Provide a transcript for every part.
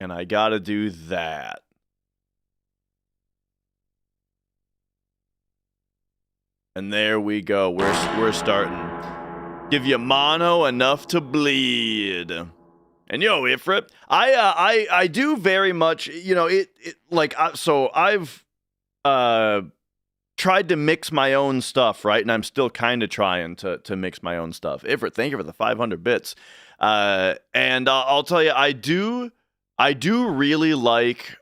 and I gotta do that. And there we go. We're starting. Give you mono enough to bleed. And yo, Ifrit, I do very much, so I've tried to mix my own stuff, right? And I'm still kind of trying to mix my own stuff. Ifrit, thank you for the 500 bits. And I'll tell you, I do really like.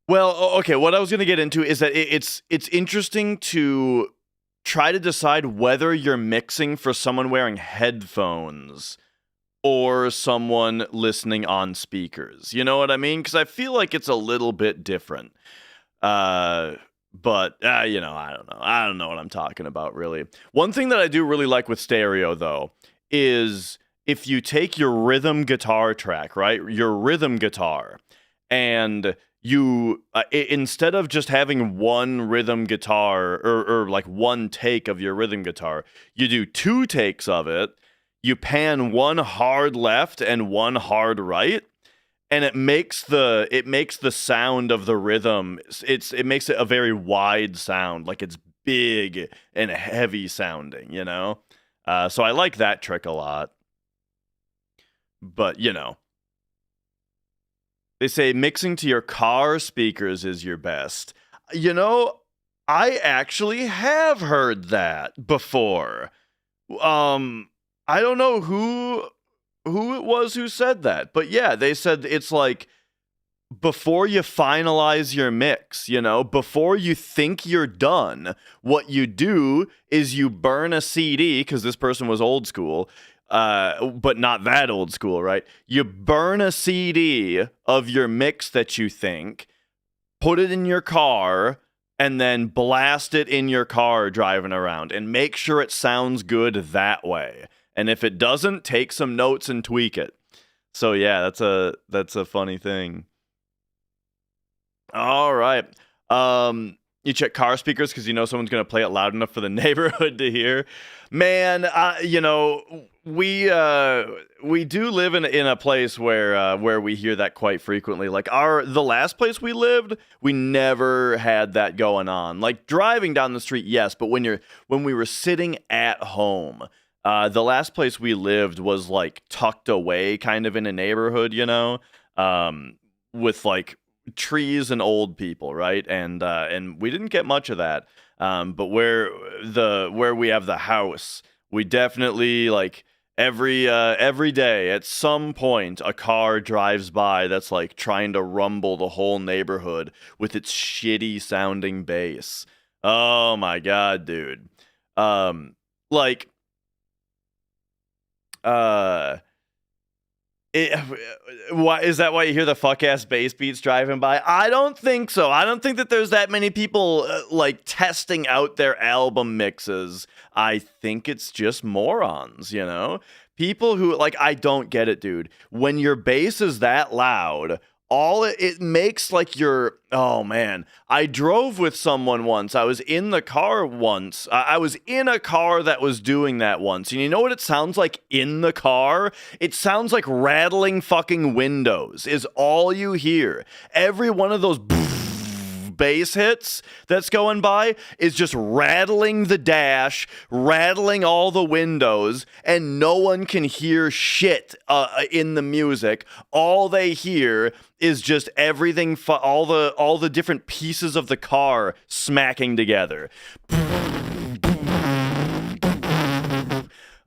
Well, okay. What I was gonna get into is that it's interesting to try to decide whether you're mixing for someone wearing headphones or someone listening on speakers. You know what I mean? Because I feel like it's a little bit different. But I don't know. I don't know what I'm talking about, really. One thing that I do really like with stereo, though, is if you take your rhythm guitar track, right? Your rhythm guitar, and you, instead of just having one rhythm guitar or like one take of your rhythm guitar, you do 2 takes of it. You pan one hard left and one hard right, and it makes the sound of the rhythm. It makes it a very wide sound, like it's big and heavy sounding, you know. So I like that trick a lot. But they say mixing to your car speakers is your best. I actually have heard that before. I don't know who it was who said that, but yeah, they said it's like before you finalize your mix, before you think you're done, what you do is you burn a CD, because this person was old school, but not that old school, right? You burn a CD of your mix that you think, put it in your car, and then blast it in your car driving around, and make sure it sounds good that way. And if it doesn't, take some notes and tweak it. So yeah, that's a funny thing. All right. You check car speakers because someone's gonna play it loud enough for the neighborhood to hear. Man, we do live in a place where we hear that quite frequently. Like the last place we lived, we never had that going on. Like driving down the street, yes, but when we were sitting at home. The last place we lived was like tucked away kind of in a neighborhood, with like trees and old people, right? And we didn't get much of that. But where we have the house, we definitely like every day at some point a car drives by that's like trying to rumble the whole neighborhood with its shitty sounding bass. Oh my God, dude. Like why is that? Why you hear the fuck ass bass beats driving by? I don't think so. I don't think that there's that many people like testing out their album mixes. I think it's just morons, people who like, I don't get it, dude. When your bass is that loud, all it makes like oh man, I drove with someone once. I was in the car once. I was in a car that was doing that once. And you know what it sounds like in the car? It sounds like rattling fucking windows is all you hear. Every one of those bass hits that's going by is just rattling the dash, rattling all the windows, and no one can hear shit in the music. All they hear is just everything, all the different pieces of the car smacking together.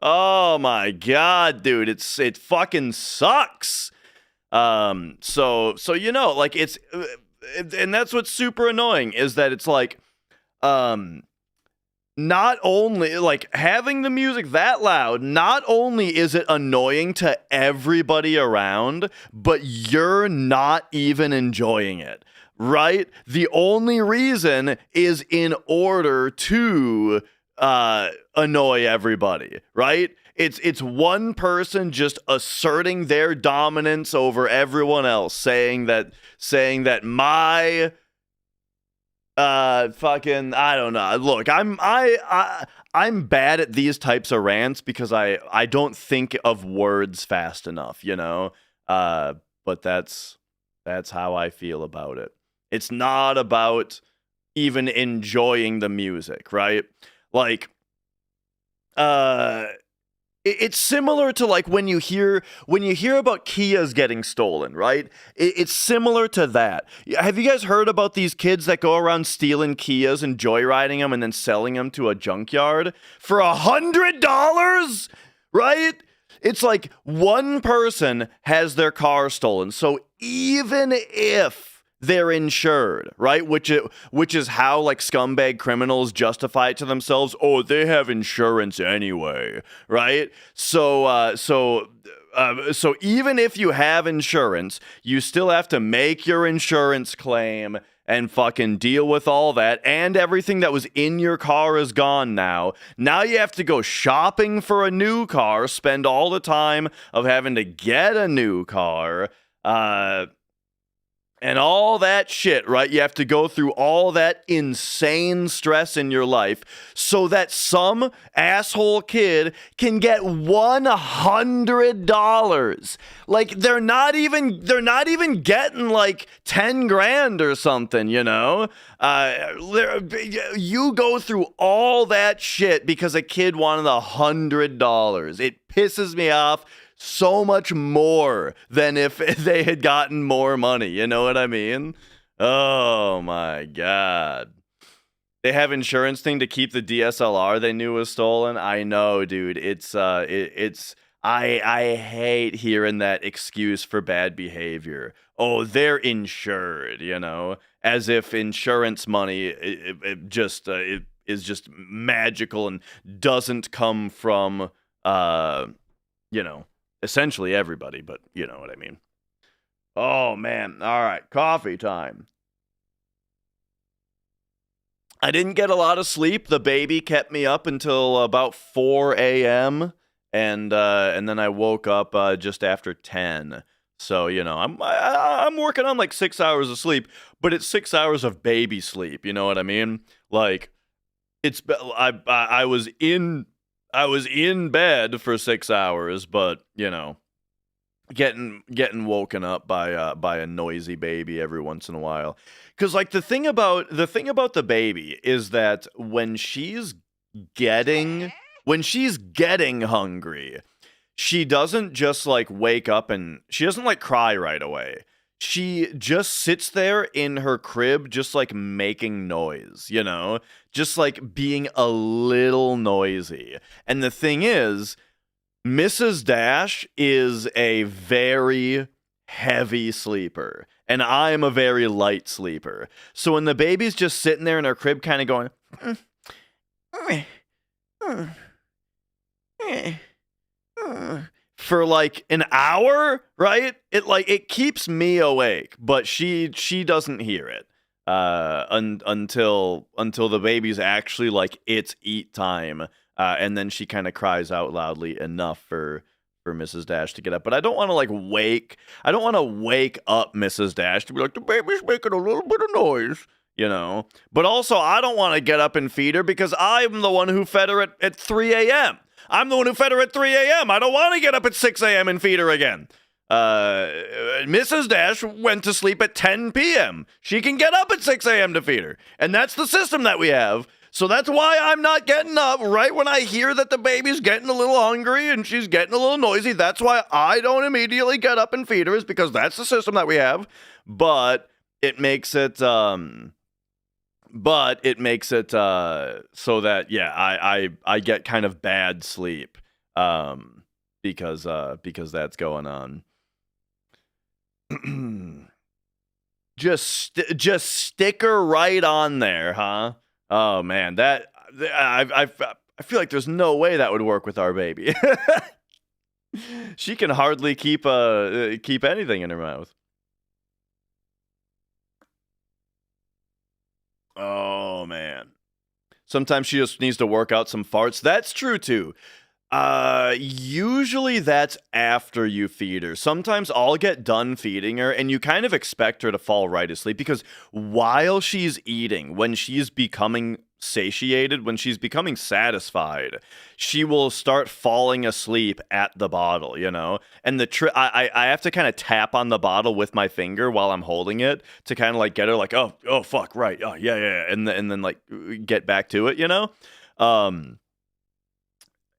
Oh my God, dude, it fucking sucks. So like it's. And that's what's super annoying is that it's like, not only like having the music that loud, not only is it annoying to everybody around, but you're not even enjoying it, right? The only reason is in order to annoy everybody, right? It's one person just asserting their dominance over everyone else, saying that my fucking, I don't know. Look, I'm bad at these types of rants because I don't think of words fast enough, But that's how I feel about it. It's not about even enjoying the music, right? Like, it's similar to like when you hear about Kias getting stolen, right? It's similar to that. Have you guys heard about these kids that go around stealing Kias and joyriding them and then selling them to a junkyard for $100? Right? It's like one person has their car stolen. So even if they're insured, right? Which is how like scumbag criminals justify it to themselves. Oh, they have insurance anyway, right? So even if you have insurance, you still have to make your insurance claim and fucking deal with all that, and everything that was in your car is gone now. Now you have to go shopping for a new car, spend all the time of having to get a new car, and all that shit, right? You have to go through all that insane stress in your life so that some asshole kid can get $100. Like they're not even getting like 10 grand or something, you know? You go through all that shit because a kid wanted $100. It pisses me off so much more than if they had gotten more money. You know what I mean? Oh my God. They have insurance thing to keep the DSLR they knew was stolen. I know, dude. I hate hearing that excuse for bad behavior. Oh, they're insured, you know, as if insurance money it is just magical and doesn't come from you know, essentially everybody, but you know what I mean. Oh, man. All right. Coffee time. I didn't get a lot of sleep. The baby kept me up until about 4 a.m. And then I woke up just after 10. So, you know, I'm working on like 6 hours of sleep, but it's 6 hours of baby sleep. You know what I mean? Like, I was in bed for 6 hours, but you know, getting woken up by a noisy baby every once in a while. Cause like the thing about the baby is that when she's getting hungry, she doesn't just like wake up and she doesn't like cry right away. She just sits there in her crib, just like making noise, you know, just like being a little noisy. And the thing is, Mrs. Dash is a very heavy sleeper, and I'm a very light sleeper. So when the baby's just sitting there in her crib, kind of going, for like an hour, right? It keeps me awake, but she doesn't hear it until the baby's actually like it's eat time, and then she kind of cries out loudly enough for Mrs. Dash to get up. But I don't want to wake up Mrs. Dash to be like, the baby's making a little bit of noise, you know. But also I don't want to get up and feed her because I'm the one who fed her at 3 a.m. I'm the one who fed her at 3 a.m. I don't want to get up at 6 a.m. and feed her again. Mrs. Dash went to sleep at 10 p.m. She can get up at 6 a.m. to feed her. And that's the system that we have. So that's why I'm not getting up right when I hear that the baby's getting a little hungry and she's getting a little noisy. That's why I don't immediately get up and feed her, is because that's the system that we have. But it makes it so that, yeah, I get kind of bad sleep because that's going on. just stick her right on there, huh? Oh man, that I feel like there's no way that would work with our baby. She can hardly keep anything in her mouth. Oh man. Sometimes she just needs to work out some farts. That's true too. Usually that's after you feed her. Sometimes I'll get done feeding her and you kind of expect her to fall right asleep because while she's eating, when she's becoming satiated, when she's becoming satisfied, she will start falling asleep at the bottle, you know? And I have to kind of tap on the bottle with my finger while I'm holding it to kind of like get her like, oh, fuck, right. Oh, yeah. And then like get back to it, you know?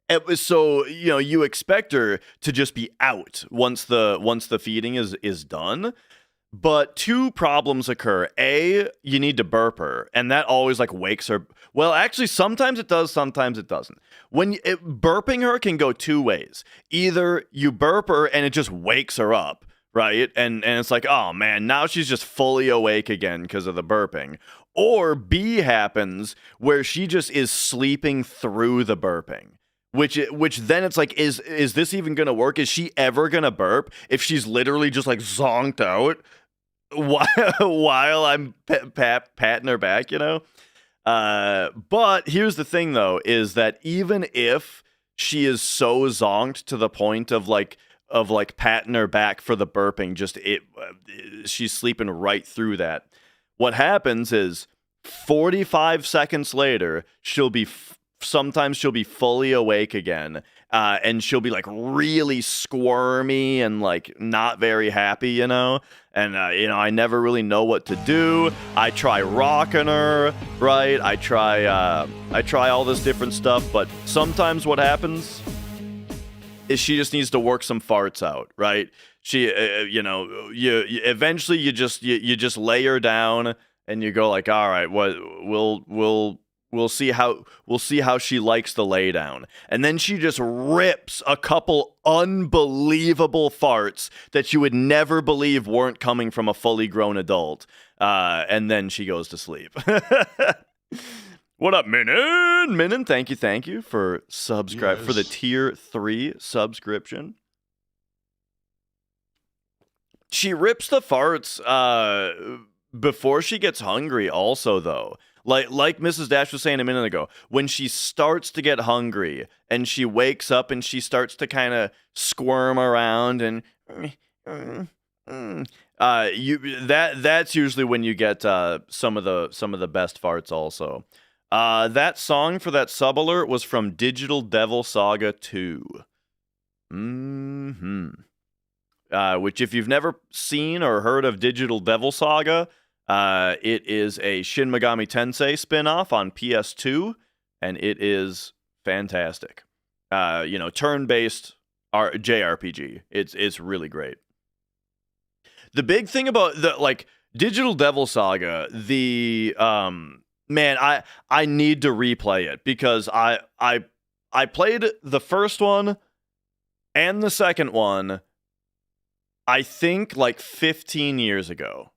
It was so, you know, you expect her to just be out once the feeding is done. But two problems occur. A, you need to burp her, and that always like wakes her. Well, actually, sometimes it does, sometimes it doesn't. Burping her can go two ways. Either you burp her and it just wakes her up, right? And it's like, oh man, now she's just fully awake again because of the burping. Or B happens where she just is sleeping through the burping. Which then it's like, is this even gonna work? Is she ever gonna burp if she's literally just like zonked out while I'm patting her back, you know? But here's the thing though, is that even if she is so zonked to the point of like patting her back for the burping, she's sleeping right through that. What happens is 45 seconds later, sometimes she'll be fully awake again, and she'll be like really squirmy and like not very happy, you know? And, you know, I never really know what to do. I try rocking her, right? I try all this different stuff, but sometimes what happens is she just needs to work some farts out, right? She, you know, you eventually you just lay her down and you go like, all right, we'll see how she likes the lay down. And then she just rips a couple unbelievable farts that you would never believe weren't coming from a fully grown adult. And then she goes to sleep. What up, Minin? Minin, thank you for subscribe for the tier 3 subscription. She rips the farts before she gets hungry also though. Like Mrs. Dash was saying a minute ago, when she starts to get hungry and she wakes up and she starts to kind of squirm around and that's usually when you get some of the best farts also. That song for that sub alert was from Digital Devil Saga 2. Which if you've never seen or heard of Digital Devil Saga, it is a Shin Megami Tensei spin-off on PS2, and it is fantastic. You know, turn-based JRPG. It's really great. The big thing about the like Digital Devil Saga, man, I need to replay it because I played the first one and the second one, I think like 15 years ago.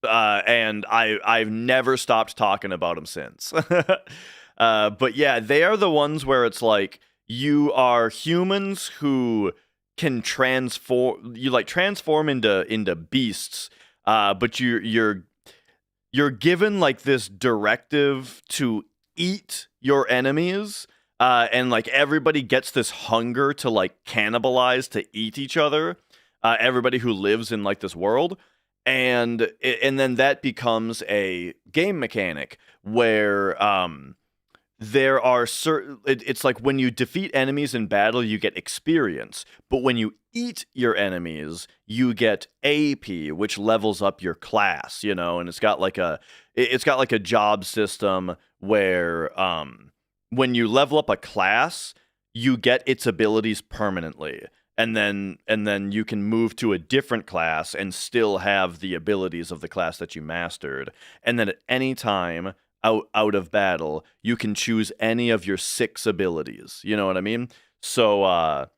And I've never stopped talking about them since. But yeah, they are the ones where it's like you are humans who can transform into beasts, but you're given like this directive to eat your enemies, and like everybody gets this hunger to like cannibalize, to eat each other, everybody who lives in like this world. And then that becomes a game mechanic where there are certain. It's like when you defeat enemies in battle, you get experience, but when you eat your enemies, you get AP, which levels up your class. You know, and it's got like a job system where when you level up a class, you get its abilities permanently. And then you can move to a different class and still have the abilities of the class that you mastered. And then at any time out of battle, you can choose any of your 6 abilities. You know what I mean? So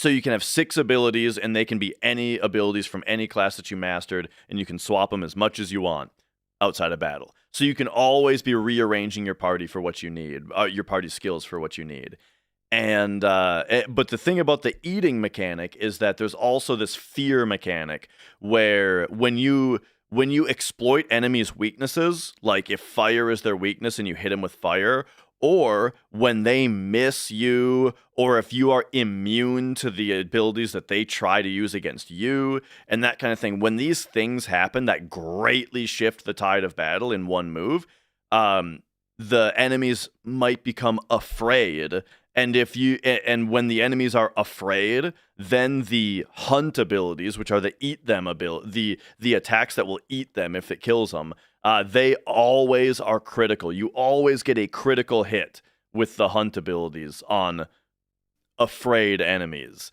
you can have 6 abilities, and they can be any abilities from any class that you mastered, and you can swap them as much as you want outside of battle. So you can always be rearranging your party for what you need, your party skills for what you need. And but the thing about the eating mechanic is that there's also this fear mechanic where when you exploit enemies' weaknesses, like if fire is their weakness and you hit them with fire, or when they miss you, or if you are immune to the abilities that they try to use against you, and that kind of thing, when these things happen that greatly shift the tide of battle in one move, the enemies might become afraid. And when the enemies are afraid, then the hunt abilities, which are the eat them ability, the attacks that will eat them if it kills them, they always are critical. You always get a critical hit with the hunt abilities on afraid enemies.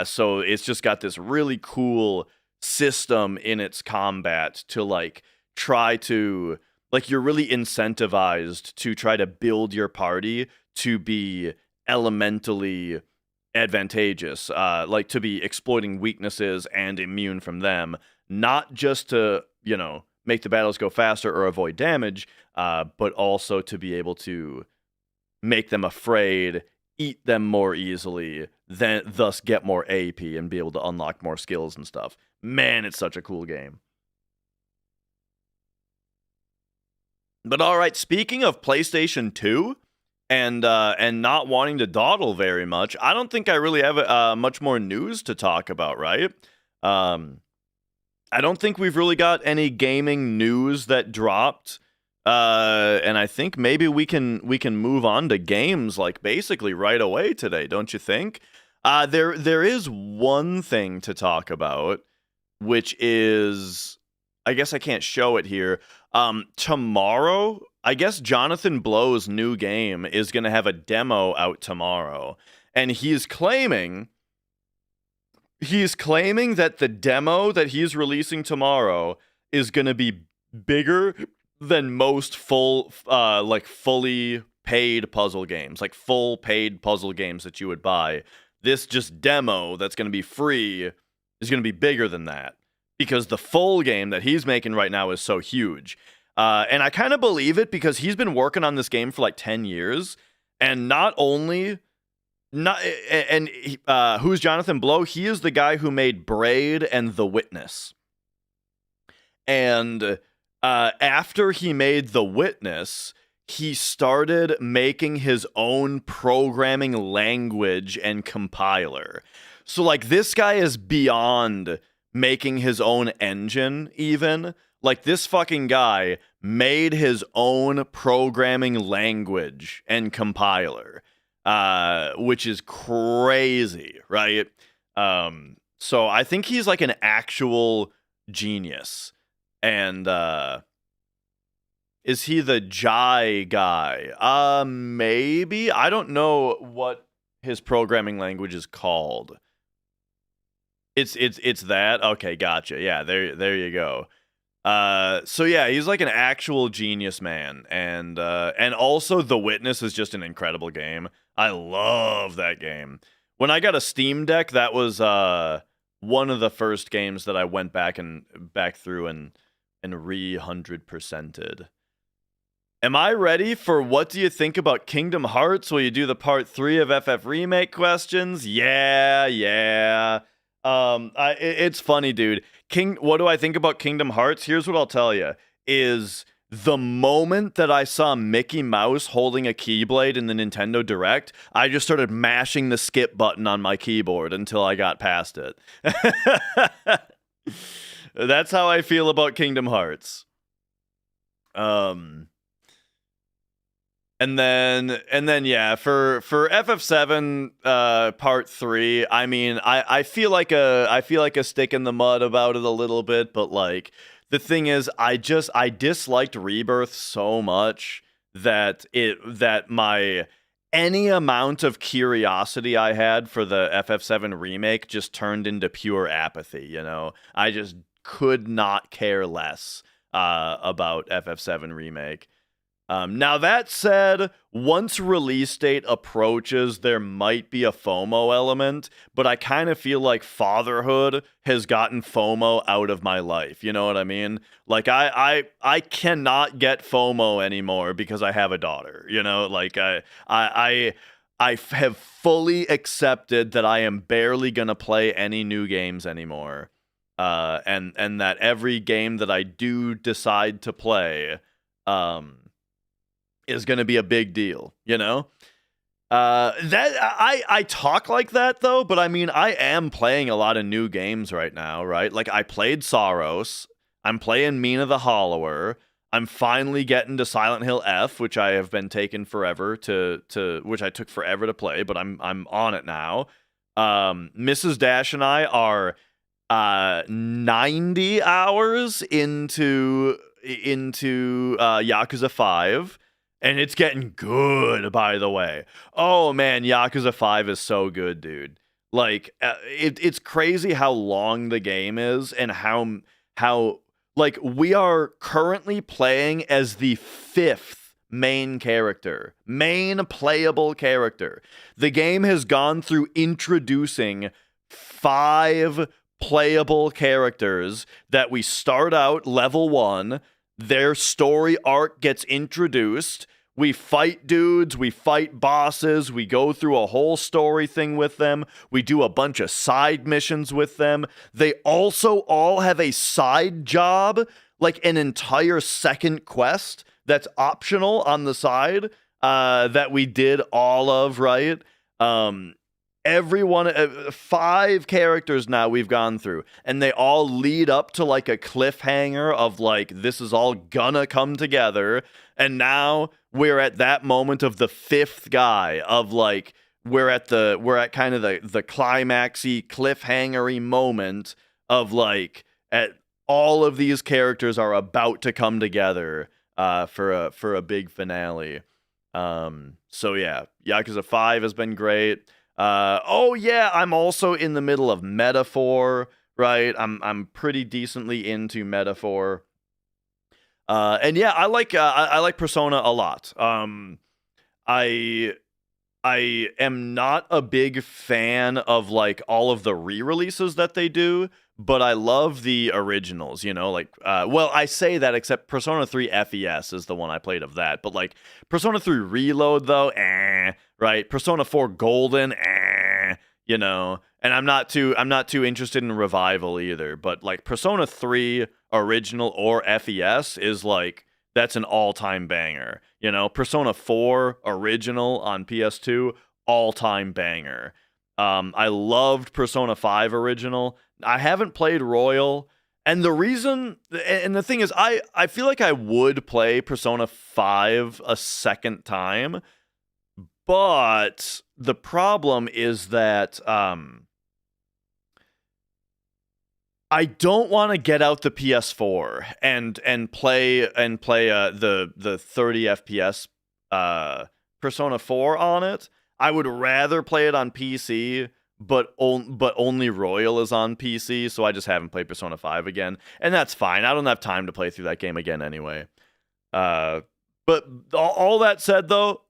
So it's just got this really cool system in its combat to like try to like you're really incentivized to try to build your party to be elementally advantageous, like to be exploiting weaknesses and immune from them, not just to, make the battles go faster or avoid damage, but also to be able to make them afraid, eat them more easily, then thus get more AP and be able to unlock more skills and stuff. Man, it's such a cool game. But all right, speaking of PlayStation 2 and not wanting to dawdle very much, I don't think I really have much more news to talk about, right? I don't think we've really got any gaming news that dropped. And I think maybe we can move on to games like basically right away today, don't you think? There is one thing to talk about, which is, I guess I can't show it here. Tomorrow, I guess Jonathan Blow's new game is going to have a demo out tomorrow, and he's claiming that the demo that he's releasing tomorrow is going to be bigger than most fully paid puzzle games, like full paid puzzle games that you would buy. This just demo that's going to be free is going to be bigger than that because the full game that he's making right now is so huge. And I kind of believe it because he's been working on this game for like 10 years. And who's Jonathan Blow? He is the guy who made Braid and The Witness. And after he made The Witness, he started making his own programming language and compiler. So, like, this guy is beyond making his own engine, even. Like, this fucking guy made his own programming language and compiler, which is crazy, right? So I think he's, like, an actual genius. And, is he the Jai guy? Maybe. I don't know what his programming language is called. It's that? Okay, gotcha. Yeah, there you go. So yeah, he's like an actual genius man. And also The Witness is just an incredible game. I love that game. When I got a Steam Deck, that was one of the first games that I went back through and 100%ed. Am I ready for what do you think about Kingdom Hearts? Will you do the part 3 of FF Remake questions? Yeah. It's funny, dude. What do I think about Kingdom Hearts? Here's what I'll tell you. Is the moment that I saw Mickey Mouse holding a Keyblade in the Nintendo Direct, I just started mashing the skip button on my keyboard until I got past it. That's how I feel about Kingdom Hearts. And then yeah, for FF7 part 3, I mean, I feel like a stick in the mud about it a little bit, but like the thing is I disliked Rebirth so much that any amount of curiosity I had for the FF7 remake just turned into pure apathy, you know? I just could not care less about FF7 remake. Now that said, once release date approaches, there might be a FOMO element, but I kind of feel like fatherhood has gotten FOMO out of my life. You know what I mean? Like I cannot get FOMO anymore because I have a daughter. You know, like I have fully accepted that I am barely gonna play any new games anymore, and that every game that I do decide to play, is going to be a big deal, you know? I talk like that though, but I mean, I am playing a lot of new games right now, right? Like I played Saros, I'm playing Mina the Hollower, I'm finally getting to Silent Hill F, which I have been taking forever which I took forever to play, but I'm on it now. Mrs. Dash and I are 90 hours into Yakuza 5, and it's getting good, by the way. Oh man, Yakuza 5 is so good, dude. Like it's crazy how long the game is, and how like we are currently playing as the 5th main playable character. The game has gone through introducing 5 playable characters that we start out level 1. Their story arc gets introduced. We fight dudes, we fight bosses, we go through a whole story thing with them. We do a bunch of side missions with them. They also all have a side job, like an entire second quest that's optional on the side, that we did all of, right? Everyone, 5 characters now we've gone through, and they all lead up to like a cliffhanger of like, this is all gonna come together. And now we're at that moment of the 5th guy of like, we're at kind of the climaxy cliffhangery moment of like, at all of these characters are about to come together for a big finale. So yeah, Yakuza 5 has been great. Oh yeah, I'm also in the middle of Metaphor, right? I'm pretty decently into Metaphor. And yeah, I like Persona a lot. I am not a big fan of like all of the re-releases that they do, but I love the originals, like well, I say that except Persona 3 FES is the one I played of that, but like Persona 3 Reload though, right? Persona 4 Golden, and I'm not too interested in Revival either, but like Persona 3 original or FES is like, that's an all-time banger. Persona 4 original on PS2, all-time banger. I loved Persona 5 original. I haven't played Royal, and the thing is, I feel like I would play Persona 5 a second time, but the problem is that I don't want to get out the PS4 and play the 30 FPS Persona 4 on it. I would rather play it on PC, but only Royal is on PC, so I just haven't played Persona 5 again, and that's fine. I don't have time to play through that game again anyway. But all that said, though,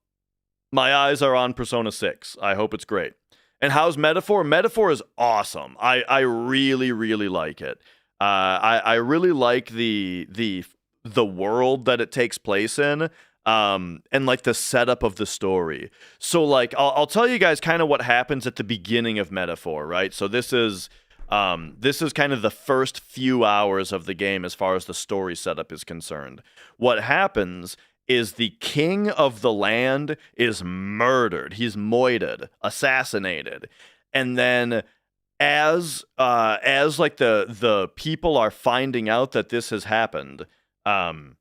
my eyes are on Persona 6. I hope it's great. And how's Metaphor? Metaphor is awesome. I really, really like it. I really like the world that it takes place in, and like the setup of the story. So like, I'll tell you guys kind of what happens at the beginning of Metaphor, right? So this is kind of the first few hours of the game as far as the story setup is concerned. What happens is the king of the land is murdered. He's moited, assassinated. And then as like the people are finding out that this has happened, and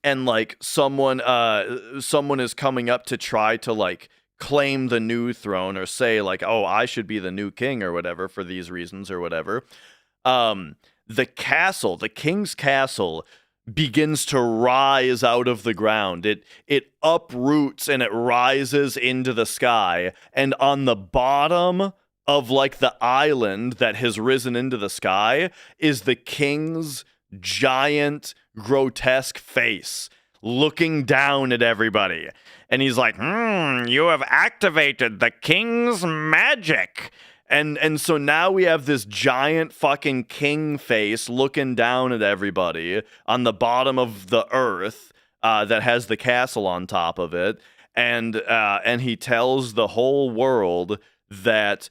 like someone is coming up to try to like claim the new throne, or say like, oh, I should be the new king or whatever for these reasons or whatever. The king's castle begins to rise out of the ground. It uproots and it rises into the sky, and on the bottom of like the island that has risen into the sky is the king's giant grotesque face looking down at everybody, and he's like, you have activated the king's magic. And so now we have this giant fucking king face looking down at everybody on the bottom of the earth that has the castle on top of it. And he tells the whole world that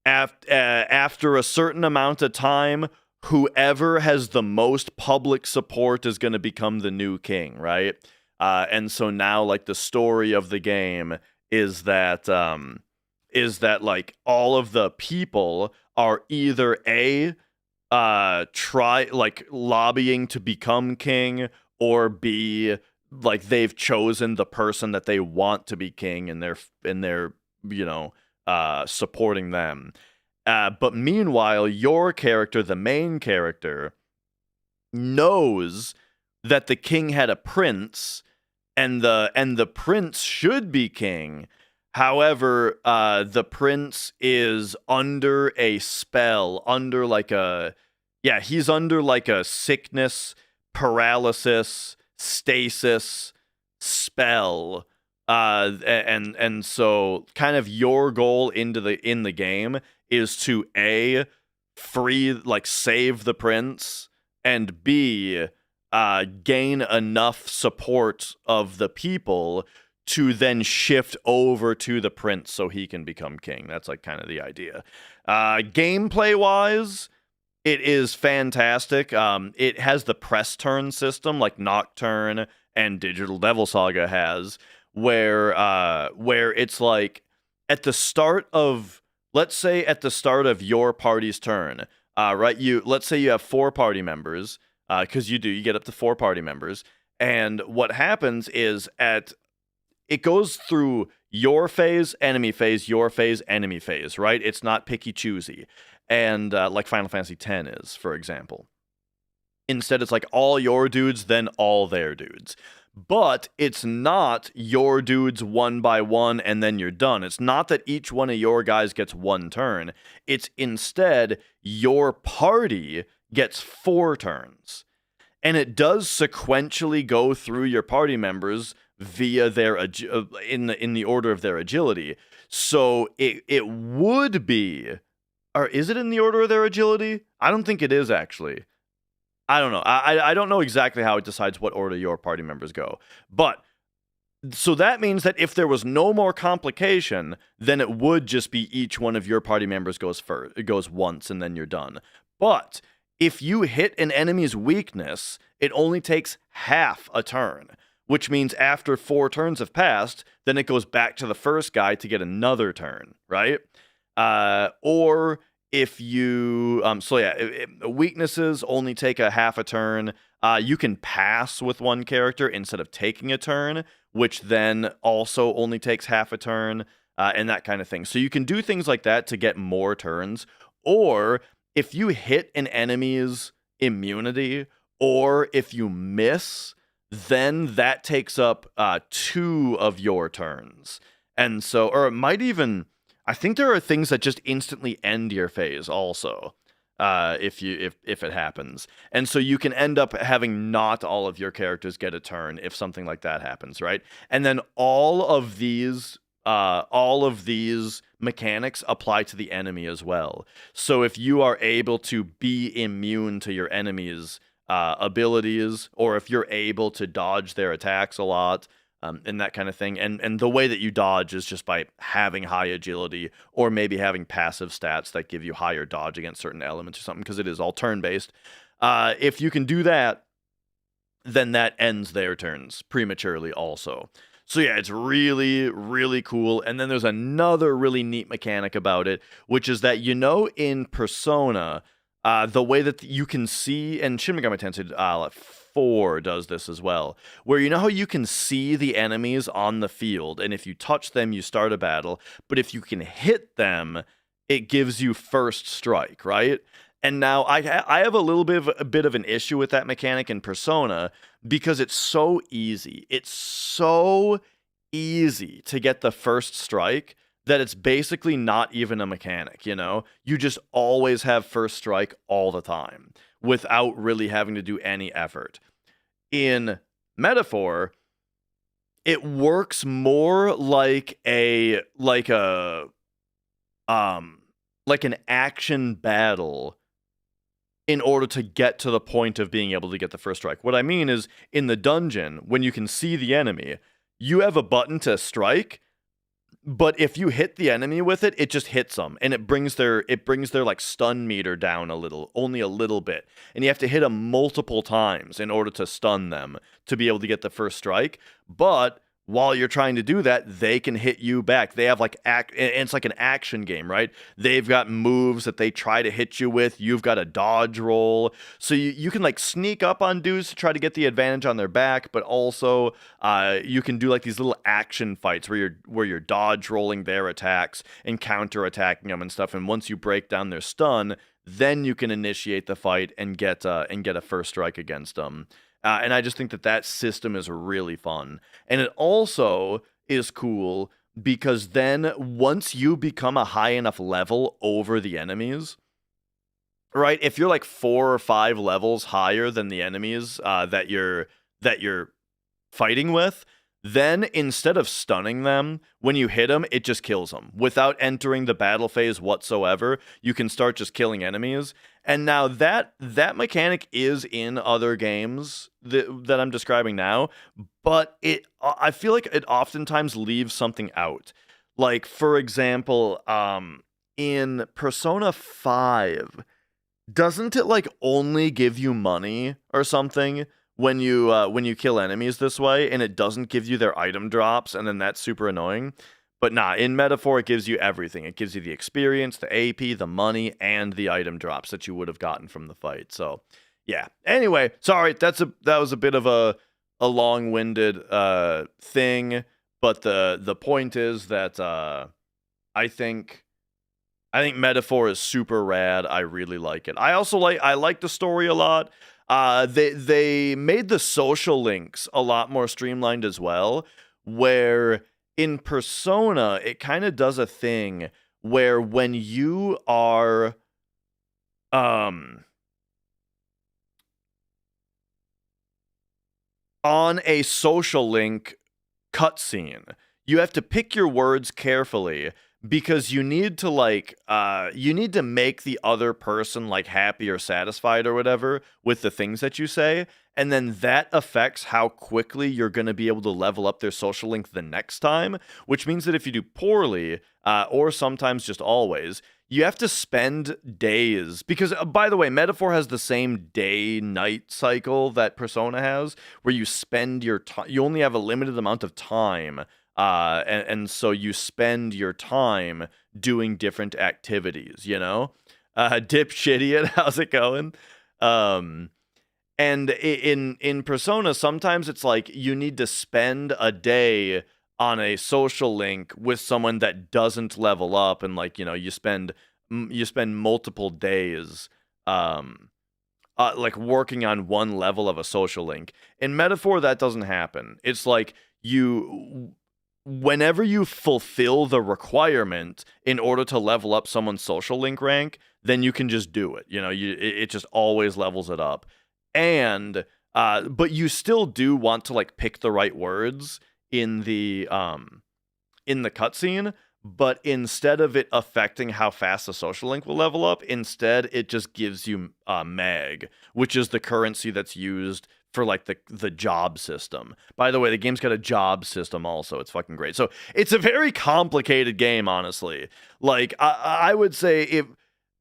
after a certain amount of time, whoever has the most public support is going to become the new king, right? And so now, like, the story of the game is that like all of the people are either try like lobbying to become king, or B, like they've chosen the person that they want to be king and they're you know supporting them. But meanwhile, your character, the main character, knows that the king had a prince, and the prince should be king. However, the prince is under a spell, under like a he's under like a sickness, paralysis, stasis spell. And so kind of your goal in the game is to A, save the prince, and B, gain enough support of the people to then shift over to the prince so he can become king. That's like kind of the idea. Gameplay wise, it is fantastic. It has the press turn system like Nocturne and Digital Devil Saga has, where it's like at the start of, let's say at the start of your party's turn, right? Let's say you have 4 party members, because you get up to 4 party members, and what happens is it goes through your phase, enemy phase, your phase, enemy phase, right? It's not picky choosy, and like Final Fantasy X is, for example. Instead, it's like all your dudes, then all their dudes. But it's not your dudes one by one and then you're done. It's not that each one of your guys gets 1 turn. It's instead your party gets 4 turns. And it does sequentially go through your party members via their in the order of their agility. So it would be, or is it in the order of their agility? I don't think it is actually. I don't know. I don't know exactly how it decides what order your party members go. But so that means that if there was no more complication, then it would just be each one of your party members goes once and then you're done. But if you hit an enemy's weakness, it only takes half a turn, which means after 4 turns have passed, then it goes back to the first guy to get another turn, right? Or if you weaknesses only take a half a turn. You can pass with 1 character instead of taking a turn, which then also only takes half a turn, and that kind of thing. So you can do things like that to get more turns. Or if you hit an enemy's immunity, or if you miss, then that takes up 2 of your turns. And so, or it might even, I think there are things that just instantly end your phase also, if it happens. And so you can end up having not all of your characters get a turn if something like that happens, right? And then all of these mechanics apply to the enemy as well. So if you are able to be immune to your enemy's abilities, or if you're able to dodge their attacks a lot, and that kind of thing. And the way that you dodge is just by having high agility, or maybe having passive stats that give you higher dodge against certain elements or something, because it is all turn-based. If you can do that, then that ends their turns prematurely also. So yeah, it's really, really cool. And then there's another really neat mechanic about it, which is that, in Persona, the way that you can see, and Shin Megami Tensei 4 does this as well, where how you can see the enemies on the field, and if you touch them, you start a battle, but if you can hit them, it gives you first strike, right? And now I have a bit of an issue with that mechanic in Persona, because it's so easy. It's so easy to get the first strike that it's basically not even a mechanic, You just always have first strike all the time, without really having to do any effort. In Metaphor, it works more like an action battle in order to get to the point of being able to get the first strike. What I mean is, in the dungeon, when you can see the enemy, you have a button to strike, but if you hit the enemy with it, it just hits them, and it brings their like stun meter down only a little bit, and you have to hit them multiple times in order to stun them to be able to get the first strike. But while you're trying to do that, they can hit you back. They have like and it's like an action game, right? They've got moves that they try to hit you with. You've got a dodge roll. So you can like sneak up on dudes to try to get the advantage on their back, but also you can do like these little action fights where you're dodge rolling their attacks and counter attacking them and stuff. And once you break down their stun, then you can initiate the fight and get a first strike against them. And I just think that system is really fun. And it also is cool because then once you become a high enough level over the enemies, right? If you're like 4 or 5 levels higher than the enemies that you're fighting with, then instead of stunning them, when you hit them, it just kills them. Without entering the battle phase whatsoever, you can start just killing enemies. And now that mechanic is in other games that I'm describing now, but I feel like it oftentimes leaves something out. Like, for example, in Persona 5, doesn't it like only give you money or something when you kill enemies this way, and it doesn't give you their item drops, and then that's super annoying? But nah, in Metaphor, it gives you everything. It gives you the experience, the AP, the money, and the item drops that you would have gotten from the fight. So, yeah. Anyway, sorry, that was a bit of a long-winded thing, but the point is that I think Metaphor is super rad. I really like it. I like the story a lot. They made the social links a lot more streamlined as well, where in Persona, it kind of does a thing where when you are on a social link cutscene, you have to pick your words carefully because you need to make the other person like happy or satisfied or whatever with the things that you say, and then that affects how quickly you're going to be able to level up their social link the next time, which means that if you do poorly, or sometimes just always, you have to spend days, because by the way, Metaphor has the same day-night cycle that Persona has, where you spend your time, you only have a limited amount of time, and so you spend your time doing different activities, you know? Dipshitty, how's it going? And in Persona, sometimes it's like you need to spend a day on a social link with someone that doesn't level up, and like, you know, you spend multiple days like working on one level of a social link. In Metaphor, that doesn't happen. It's like whenever you fulfill the requirement in order to level up someone's social link rank, then you can just do it. You know, it just always levels it up. And but you still do want to like pick the right words in the cutscene, but instead of it affecting how fast the social link will level up, instead it just gives you mag, which is the currency that's used for like the job system. By the way, the game's got a job system also. It's fucking great. So it's a very complicated game, honestly. Like I would say if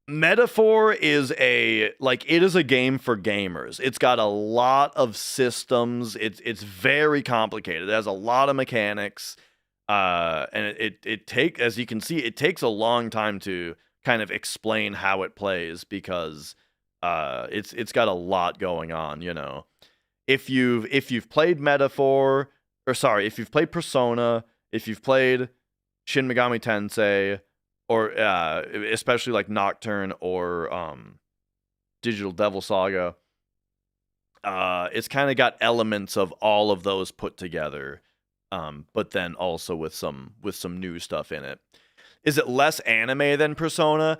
Metaphor is it is a game for gamers. It's got a lot of systems. It's very complicated. It has a lot of mechanics. And as you can see, it takes a long time to kind of explain how it plays because it's got a lot going on, you know. If you've played if you've played Persona, if you've played Shin Megami Tensei, or especially like Nocturne or Digital Devil Saga, it's kind of got elements of all of those put together, but then also with some new stuff in it. Is it less anime than Persona?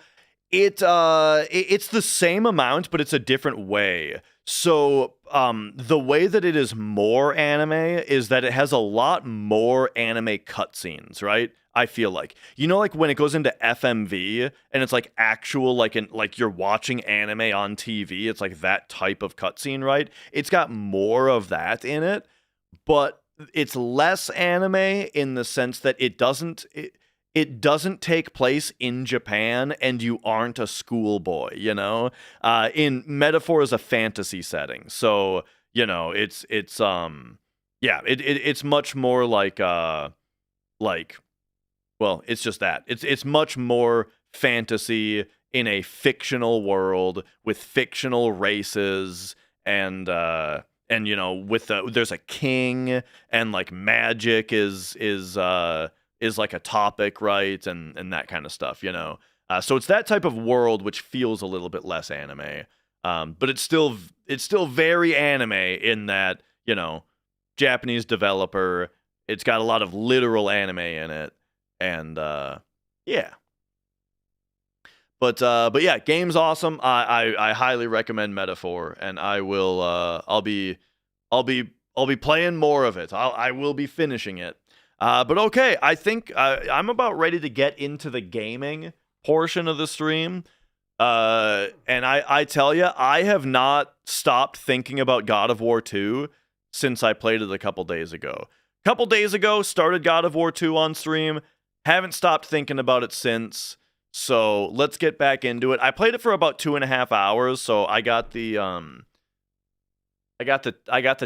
It's the same amount, but it's a different way. So the way that it is more anime is that it has a lot more anime cutscenes, right? I feel like, you know, like when it goes into FMV and it's like actual, like you're watching anime on TV, it's like that type of cutscene, right? It's got more of that in it, but it's less anime in the sense that it doesn't take place in Japan and you aren't a schoolboy, you know? In Metaphor is a fantasy setting. So, you know, it's yeah, it's much more like, well, it's just that. It's much more fantasy in a fictional world with fictional races and you know, there's a king and like magic is like a topic, right? And that kind of stuff, you know. So it's that type of world which feels a little bit less anime. But it's still very anime in that, you know, Japanese developer. It's got a lot of literal anime in it, and yeah. But yeah, game's awesome. I highly recommend Metaphor, and I will I'll be playing more of it. I will be finishing it. But okay, I think I'm about ready to get into the gaming portion of the stream. And I tell you, I have not stopped thinking about God of War 2 since I played it a couple days ago. Couple days ago, started God of War 2 on stream. Haven't stopped thinking about it since. So let's get back into it. I played it for about 2.5 hours, so I got the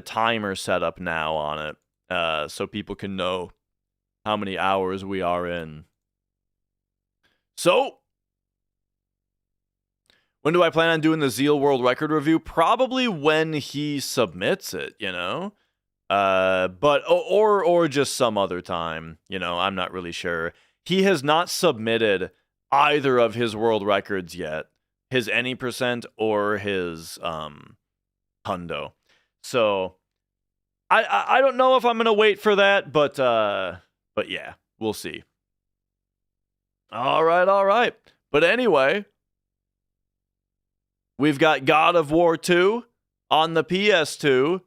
timer set up now on it, so people can know how many hours we are in. So, when do I plan on doing the Zeal World Record review? Probably when he submits it, you know? But or just some other time, you know, I'm not really sure. He has not submitted either of his world records yet, his any percent or his hundo. So I don't know if I'm gonna wait for that, but yeah, we'll see. All right. But anyway, we've got God of War 2 on the PS2.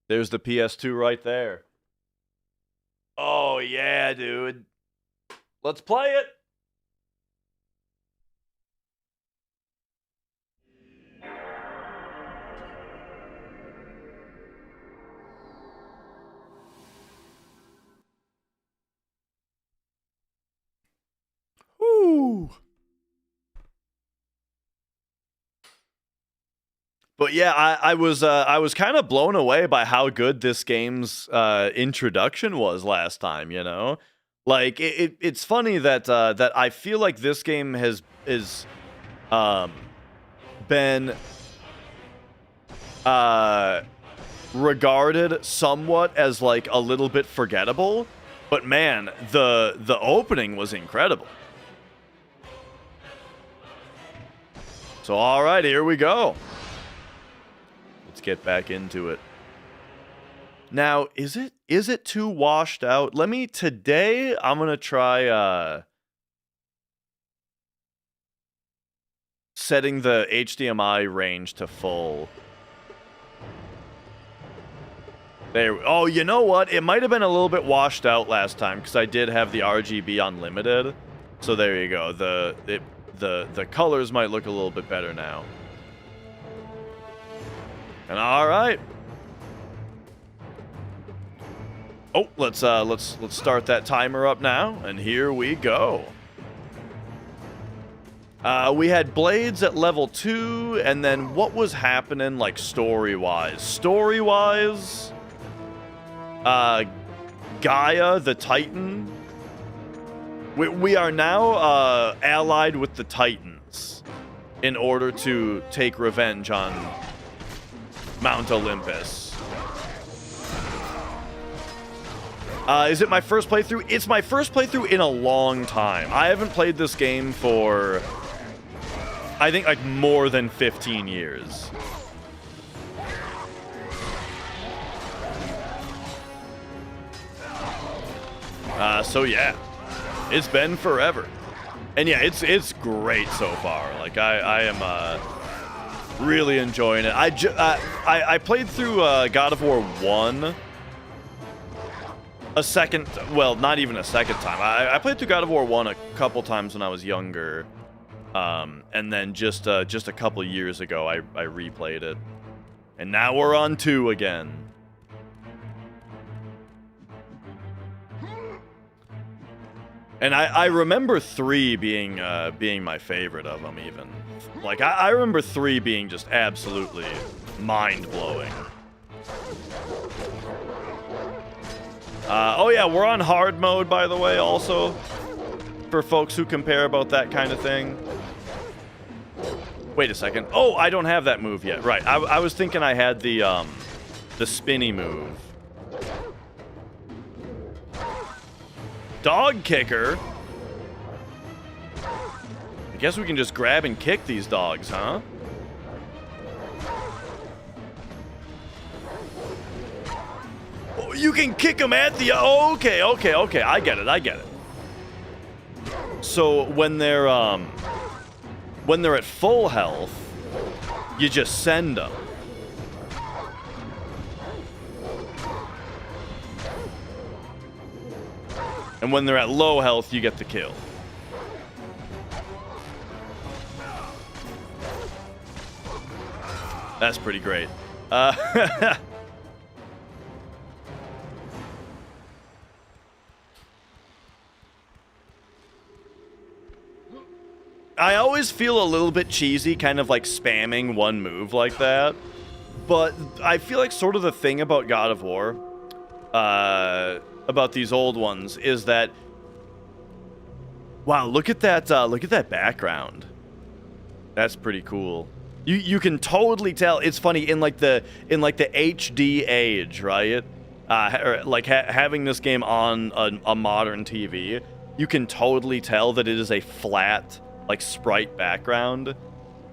There's the PS2 right there. Oh yeah, dude. Let's play it. Woo. But yeah, I was kind of blown away by how good this game's introduction was last time. You know, like it's funny that that I feel like this game is been regarded somewhat as like a little bit forgettable, but man, the opening was incredible. So all right, here we go. Let's get back into it. Now, is it too washed out? Today I'm gonna try setting the HDMI range to full. There. Oh, you know what? It might have been a little bit washed out last time because I did have the RGB unlimited. So there you go. The colors might look a little bit better now. And all right. Oh, let's start that timer up now, and here we go. We had Blades at level 2, and then what was happening, like, story-wise? Story-wise, Gaia, the Titan. We are now allied with the Titans in order to take revenge on Mount Olympus. Is it my first playthrough? It's my first playthrough in a long time. I haven't played this game for, I think, like more than 15 years. So yeah, it's been forever. And yeah, it's great so far. Like I am really enjoying it. I played through God of War 1 a second, well, not even a second time. I played through God of War 1 a couple times when I was younger. And then just a couple years ago I replayed it. And now we're on 2 again. And I remember 3 being my favorite of them, even. Like, I remember 3 being just absolutely mind-blowing. Oh yeah, we're on hard mode, by the way, also. For folks who compare about that kind of thing. Wait a second. Oh, I don't have that move yet. Right, I was thinking I had the spinny move. Dog kicker? I guess we can just grab and kick these dogs, huh? Oh, you can kick them at the... Oh, okay. I get it. So when they're at full health, you just send them. And when they're at low health, you get the kill. That's pretty great. I always feel a little bit cheesy, kind of like spamming one move like that. But I feel like sort of the thing about God of War, about these old ones, is that, wow, look at that background. That's pretty cool. You can totally tell. It's funny in like the HD age, right? Having this game on a modern TV, you can totally tell that it is a flat, like, sprite background,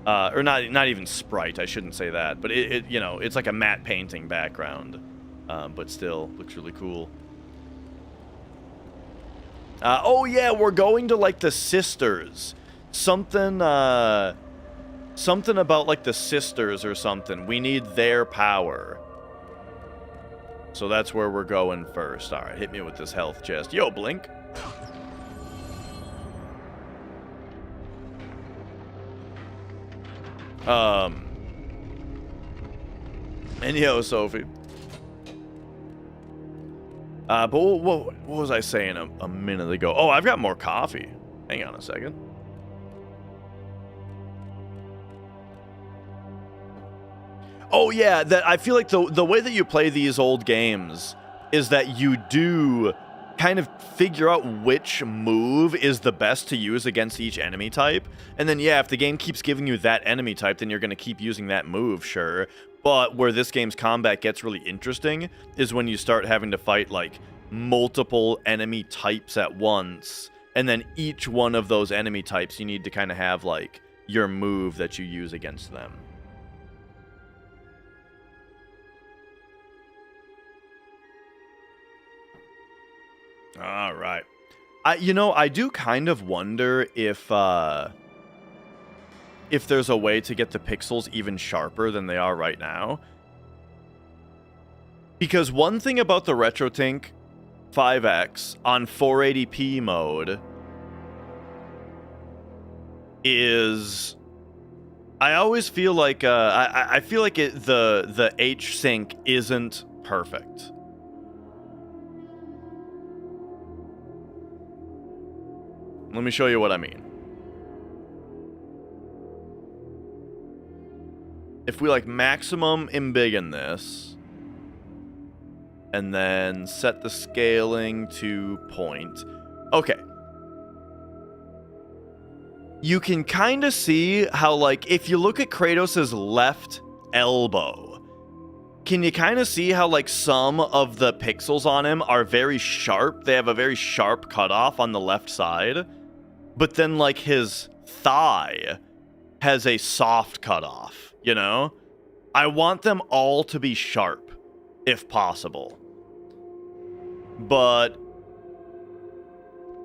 or not even sprite. I shouldn't say that, but it you know, it's like a matte painting background, but still looks really cool. Oh yeah, we're going to like the sisters. Something about like the sisters or something. We need their power. So that's where we're going first. All right, hit me with this health chest. Yo, Blink. And yo, Sophie. But what was I saying a minute ago? Oh, I've got more coffee. Hang on a second. Oh yeah, that I feel like the way that you play these old games is that you do kind of figure out which move is the best to use against each enemy type. And then yeah, if the game keeps giving you that enemy type, then you're going to keep using that move, sure. But where this game's combat gets really interesting is when you start having to fight like multiple enemy types at once, and then each one of those enemy types you need to kind of have like your move that you use against them. All right. I do kind of wonder if there's a way to get the pixels even sharper than they are right now. Because one thing about the RetroTink 5X on 480p mode is I always feel like I feel like the H sync isn't perfect. Let me show you what I mean. If we like maximum embiggen this, and then set the scaling to 0. Okay. You can kind of see how, like, if you look at Kratos' left elbow, can you kind of see how, like, some of the pixels on him are very sharp? They have a very sharp cutoff on the left side. But then, like, his thigh has a soft cutoff, you know? I want them all to be sharp, if possible. But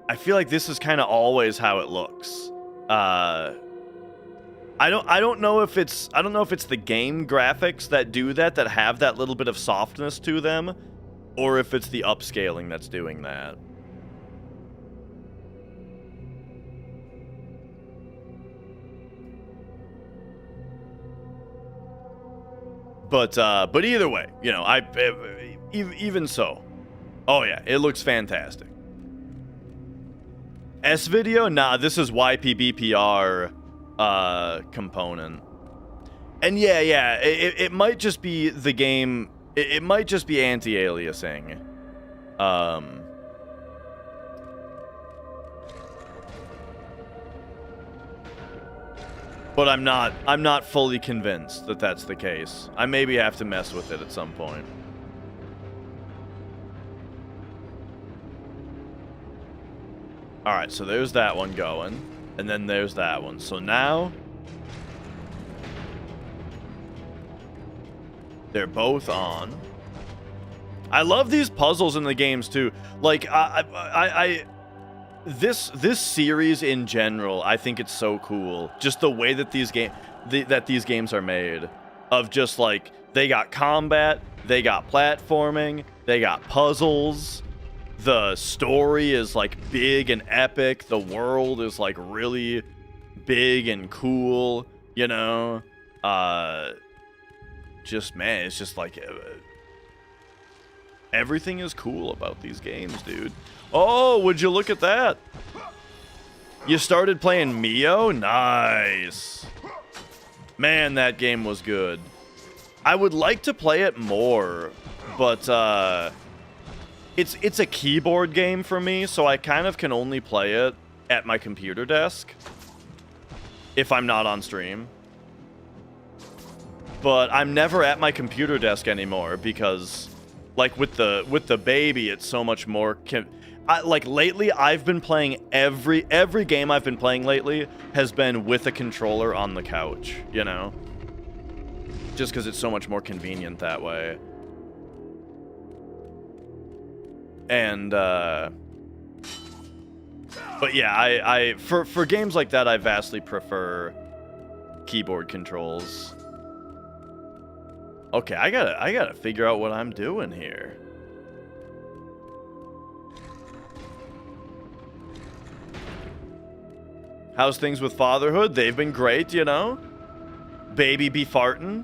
I feel like this is kind of always how it looks. I don't know if it's the game graphics that do that have that little bit of softness to them, or if it's the upscaling that's doing that. But either way, you know, even so. Oh yeah, it looks fantastic. S-Video? Nah, this is YPBPR component. And yeah, it might just be the game, it might just be anti-aliasing. But I'm not fully convinced that that's the case. I maybe have to mess with it at some point. All right, so there's that one going, and then there's that one. So now they're both on. I love these puzzles in the games too. Like this series in general, I think it's so cool. Just the way that these games are made, of just like they got combat, they got platforming, they got puzzles. The story is like big and epic. The world is like really big and cool, you know? Just, man, it's just like everything is cool about these games, dude. Oh, would you look at that? You started playing Mio? Nice. Man, that game was good. I would like to play it more, but it's a keyboard game for me, so I kind of can only play it at my computer desk if I'm not on stream. But I'm never at my computer desk anymore because, like, with the baby, it's so much more. Like lately, I've been playing every game I've been playing lately has been with a controller on the couch, you know, just because it's so much more convenient that way. And but yeah, I for games like that, I vastly prefer keyboard controls. Okay, I gotta figure out what I'm doing here. How's things with fatherhood? They've been great, you know? Baby be fartin'.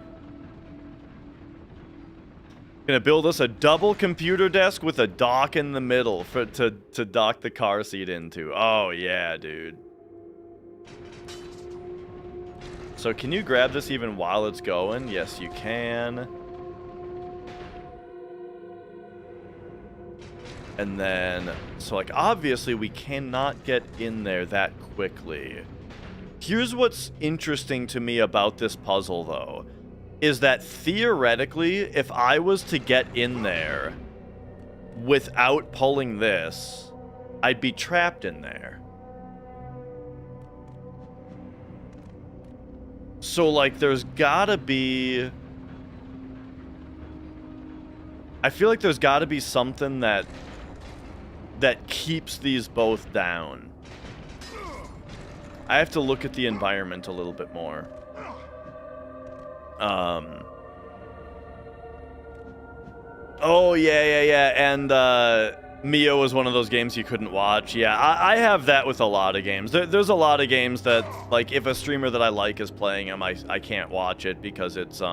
Gonna build us a double computer desk with a dock in the middle to dock the car seat into. Oh yeah, dude. So can you grab this even while it's going? Yes, you can. And then, so like obviously we cannot get in there that quickly. Here's what's interesting to me about this puzzle though, is that theoretically, if I was to get in there without pulling this, I'd be trapped in there. So like there's gotta be, I feel like there's gotta be something that keeps these both down. I have to look at the environment a little bit more. Oh yeah, and Mio was one of those games you couldn't watch. Yeah, I have that with a lot of games. There's a lot of games that, like, if a streamer that I like is playing them, I can't watch it because it's you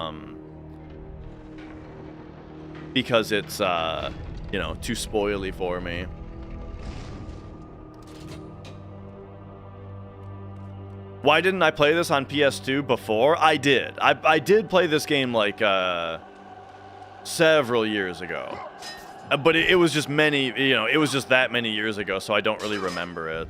know, too spoily for me. Why didn't I play this on PS2 before? I did. I did play this game like several years ago. But it was just many, you know, it was just that many years ago, so I don't really remember it.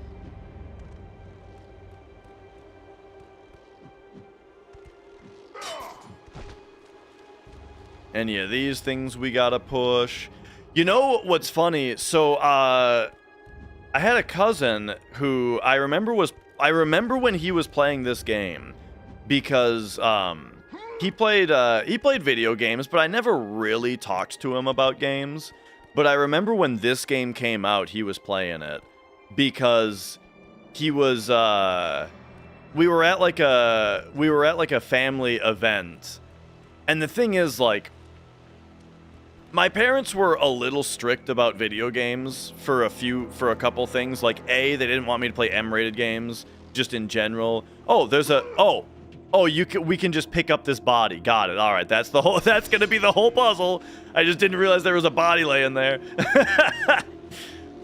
Any of these things we gotta push. You know what's funny? So, I had a cousin who I remember when he was playing this game because he played video games, but I never really talked to him about games. But I remember when this game came out, he was playing it because he was we were at like a family event. And the thing is, like, my parents were a little strict about video games for a couple things. Like, A, they didn't want me to play M-rated games, just in general. Oh, we can just pick up this body. Got it. All right, that's gonna be the whole puzzle. I just didn't realize there was a body laying there.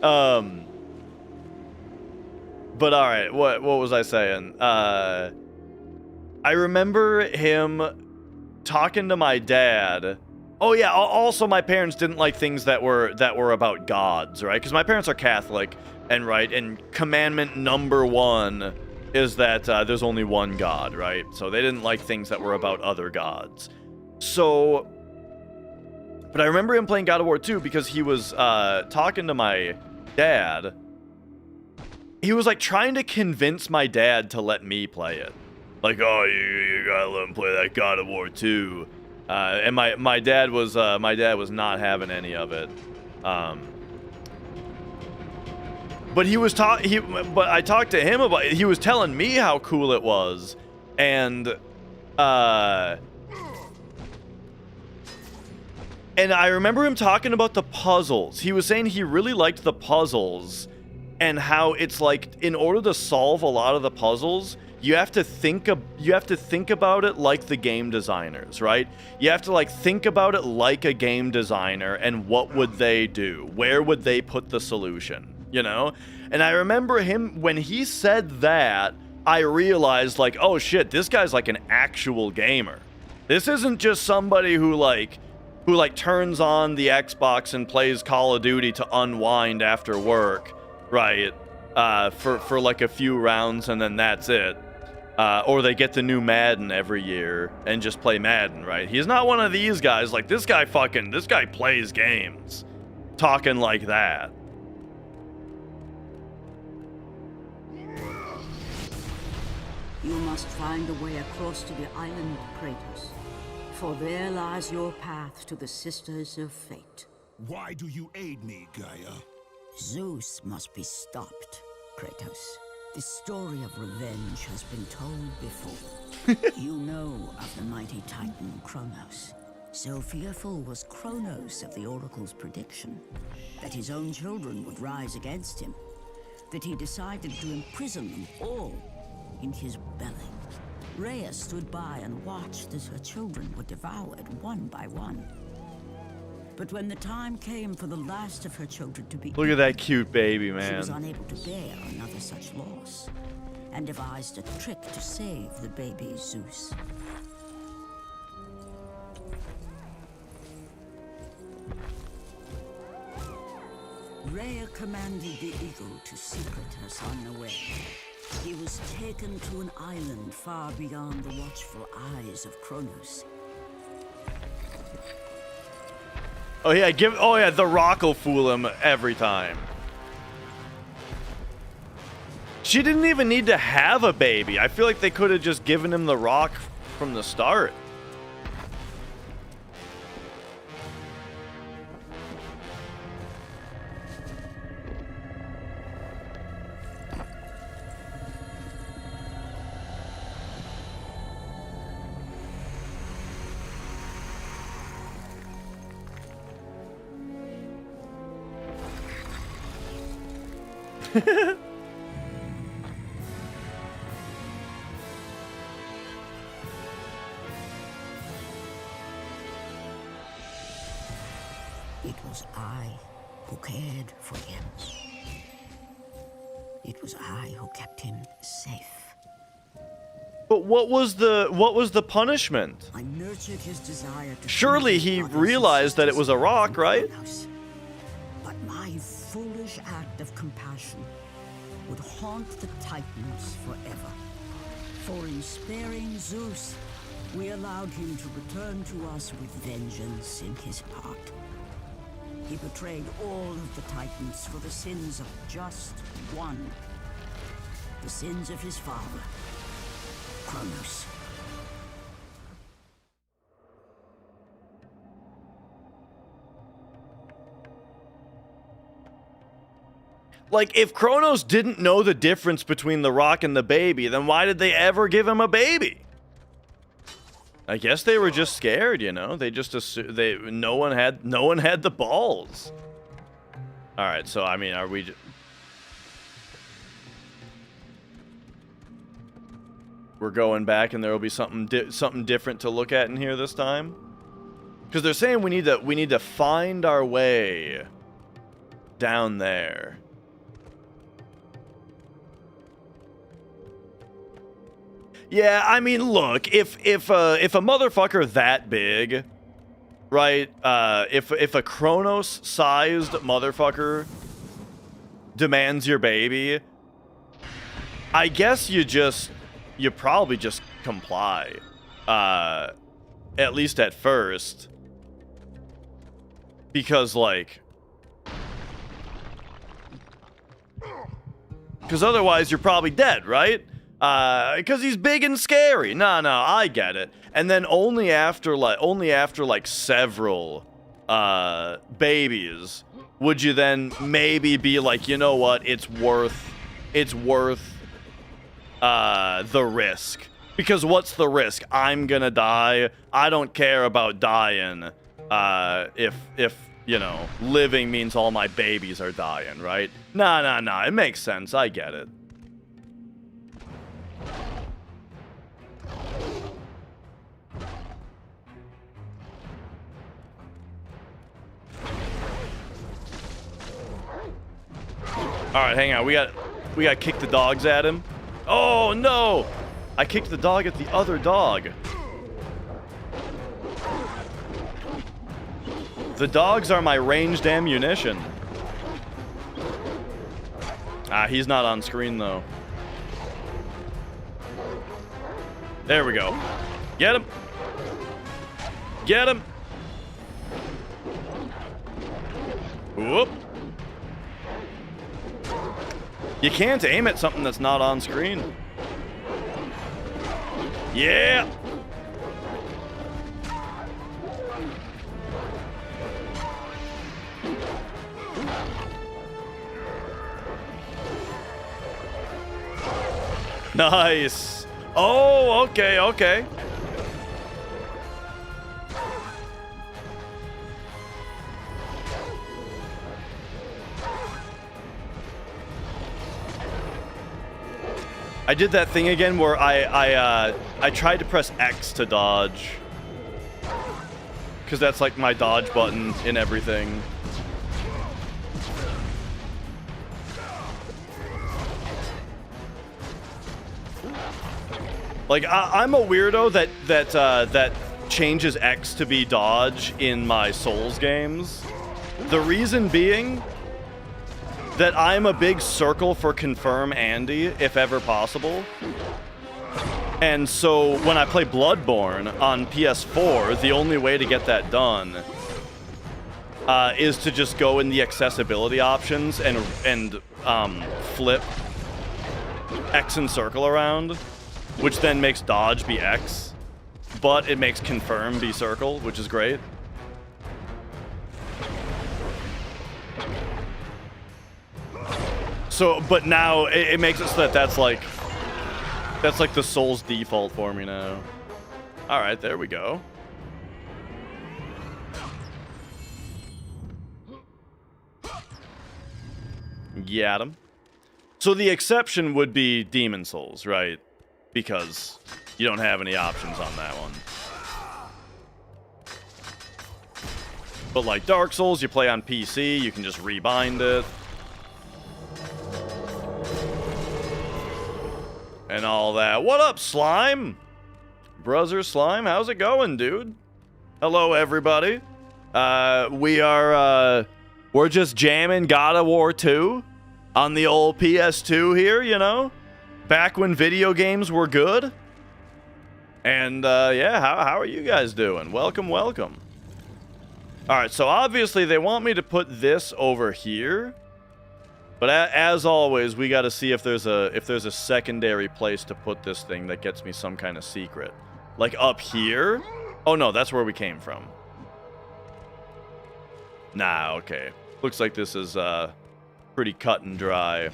But all right, what was I saying? I remember him talking to my dad. Oh yeah. Also, my parents didn't like things that were about gods, right? Because my parents are Catholic, and commandment number 1 is that there's only one God, right? So they didn't like things that were about other gods. So, but I remember him playing God of War 2 because he was talking to my dad. He was like trying to convince my dad to let me play it. Like, oh, you gotta let him play that God of War 2. And my dad was not having any of it. But I talked to him about it. He was telling me how cool it was, and I remember him talking about the puzzles. He was saying he really liked the puzzles, and how it's like, in order to solve a lot of the puzzles, you have to think about it like the game designers, right? You have to like think about it like a game designer, and what would they do? Where would they put the solution? You know? And I remember him, when he said that, I realized, like, oh shit, this guy's like an actual gamer. This isn't just somebody who turns on the Xbox and plays Call of Duty to unwind after work, right? For like a few rounds and then that's it. Or they get the new Madden every year and just play Madden, right? He's not one of these guys. Like, this guy plays games. Talking like that. You must find a way across to the island, Kratos. For there lies your path to the Sisters of Fate. Why do you aid me, Gaia? Zeus must be stopped, Kratos. The story of revenge has been told before. You know of the mighty Titan Kronos. So fearful was Kronos of the Oracle's prediction that his own children would rise against him, that he decided to imprison them all in his belly. Rhea stood by and watched as her children were devoured one by one. But when the time came for the last of her children to be Look at that cute baby, man. she was unable to bear another such loss, and devised a trick to save the baby Zeus. Rhea commanded the eagle to secret her son away. He was taken to an island far beyond the watchful eyes of Kronos. Oh yeah, the rock will fool him every time. She didn't even need to have a baby. I feel like they could have just given him the rock from the start. It was I who cared for him. It was I who kept him safe. But what was the punishment? I nurtured his desire to Surely he realized that it was a rock, right? But my foolish act of compassion would haunt the Titans forever. For in sparing Zeus, we allowed him to return to us with vengeance in his heart. He betrayed all of the Titans for the sins of just one. The sins of his father, Kronos. Like, if Kronos didn't know the difference between the rock and the baby, then why did they ever give him a baby? I guess they were just scared, you know. They just assumed no one had the balls. All right, so I mean, are we? We're going back, and there will be something different to look at in here this time, because they're saying we need to find our way down there. Yeah, I mean, look, if a motherfucker that big right? If a Kronos-sized motherfucker demands your baby, I guess you probably just comply. At least at first. Because, like... Because otherwise you're probably dead, right? Because he's big and scary. No, I get it. And then only after like several babies would you then maybe be like, you know what, it's worth the risk. Because what's the risk? I'm gonna die. I don't care about dying. If you know, living means all my babies are dying, right? Nah. It makes sense. I get it. All right, hang on. We got to kick the dogs at him. Oh no! I kicked the dog at the other dog. The dogs are my ranged ammunition. Ah, he's not on screen though. There we go. Get him. Get him. Whoop. You can't aim at something that's not on screen. Yeah. Nice. Oh, okay. I did that thing again where I tried to press X to dodge. Because that's like my dodge button in everything. Like, I'm a weirdo that changes X to be dodge in my Souls games. The reason being that I'm a big circle for confirm Andy, if ever possible. And so when I play Bloodborne on PS4, the only way to get that done is to just go in the accessibility options and flip X and circle around, which then makes dodge be X, but it makes confirm be circle, which is great. So, but now it makes it so that's like the Souls default for me now. All right, there we go. Got him. So the exception would be Demon Souls, right? Because you don't have any options on that one. But like Dark Souls, you play on PC, you can just rebind it. And all that. What up, Slime? Brother Slime, how's it going, dude? Hello, everybody. We're just jamming God of War 2 on the old PS2 here, you know? Back when video games were good. And, yeah, how are you guys doing? Welcome. Alright, so obviously they want me to put this over here. But as always, we got to see if there's a secondary place to put this thing that gets me some kind of secret. Like up here? Oh no, that's where we came from. Nah, okay. Looks like this is pretty cut and dry.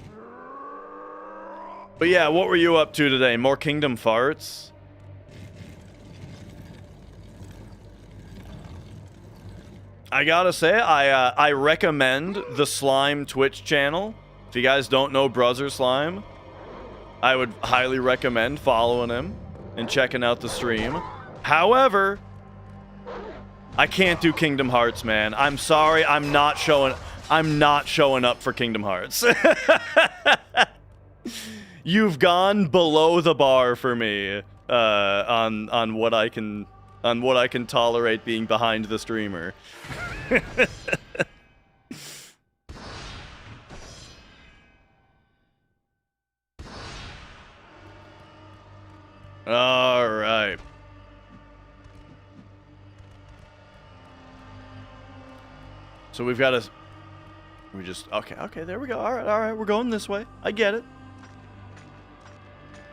But yeah, what were you up to today? More Kingdom Farts? I gotta say, I recommend the Slime Twitch channel. If you guys don't know Brother Slime, I would highly recommend following him and checking out the stream. However, I can't do Kingdom Hearts, man. I'm sorry, I'm not showing up for Kingdom Hearts. You've gone below the bar for me on what I can on what I can tolerate being behind the streamer. All right. So we've got to... We just... Okay, there we go. All right, we're going this way. I get it.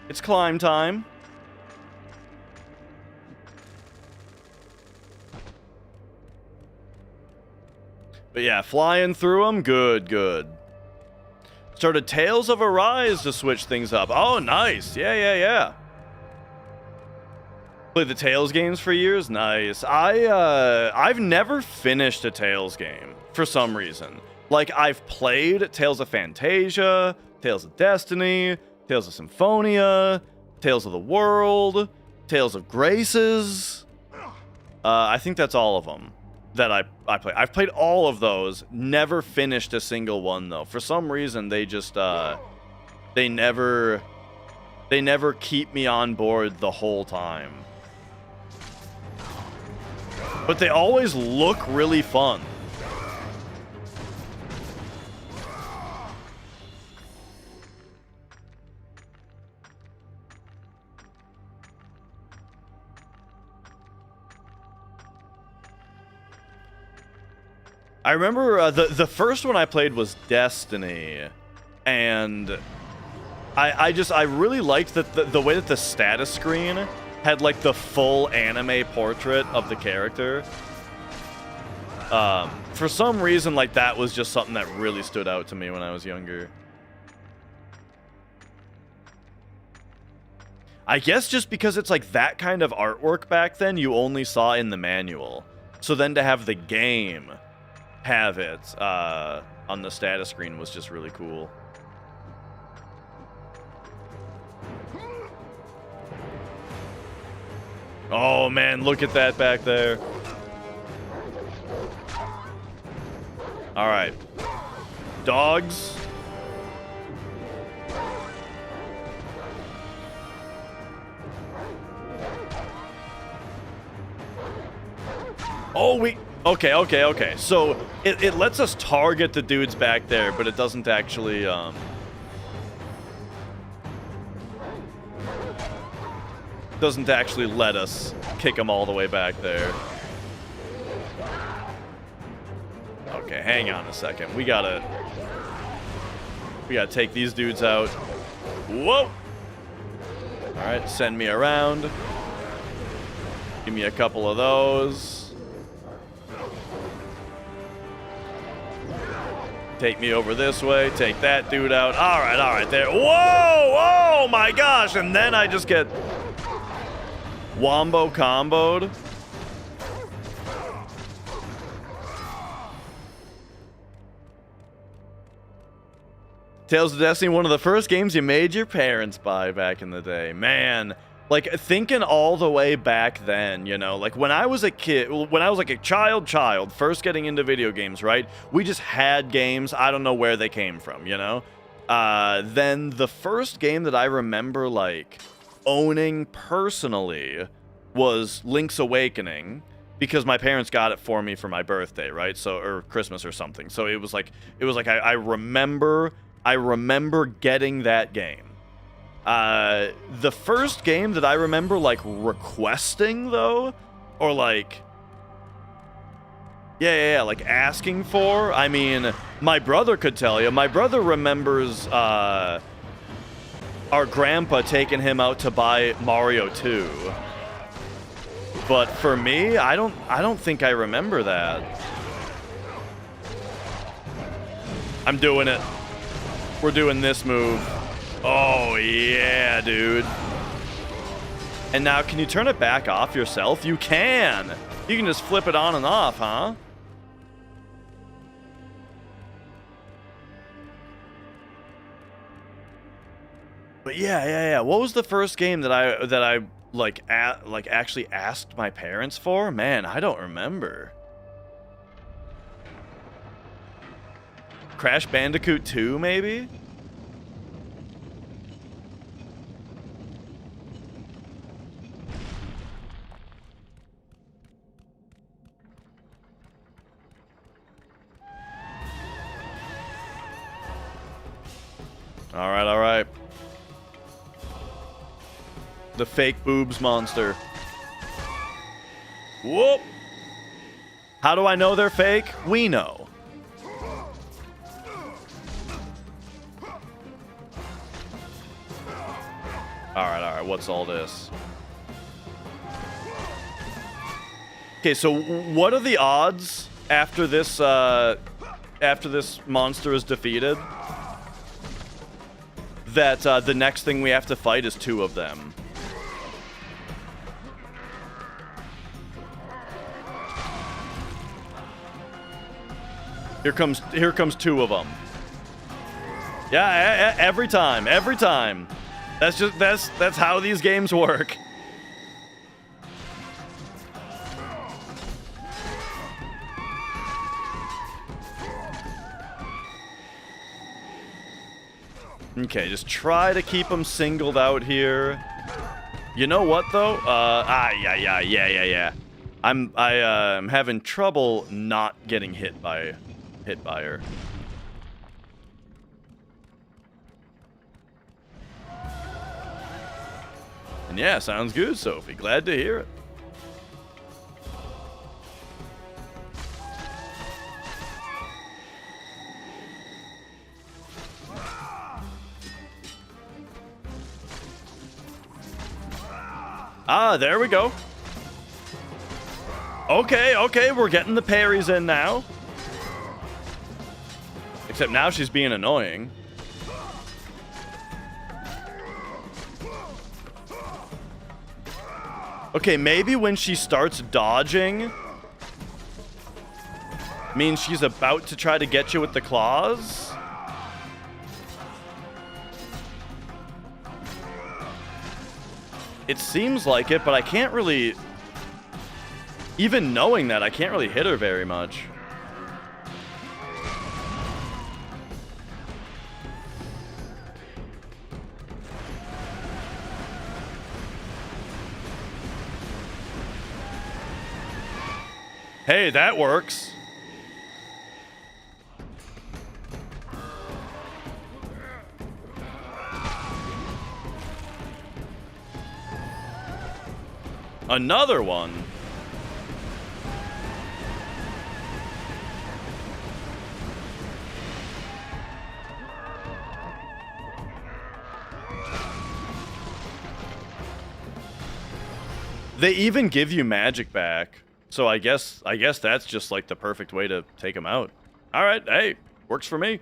It's climb time. But yeah, flying through them, good. Started Tales of Arise to switch things up. Oh, nice. Yeah. Played the Tales games for years. Nice. I've never finished a Tales game for some reason. Like, I've played Tales of Phantasia, Tales of Destiny, Tales of Symphonia, Tales of the World, Tales of Graces. I think that's all of them that I play. I've played all of those. Never finished a single one though. For some reason, they just they never keep me on board the whole time. But they always look really fun. I remember the first one I played was Destiny, and I really liked that the way that the status screen had like the full anime portrait of the character. For some reason, like that was just something that really stood out to me when I was younger. I guess just because it's like that kind of artwork back then, you only saw in the manual. So then to have the game have it on the status screen was just really cool. Oh man, look at that back there. All right, dogs. Oh, okay. So it lets us target the dudes back there, but it doesn't actually let us kick them all the way back there. Okay, hang on a second. We gotta take these dudes out. Whoa! All right, send me around. Give me a couple of those. Take me over this way. Take that dude out. All right, there. Whoa! Oh my gosh! And then I just get wombo comboed. Tales of Destiny, one of the first games you made your parents buy back in the day. Man, like thinking all the way back then, you know, like when I was a kid, when I was like a child, first getting into video games, right? We just had games. I don't know where they came from, you know? Then the first game that I remember like owning personally was Link's Awakening, because my parents got it for me for my birthday, right? So, or Christmas or something. So it was like I remember getting that game. The first game that I remember like requesting though, or like like asking for, I mean, my brother could tell you. My brother remembers our grandpa taking him out to buy Mario 2. But for me, I don't think I remember that. I'm doing it. We're doing this move. Oh yeah, dude. And now, can you turn it back off yourself? You can. You can just flip it on and off, huh? But yeah. What was the first game that I like actually asked my parents for? Man, I don't remember. Crash Bandicoot 2, maybe? All right, all right. The fake boobs monster. Whoop! How do I know they're fake? We know. All right, what's all this? Okay, so what are the odds after this monster is defeated that the next thing we have to fight is 2 of them? Here comes 2 of them. Yeah, every time. That's how these games work. Okay, just try to keep them singled out here. You know what though? Yeah. I'm having trouble not getting hit by her. And yeah, sounds good, Sophie. Glad to hear it. Ah, there we go. Okay, we're getting the parries in now. Except now she's being annoying. Okay, maybe when she starts dodging means she's about to try to get you with the claws. It seems like it, but I can't really... Even knowing that, I can't really hit her very much. Hey, that works. Another one. They even give you magic back. So I guess that's just like the perfect way to take them out. All right, hey, works for me.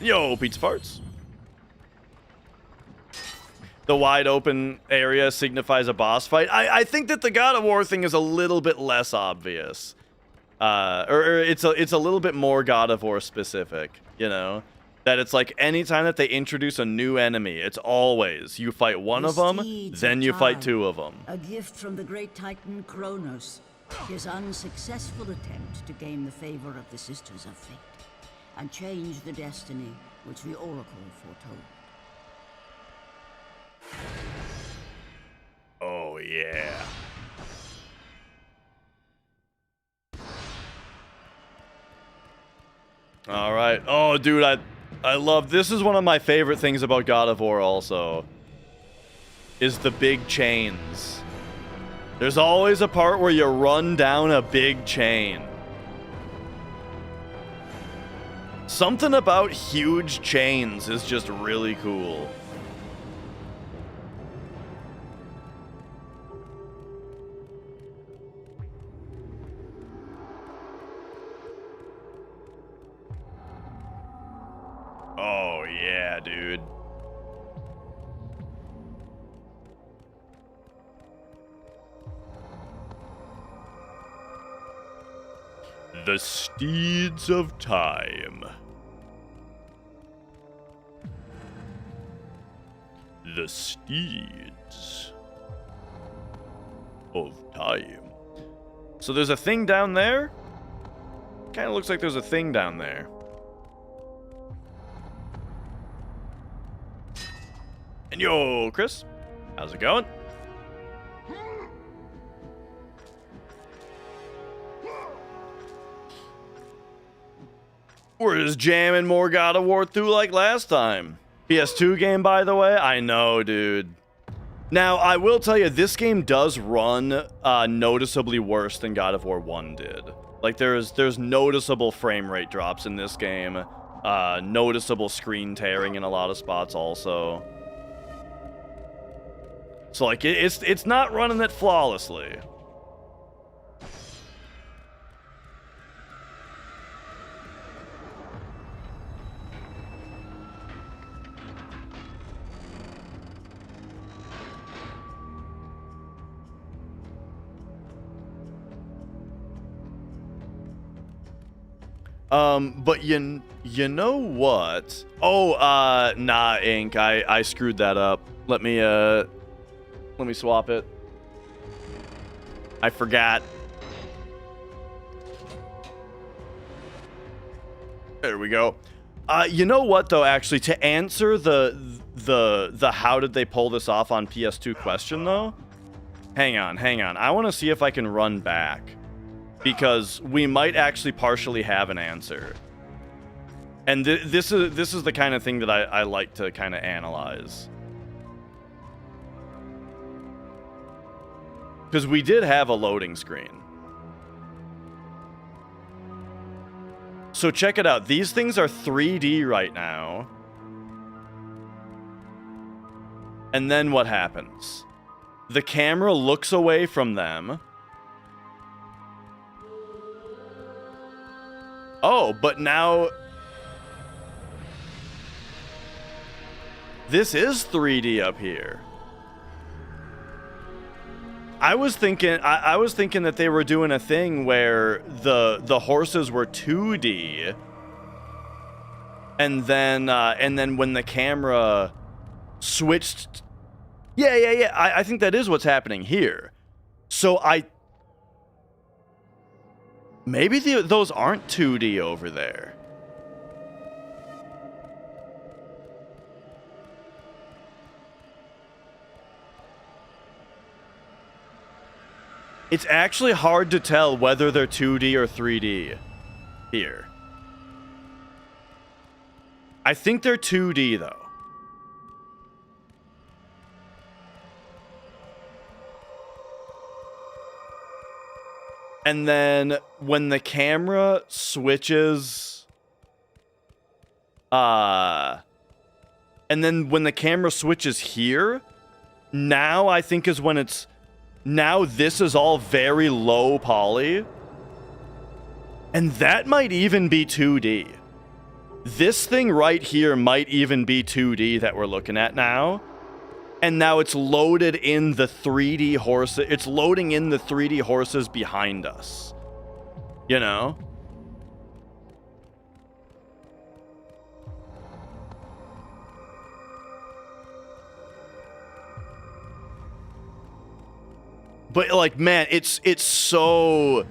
Yo, pizza farts. The wide open area signifies a boss fight. I think that the God of War thing is a little bit less obvious. Or it's a little bit more God of War specific, you know? That it's like anytime that they introduce a new enemy, it's always you fight one of them, then you fight 2 of them. A gift from the great titan Kronos. His unsuccessful attempt to gain the favor of the Sisters of Fate and change the destiny which the Oracle foretold. Oh, yeah. All right. Oh, dude, I love... This is one of my favorite things about God of War also. Is the big chains. There's always a part where you run down a big chain. Something about huge chains is just really cool. Oh, yeah, dude. The Steeds of Time. The Steeds of Time. So there's a thing down there? Kind of looks like there's a thing down there. And yo, Chris, how's it going? We're just jamming more God of War through like last time. PS2 game, by the way. I know, dude. Now, I will tell you, this game does run noticeably worse than God of War 1 did. Like, there's noticeable frame rate drops in this game. Noticeable screen tearing in a lot of spots also. So, like, it's not running it flawlessly. But you know what? Oh, nah, Ink, I screwed that up. Let me swap it. I forgot. There we go. You know what though, actually, to answer the how did they pull this off on PS2 question though? Hang on. I want to see if I can run back. Because we might actually partially have an answer. And this is the kind of thing that I like to kind of analyze. Because we did have a loading screen. So check it out. These things are 3D right now. And then what happens? The camera looks away from them. Oh, but now this is 3D up here. I was thinking that they were doing a thing where the horses were 2D, and then when the camera switched, yeah. I think that is what's happening here. So maybe those aren't 2D over there. It's actually hard to tell whether they're 2D or 3D here. I think they're 2D though. And then when the camera switches, here, now I think is when now this is all very low poly. And that might even be 2D. This thing right here might even be 2D that we're looking at now. And now it's loaded in the 3D horses. It's loading in the 3D horses behind us. You know? But like, man, it's so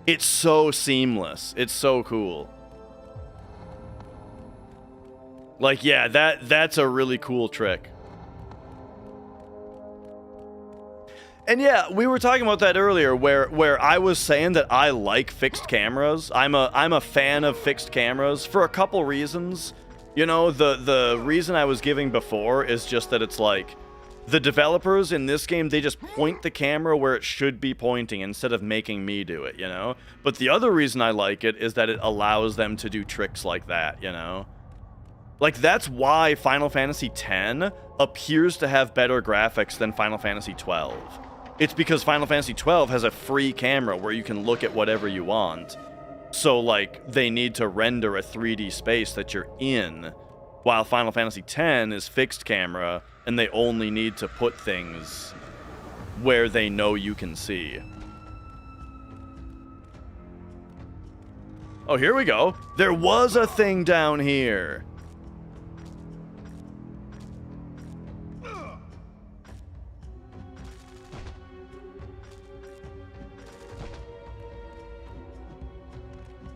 seamless. It's so cool. Like, yeah, that's a really cool trick. And yeah, we were talking about that earlier, where I was saying that I like fixed cameras. I'm a fan of fixed cameras for a couple reasons. You know, the reason I was giving before is just that it's like the developers in this game, they just point the camera where it should be pointing instead of making me do it, you know? But the other reason I like it is that it allows them to do tricks like that, you know? Like, that's why Final Fantasy X appears to have better graphics than Final Fantasy XII. It's because Final Fantasy XII has a free camera where you can look at whatever you want. So, like, they need to render a 3D space that you're in, while Final Fantasy X is fixed camera, and they only need to put things where they know you can see. Oh, here we go. There was a thing down here.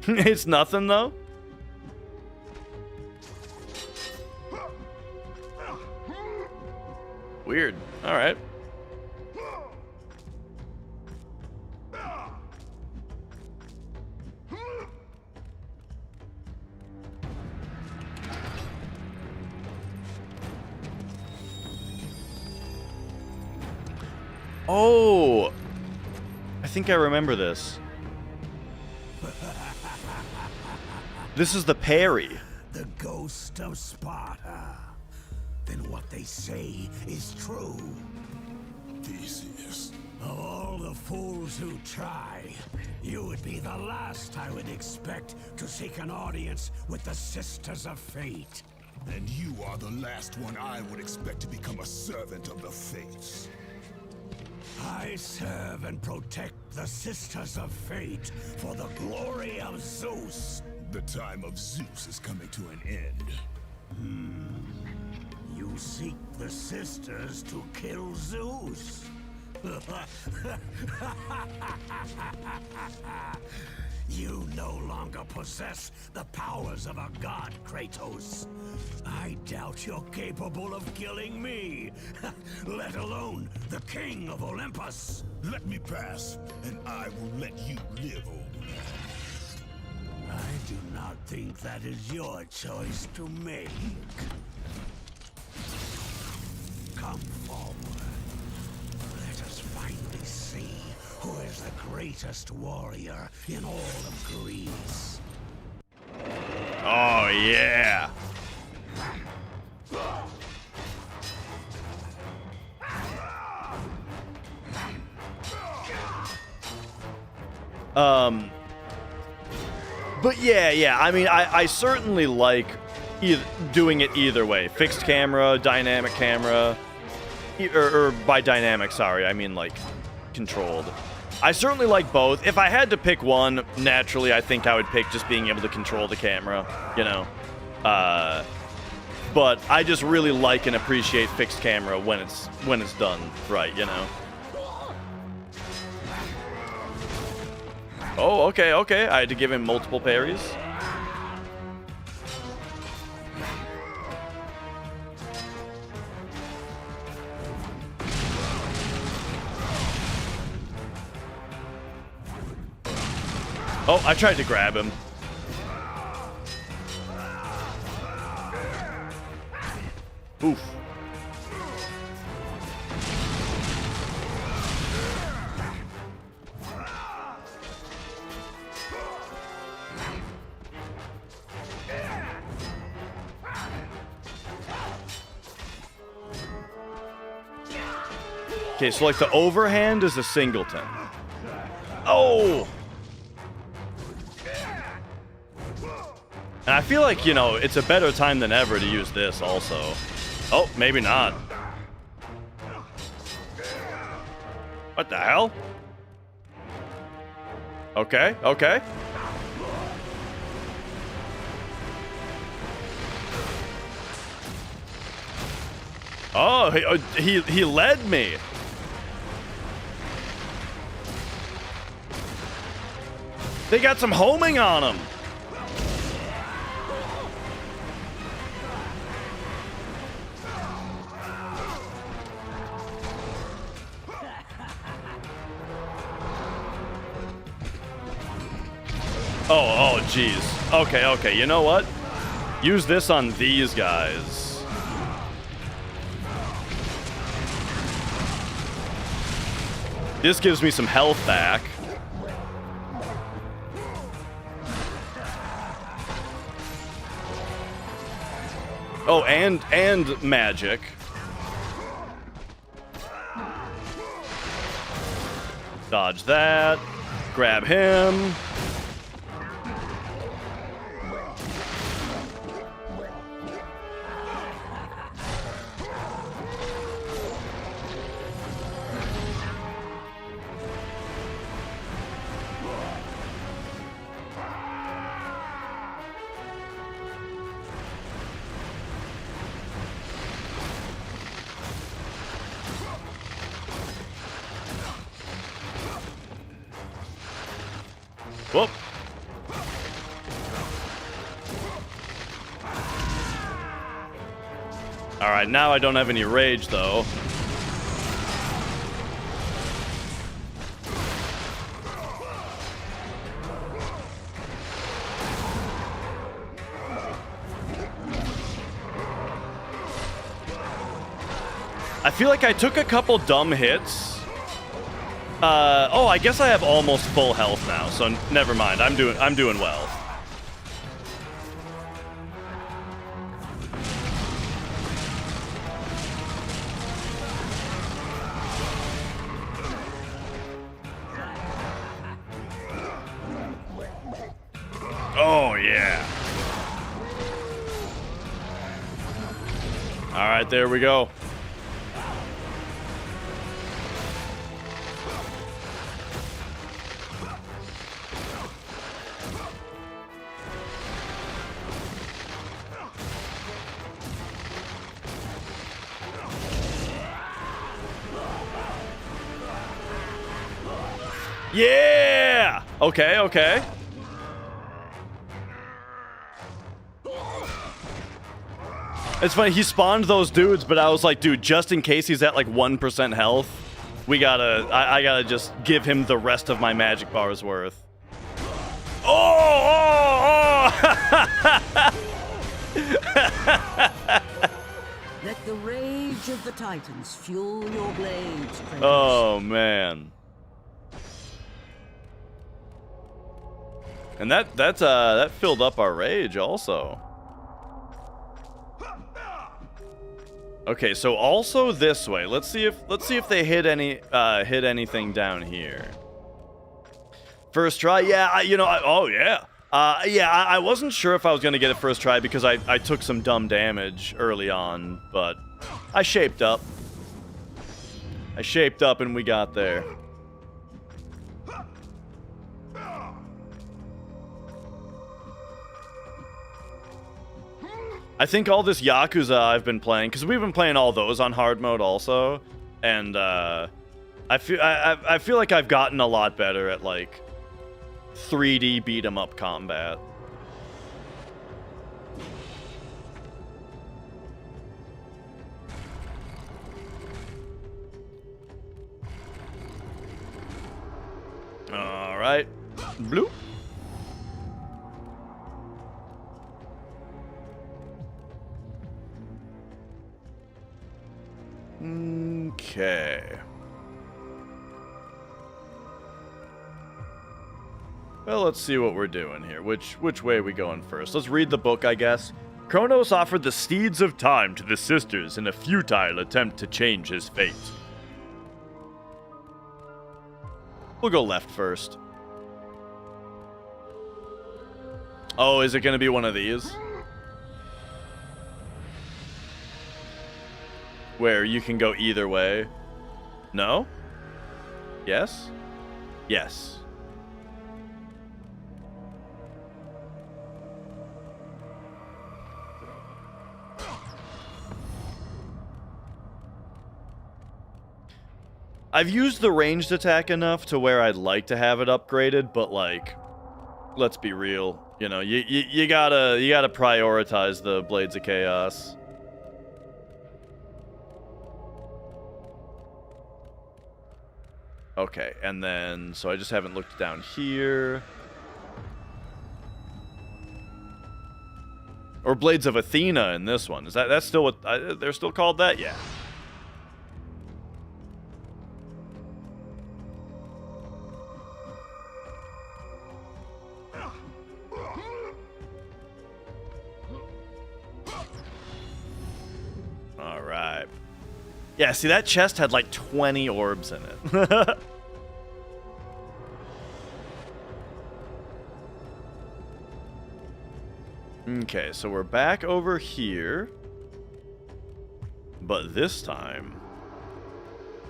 It's nothing, though? Weird. All right. Oh, I think I remember this. This is the parry. The ghost of Sparta. Then what they say is true. Theseus. Of all the fools who try, you would be the last I would expect to seek an audience with the Sisters of Fate. And you are the last one I would expect to become a servant of the Fates. I serve and protect the Sisters of Fate for the glory of Zeus. The time of Zeus is coming to an end. You seek the Sisters to kill Zeus. You no longer possess the powers of a god, Kratos. I doubt you're capable of killing me, let alone the king of Olympus. Let me pass, and I will let you live, old man. I do not think that is your choice to make. Come forward. Let us finally see who is the greatest warrior in all of Greece. Oh, yeah. But yeah, I mean, I certainly like doing it either way. Fixed camera, dynamic camera, or by dynamic, sorry, I mean like controlled. I certainly like both. If I had to pick one, naturally, I think I would pick just being able to control the camera, you know. But I just really like and appreciate fixed camera when it's done right, you know. Oh, okay. I had to give him multiple parries. Oh, I tried to grab him. Oof. Okay, so like the overhand is a singleton. Oh! And I feel like, you know, it's a better time than ever to use this also. Oh, maybe not. What the hell? Okay. Oh, he led me. They got some homing on him. Oh, jeez. Okay, you know what? Use this on these guys. This gives me some health back. Oh, and magic. Dodge that. Grab him. Whoop. Alright, now I don't have any rage, though. I feel like I took a couple dumb hits Oh, I guess I have almost full health now, so never mind. I'm doing well. Oh, yeah. All right, there we go. Yeah! Okay, okay. It's funny, he spawned those dudes, but I was like, dude, just in case he's at like 1% health, I gotta just give him the rest of my magic bar's worth. Oh! Let the rage of the Titans fuel your blades, Kratos. Oh, man. And that filled up our rage also. Okay, so also this way. Let's see if they hit anything down here. First try, yeah. I wasn't sure if I was gonna get it first try because I took some dumb damage early on, but I shaped up. And we got there. I think all this Yakuza I've been playing, because we've been playing all those on hard mode also, and I feel like I've gotten a lot better at like 3D beat 'em up combat. All right, bloop. Okay. Well, let's see what we're doing here. Which way are we going first? Let's read the book, I guess. Kronos offered the steeds of time to the sisters in a futile attempt to change his fate. We'll go left first. Oh, is it going to be one of these? Where you can go either way? No? Yes? Yes. I've used the ranged attack enough to where I'd like to have it upgraded, but like, let's be real. You know, you gotta prioritize the Blades of Chaos. Okay, and then, so I just haven't looked down here. Or Blades of Athena in this one. That's still what, they're still called that? Yeah. Alright. Yeah, see, that chest had like 20 orbs in it. Okay, so we're back over here. But this time,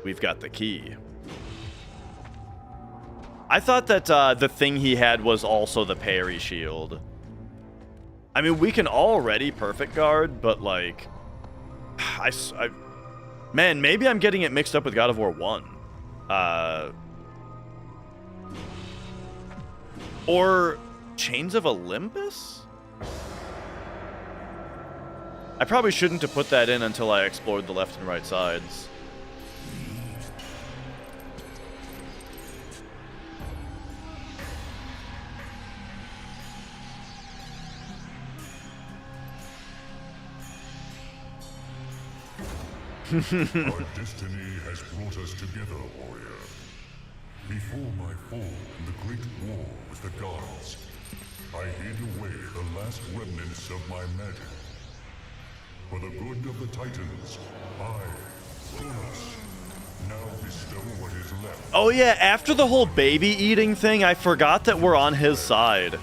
we've got the key. I thought that the thing he had was also the parry shield. I mean, we can already perfect guard, but like... Man, maybe I'm getting it mixed up with God of War 1. Or Chains of Olympus? I probably shouldn't have put that in until I explored the left and right sides. Our destiny has brought us together, warrior. Before my fall in the Great War with the gods, I hid away the last remnants of my magic. For the good of the Titans, I, Kronos, now bestow what is left. Oh yeah, after the whole baby eating thing, I forgot that we're on his side.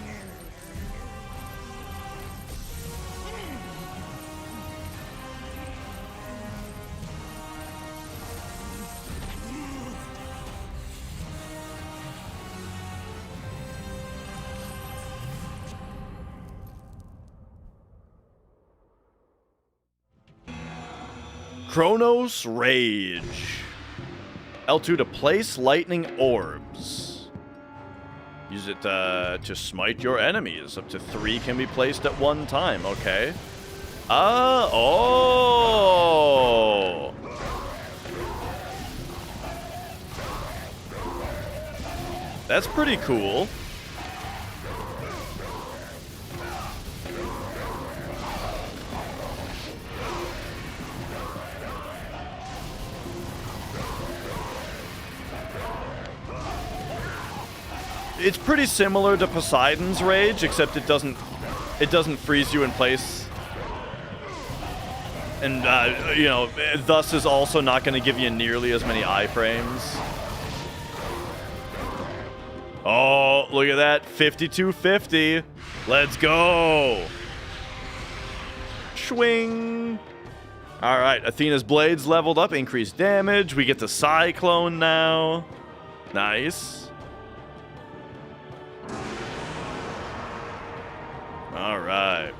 Kronos Rage. L2 to place lightning orbs. Use it to smite your enemies. Up to 3 can be placed at one time. Okay. Oh. That's pretty cool. It's pretty similar to Poseidon's Rage, except it doesn't freeze you in place. And, you know, thus is also not going to give you nearly as many iframes. Oh, look at that. 5250. Let's go. Swing. All right, Athena's Blades leveled up, increased damage. We get the Cyclone now. Nice. All right.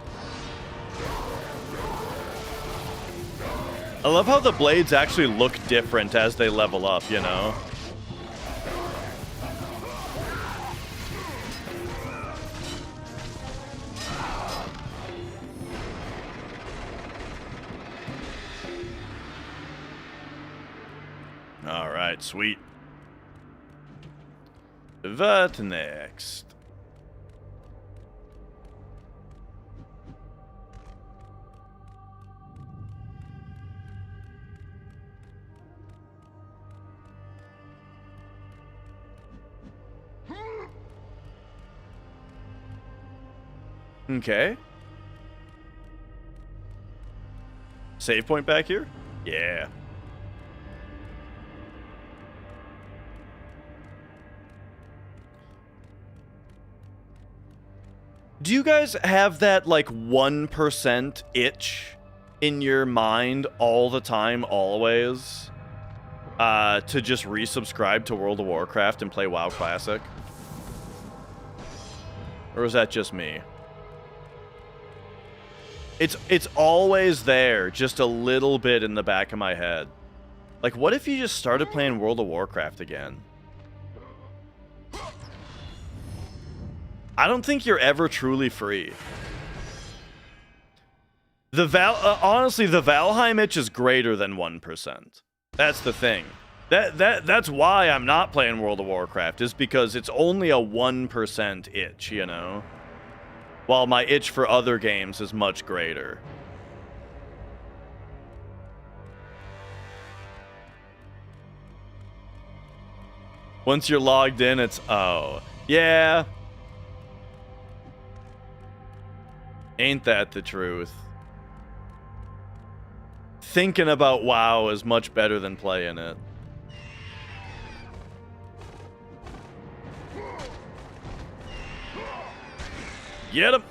I love how the blades actually look different as they level up, you know? All right, sweet. What next? Okay. Save point back here? Yeah. Do you guys have that, like, 1% itch in your mind all the time, always? To just resubscribe to World of Warcraft and play WoW Classic? Or is that just me? It's always there, just a little bit in the back of my head. Like, what if you just started playing World of Warcraft again? I don't think you're ever truly free. Honestly, the Valheim itch is greater than 1%. That's the thing. That's why I'm not playing World of Warcraft, is because it's only a 1% itch, you know? While my itch for other games is much greater. Once you're logged in, it's, oh, yeah. Ain't that the truth? Thinking about WoW is much better than playing it. Get him!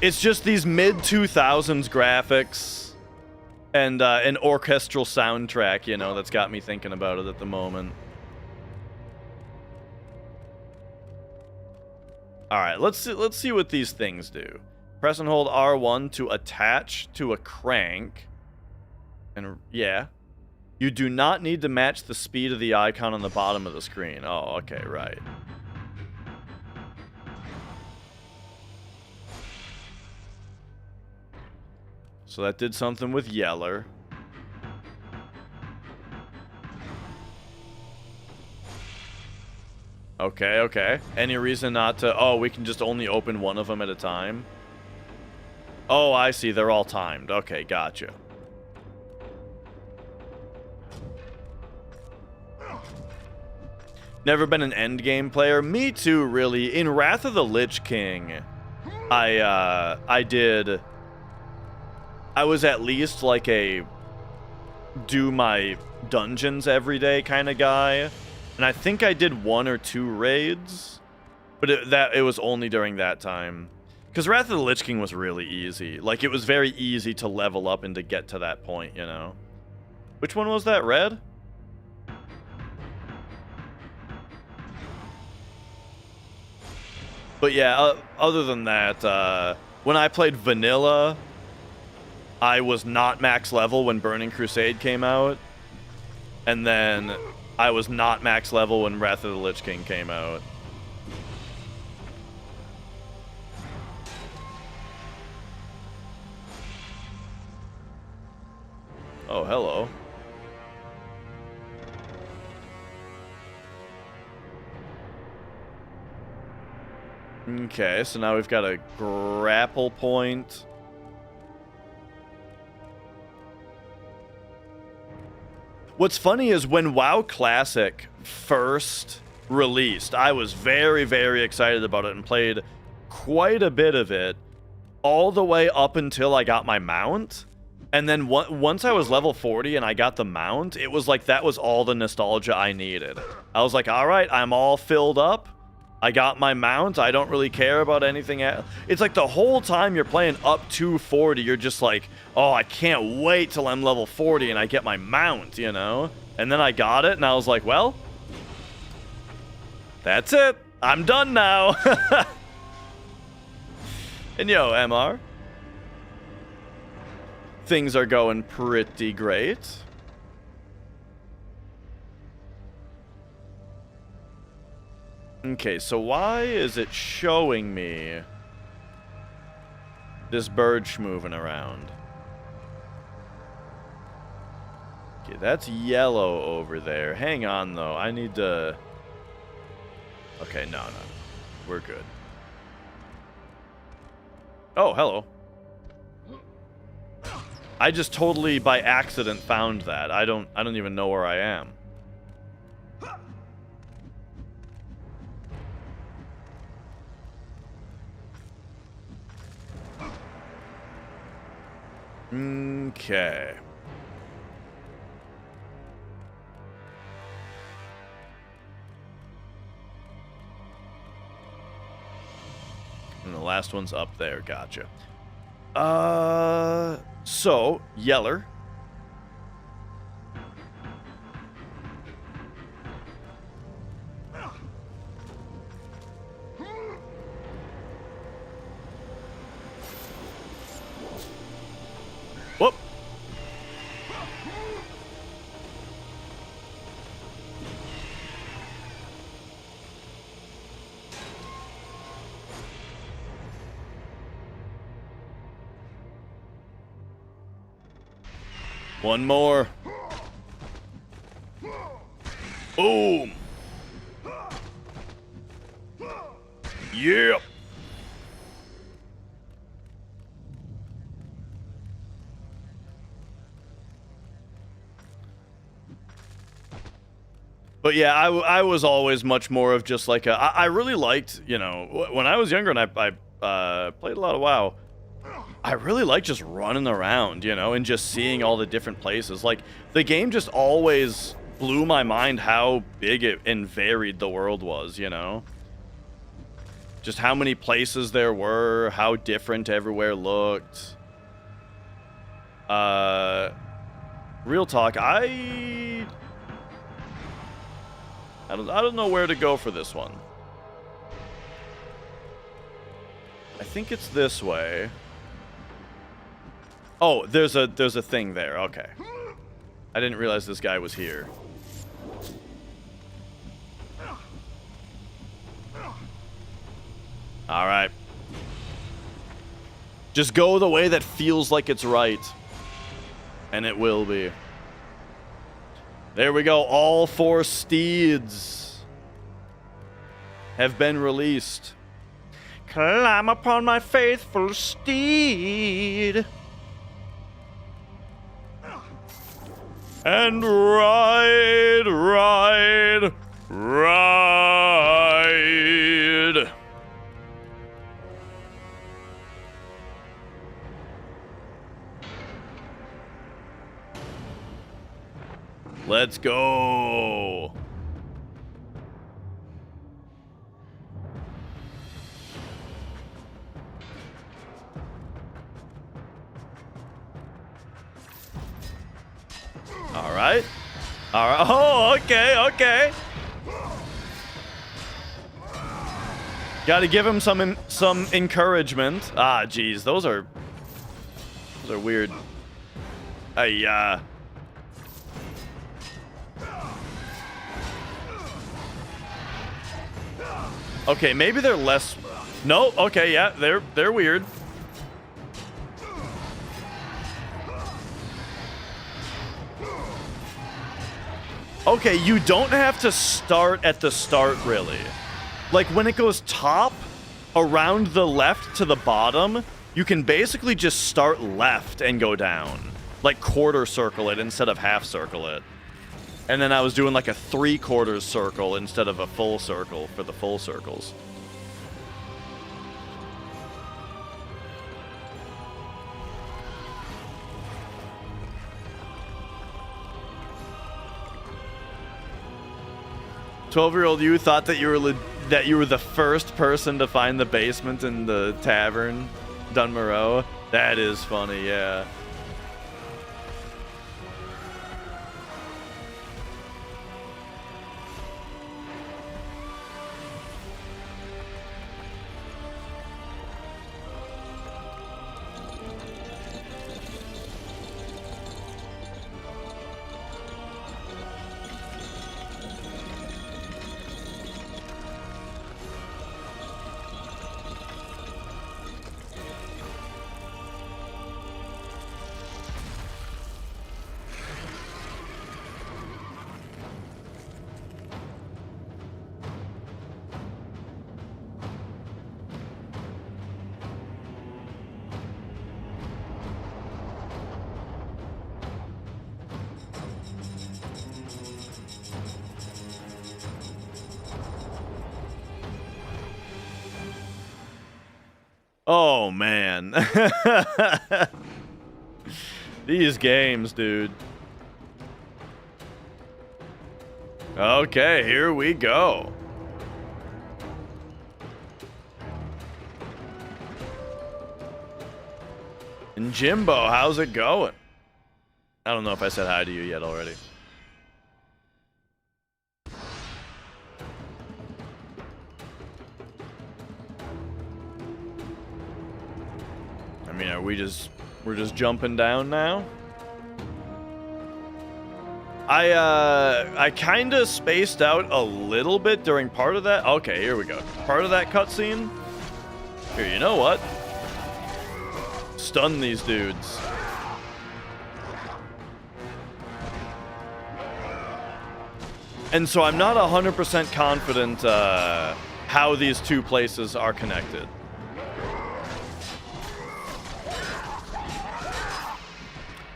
It's just these mid-2000s graphics and an orchestral soundtrack, you know, that's got me thinking about it at the moment. All right, let's see what these things do. Press and hold R1 to attach to a crank. And yeah. You do not need to match the speed of the icon on the bottom of the screen. Oh, okay, right. So that did something with Yeller. Okay, okay. Any reason not to... Oh, we can just only open one of them at a time? Oh, I see. They're all timed. Okay, gotcha. Never been an endgame player. Me too, really. In Wrath of the Lich King, I was at least like a do my dungeons every day kind of guy. And I think I did 1 or 2 raids, but it was only during that time. Because Wrath of the Lich King was really easy. Like, it was very easy to level up and to get to that point, you know? Which one was that, red? But yeah, other than that, when I played vanilla, I was not max level when Burning Crusade came out. And then I was not max level when Wrath of the Lich King came out. Oh, hello. Okay, so now we've got a grapple point. What's funny is when WoW Classic first released, I was very, very excited about it and played quite a bit of it all the way up until I got my mount. And then once I was level 40 and I got the mount, it was like that was all the nostalgia I needed. I was like, all right, I'm all filled up. I got my mount. I don't really care about anything else. It's like the whole time you're playing up to 40, you're just like, oh, I can't wait till I'm level 40 and I get my mount, you know? And then I got it and I was like, well, that's it. I'm done now. And yo, MR. Things are going pretty great. Okay, so why is it showing me this birch moving around? Okay, that's yellow over there. Hang on, though. I need to... Okay, no. We're good. Oh, hello. I just totally by accident found that. I don't even know where I am. Okay. And the last one's up there. Gotcha. So, Yeller. Whoop. One more. Boom. Yep. But yeah, I was always much more of just like I really liked, you know, when I was younger and I played a lot of WoW, I really liked just running around, you know, and just seeing all the different places. Like, the game just always blew my mind how big and varied the world was, you know? Just how many places there were, how different everywhere looked. Real talk, I don't know where to go for this one. I think it's this way. Oh, there's a thing there. Okay. I didn't realize this guy was here. All right. Just go the way that feels like it's right. And it will be. There we go. All 4 steeds have been released. Climb upon my faithful steed. And ride, ride, ride. Let's go. All right. All right. Oh, okay, okay. Got to give him some encouragement. Ah, geez, those are weird. Okay, maybe they're less. No, okay, yeah, they're weird. Okay, you don't have to start at the start, really. Like, when it goes top, around the left to the bottom, you can basically just start left and go down. Like, quarter circle it instead of half circle it. And then I was doing like a 3/4 circle instead of a full circle for the full circles. "12-year-old you thought that you were the first person to find the basement in the tavern, Dunmoreau." That is funny, yeah. Oh, man. These games, dude. Okay, here we go. And Jimbo, how's it going? I don't know if I said hi to you yet already. I mean, we're just jumping down now? I kind of spaced out a little bit during part of that. Okay, here we go. Part of that cutscene. Here, you know what? Stun these dudes. And so I'm not 100% confident how these two places are connected.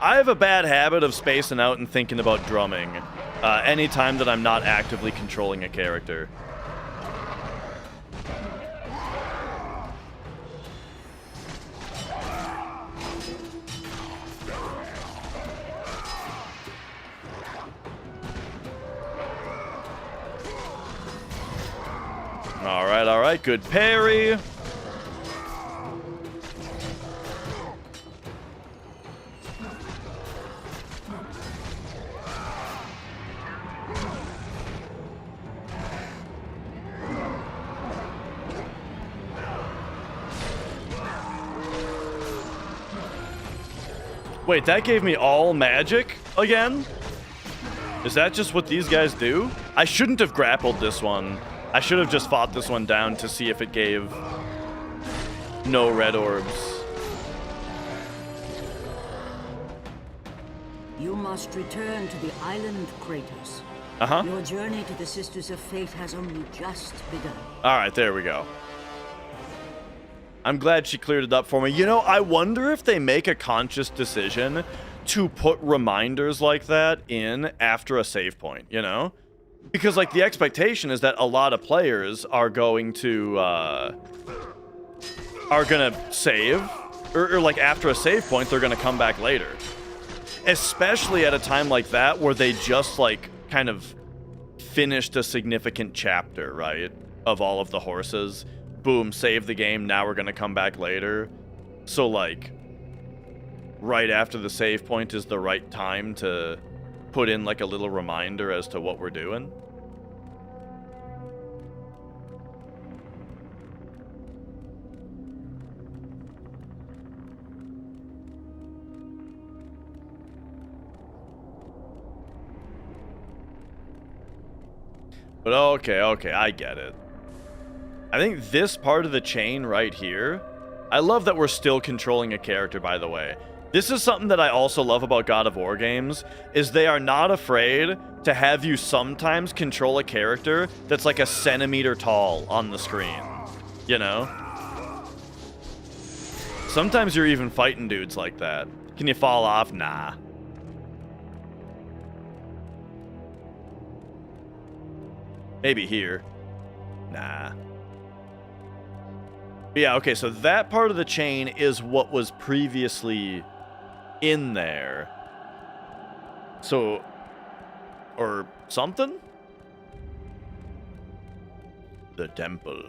I have a bad habit of spacing out and thinking about drumming anytime that I'm not actively controlling a character. All right, good parry. Wait, that gave me all magic again? Is that just what these guys do? I shouldn't have grappled this one. I should have just fought this one down to see if it gave no red orbs. You must return to the island, Kratos. Uh-huh. Your journey to the Sisters of Fate has only just begun. All right, there we go. I'm glad she cleared it up for me. You know, I wonder if they make a conscious decision to put reminders like that in after a save point, you know? Because, like, the expectation is that a lot of players are going to save, or like, after a save point, they're gonna come back later. especially at a time like that where they just like kind of finished a significant chapter, right, of all of the horses. Boom, save the game, now we're gonna come back later. So like right after the save point is the right time to put in like a little reminder as to what we're doing. But okay, I get it. I think this part of the chain right here, I love that we're still controlling a character, by the way. This is something that I also love about God of War games, is they are not afraid to have you sometimes control a character that's like a centimeter tall on the screen, you know? Sometimes you're even fighting dudes like that. Can you fall off? Nah. Maybe here. Nah. But yeah, okay, so that part of the chain is what was previously in there. So, or something? The temple.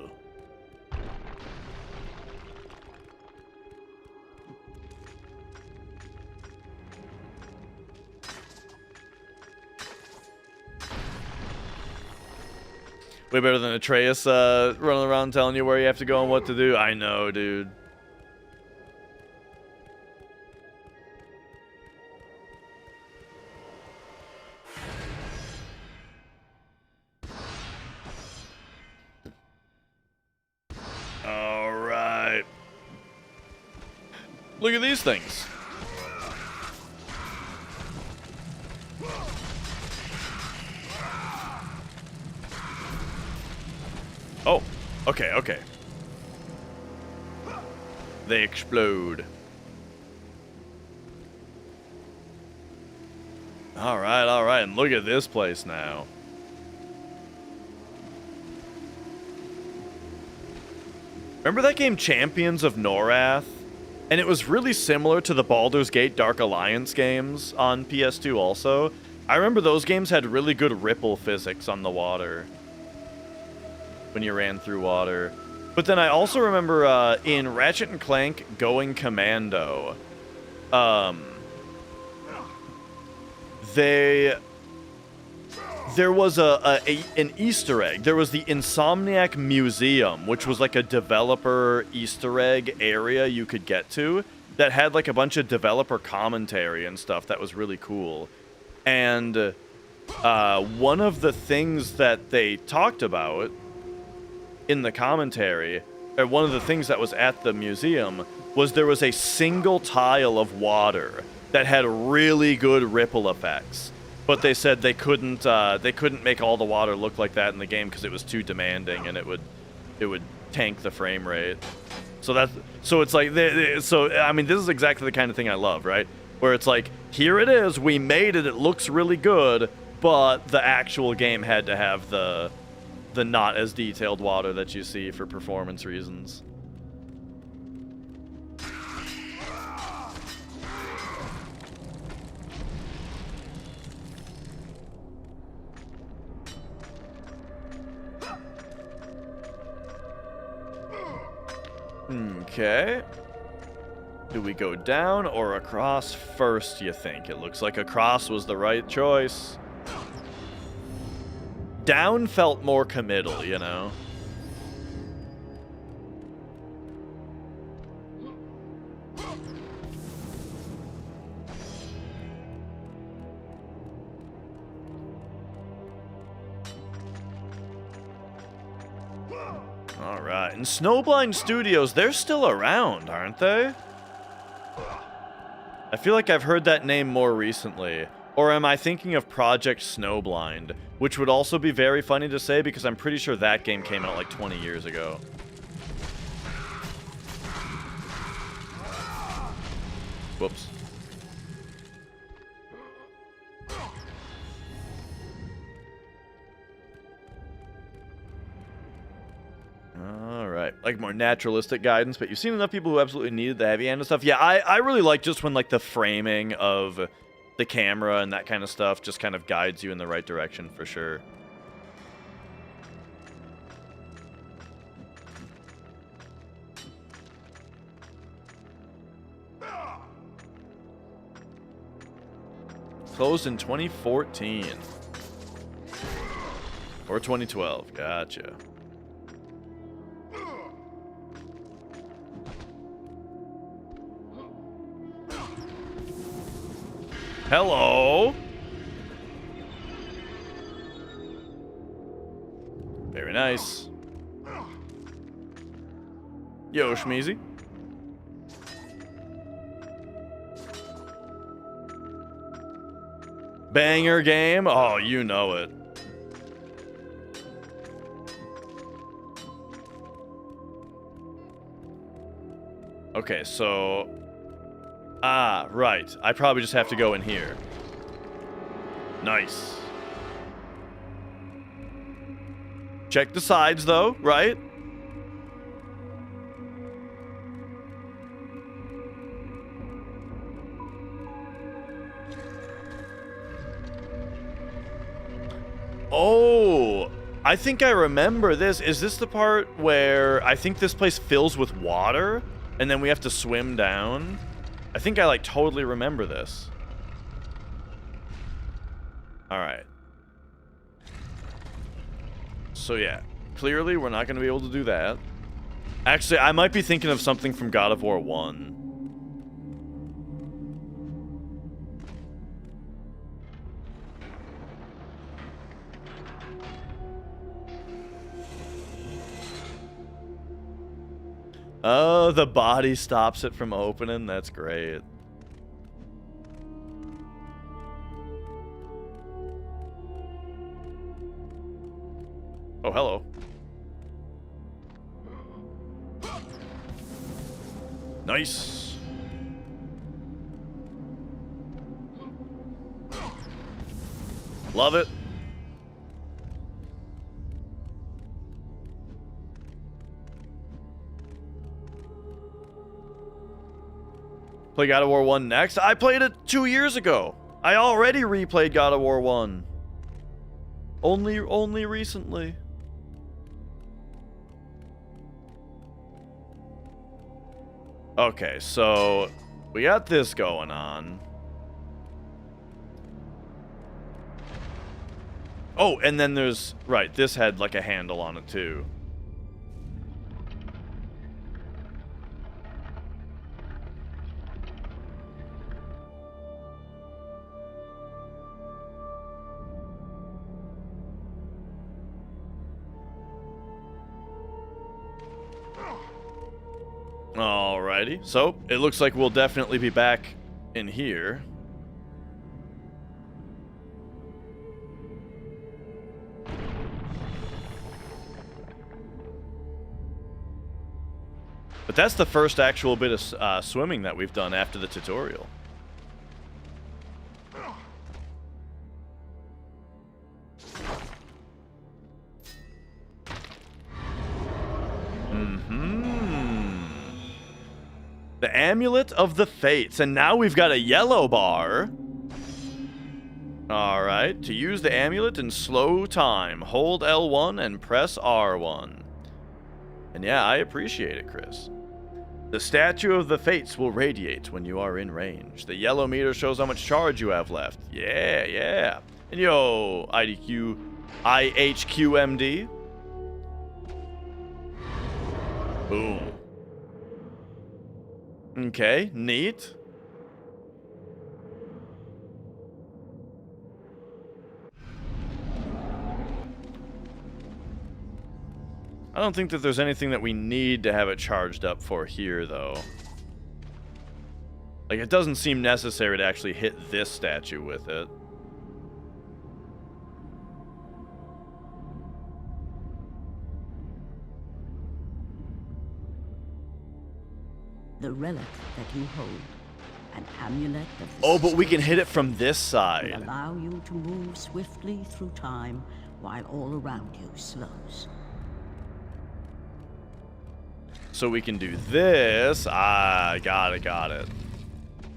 Way better than Atreus running around telling you where you have to go and what to do. I know, dude. All right. Look at these things. Oh, okay. They explode. All right, and look at this place now. Remember that game Champions of Norath? And it was really similar to the Baldur's Gate Dark Alliance games on PS2 also. I remember those games had really good ripple physics on the water when you ran through water. But then I also remember in Ratchet and Clank Going Commando, there was an Easter egg. There was the Insomniac Museum, which was like a developer Easter egg area you could get to that had like a bunch of developer commentary and stuff that was really cool. And one of the things that they talked about in the commentary, or one of the things that was at the museum, was there was a single tile of water that had really good ripple effects. But they said they couldn't make all the water look like that in the game because it was too demanding and it would tank the frame rate. So it's like so I mean, this is exactly the kind of thing I love, right? Where it's like, here it is, we made it, it looks really good, but the actual game had to have the not as detailed water that you see for performance reasons. Okay. Do we go down or across first, you think? It looks like across was the right choice. Down felt more committal, you know? Alright, and Snowblind Studios, they're still around, aren't they? I feel like I've heard that name more recently. Or am I thinking of Project Snowblind? Which would also be very funny to say because I'm pretty sure that game came out like 20 years ago. Whoops. Alright, like more naturalistic guidance, but you've seen enough people who absolutely needed the heavy hand and stuff. Yeah, I really like just when like the framing of the camera and that kind of stuff just kind of guides you in the right direction for sure. Closed in 2014. Or 2012. Gotcha. Hello. Very nice. Yo, Schmeezy. Banger game? Oh, you know it. Okay, so... Ah, right. I probably just have to go in here. Nice. Check the sides, though, right? Oh, I think I remember this. Is this the part where I think this place fills with water and then we have to swim down? I think I like totally remember this. All right. So yeah, clearly we're not going to be able to do that. Actually, I might be thinking of something from God of War 1. Oh, the body stops it from opening. That's great. Oh, hello. Nice. Love it. Play God of War 1 next? I played it 2 years ago. I already replayed God of War 1. Only recently. Okay, so we got this going on. Oh, and then there's... Right, this had like a handle on it too. Alrighty, so it looks like we'll definitely be back in here. But that's the first actual bit of swimming that we've done after the tutorial. The Amulet of the Fates. And now we've got a yellow bar. Alright. To use the amulet in slow time, hold L1 and press R1. And yeah, I appreciate it, Chris. The Statue of the Fates will radiate when you are in range. The yellow meter shows how much charge you have left. Yeah, yeah. And yo, IHQMD. Boom. Okay, neat. I don't think that there's anything that we need to have it charged up for here, though. Like, it doesn't seem necessary to actually hit this statue with it. The relic that you hold, an amulet of the Oh, but we can sisters, hit it from this will side. allow you to move swiftly through time while all around you slows. So we can do this. Ah, got it.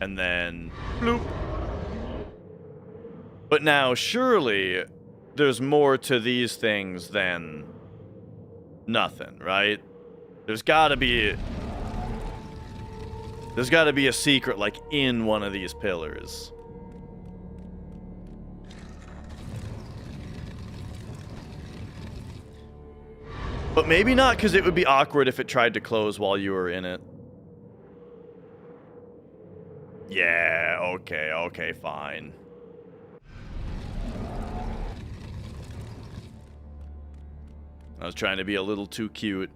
And then, bloop. But now, surely, there's more to these things than nothing, right? There's gotta be a secret, like, in one of these pillars. But maybe not, because it would be awkward if it tried to close while you were in it. Yeah, okay, fine. I was trying to be a little too cute.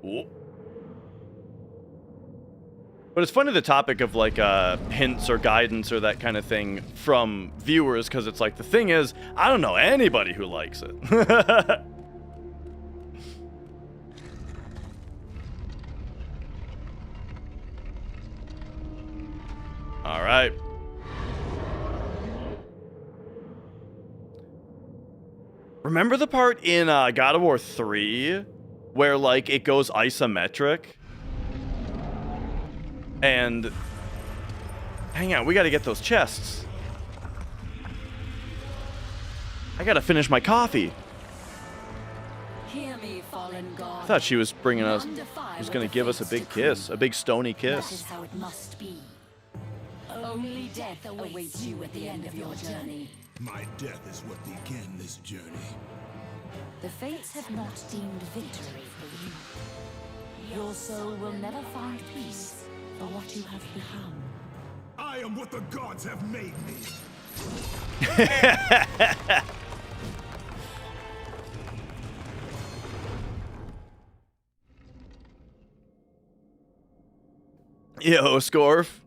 Ooh. But it's funny the topic of like hints or guidance or that kind of thing from viewers, because it's like, the thing is, I don't know anybody who likes it. All right. Remember the part in God of War 3 where like it goes isometric? And hang on, we gotta get those chests. I gotta finish my coffee. Hear me, fallen god. I thought she was bringing us, was gonna give us a big kiss, a big stony That kiss. is how it must be. Only death awaits you at the end of your journey. My death is what began this journey. The fates have not deemed victory for you. Your soul will never find peace for what you have become. I am what the gods have made me. Yo, Scorf.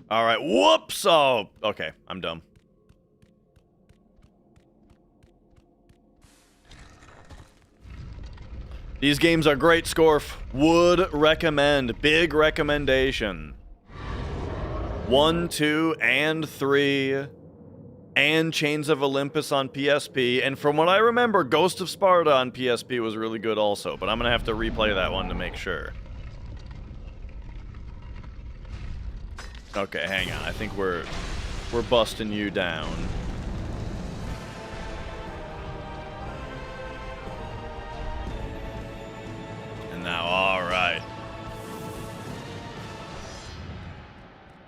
All right, whoops. Oh, okay, I'm dumb. These games are great, Scorf. Would recommend. Big recommendation. 1, 2, and 3. And Chains of Olympus on PSP. And from what I remember, Ghost of Sparta on PSP was really good also. But I'm going to have to replay that one to make sure. Okay, hang on. I think we're busting you down. And now, all right.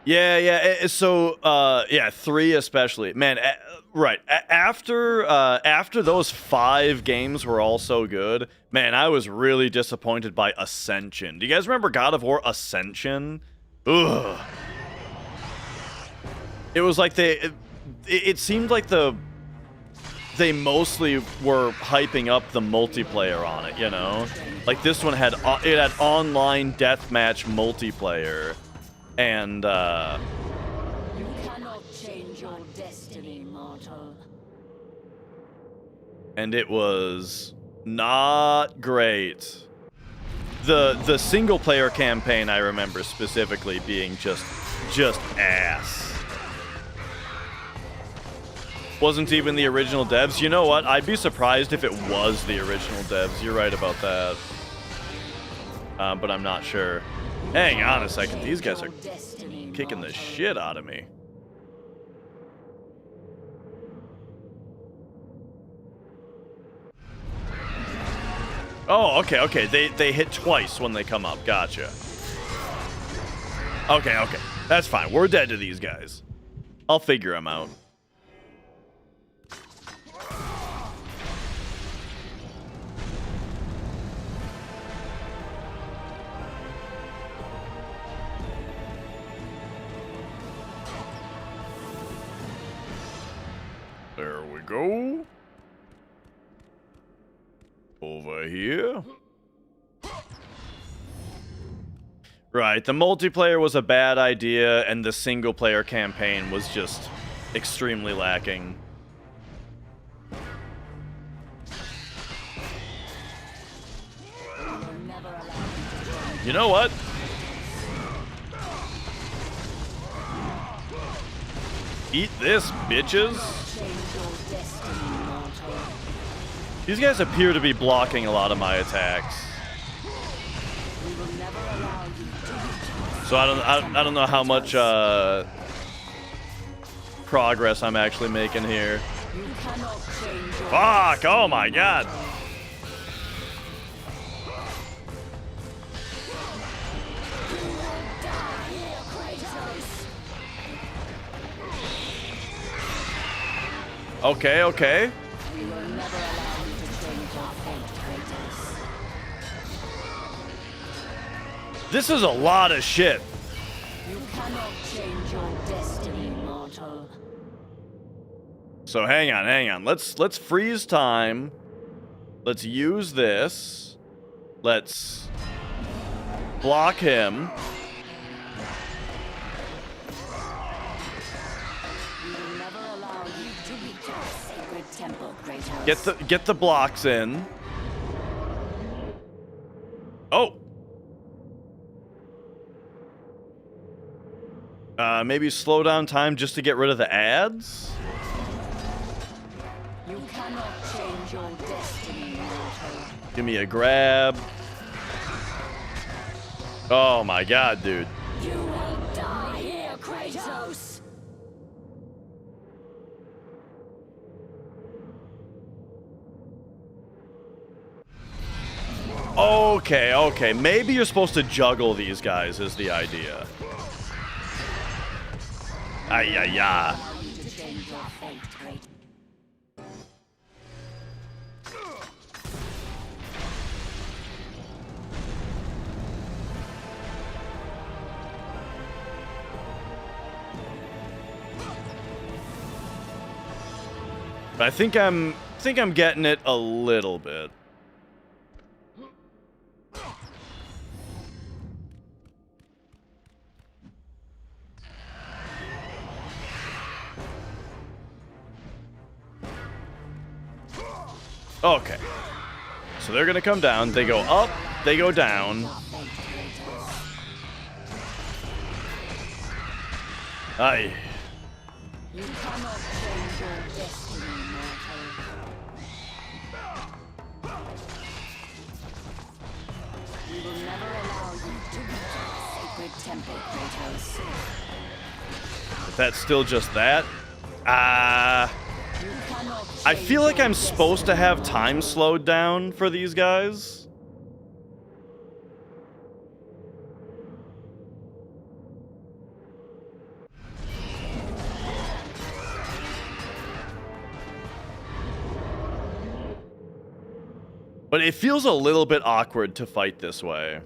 Yeah. So, yeah, 3 especially. Man, right. After those 5 games were all so good, man, I was really disappointed by Ascension. Do you guys remember God of War Ascension? Ugh. It was like it seemed like they mostly were hyping up the multiplayer on it, you know? Like this one had online deathmatch multiplayer, and You cannot change your destiny, mortal. and it was not great. The single player campaign I remember specifically being just ass. Wasn't even the original devs. You know what? I'd be surprised if it was the original devs. You're right about that. But I'm not sure. Hang on a second. These guys are kicking the shit out of me. Oh, okay. They hit twice when they come up. Gotcha. Okay. That's fine. We're dead to these guys. I'll figure them out. There we go. Over here. Right, the multiplayer was a bad idea, and the single-player campaign was just extremely lacking. You know what? Eat this, bitches. These guys appear to be blocking a lot of my attacks. We will never allow you to So I don't know how much progress I'm actually making here. You cannot change your Fuck! Oh my god! Okay, okay. We will never allow you to change your fate, Kratos. This is a lot of shit. You cannot change your destiny, mortal. So hang on. Let's freeze time. Let's use this. Let's block him. We will never allow you to reach our sacred temple, Kratos. Get the blocks in. Oh. Maybe slow down time just to get rid of the ads. You cannot change your destiny, mortal. Give me a grab. Oh my god, dude. You will die here, Kratos. Okay. Maybe you're supposed to juggle these guys is the idea. Ay. Allow you to change your fate, Kratos. But I think I'm getting it a little bit. Okay. So they're gonna come down. They go up. They go down. Aye. You cannot change your destiny, mortal. We will never allow you to reach our sacred temple, Kratos. But that's still just that. You cannot I change feel like your I'm supposed to have time slowed down for these guys. But it feels a little bit awkward to fight this way.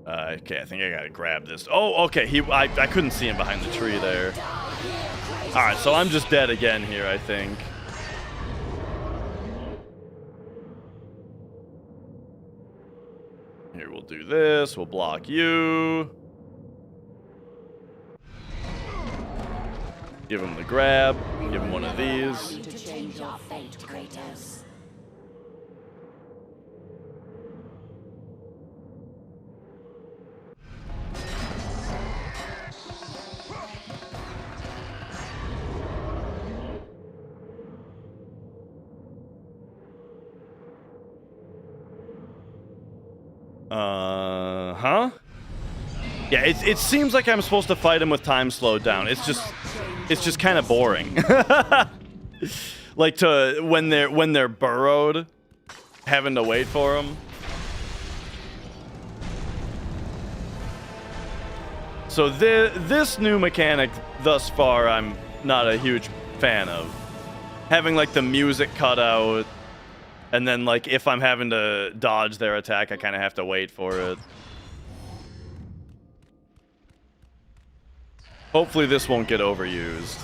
Okay, I think I gotta grab this. Oh, okay, I couldn't see him behind the tree there. Alright, so I'm just dead again here, I think. Here, we'll do this. We'll block you. Give him the grab. Give him one of these. you to change your fate, Kratos. Huh? Yeah, it seems like I'm supposed to fight him with time slowed down. It's just kind of boring. Like when they're burrowed, having to wait for them. So this new mechanic thus far, I'm not a huge fan of. Having like the music cut out, and then like if I'm having to dodge their attack, I kind of have to wait for it. Hopefully this won't get overused.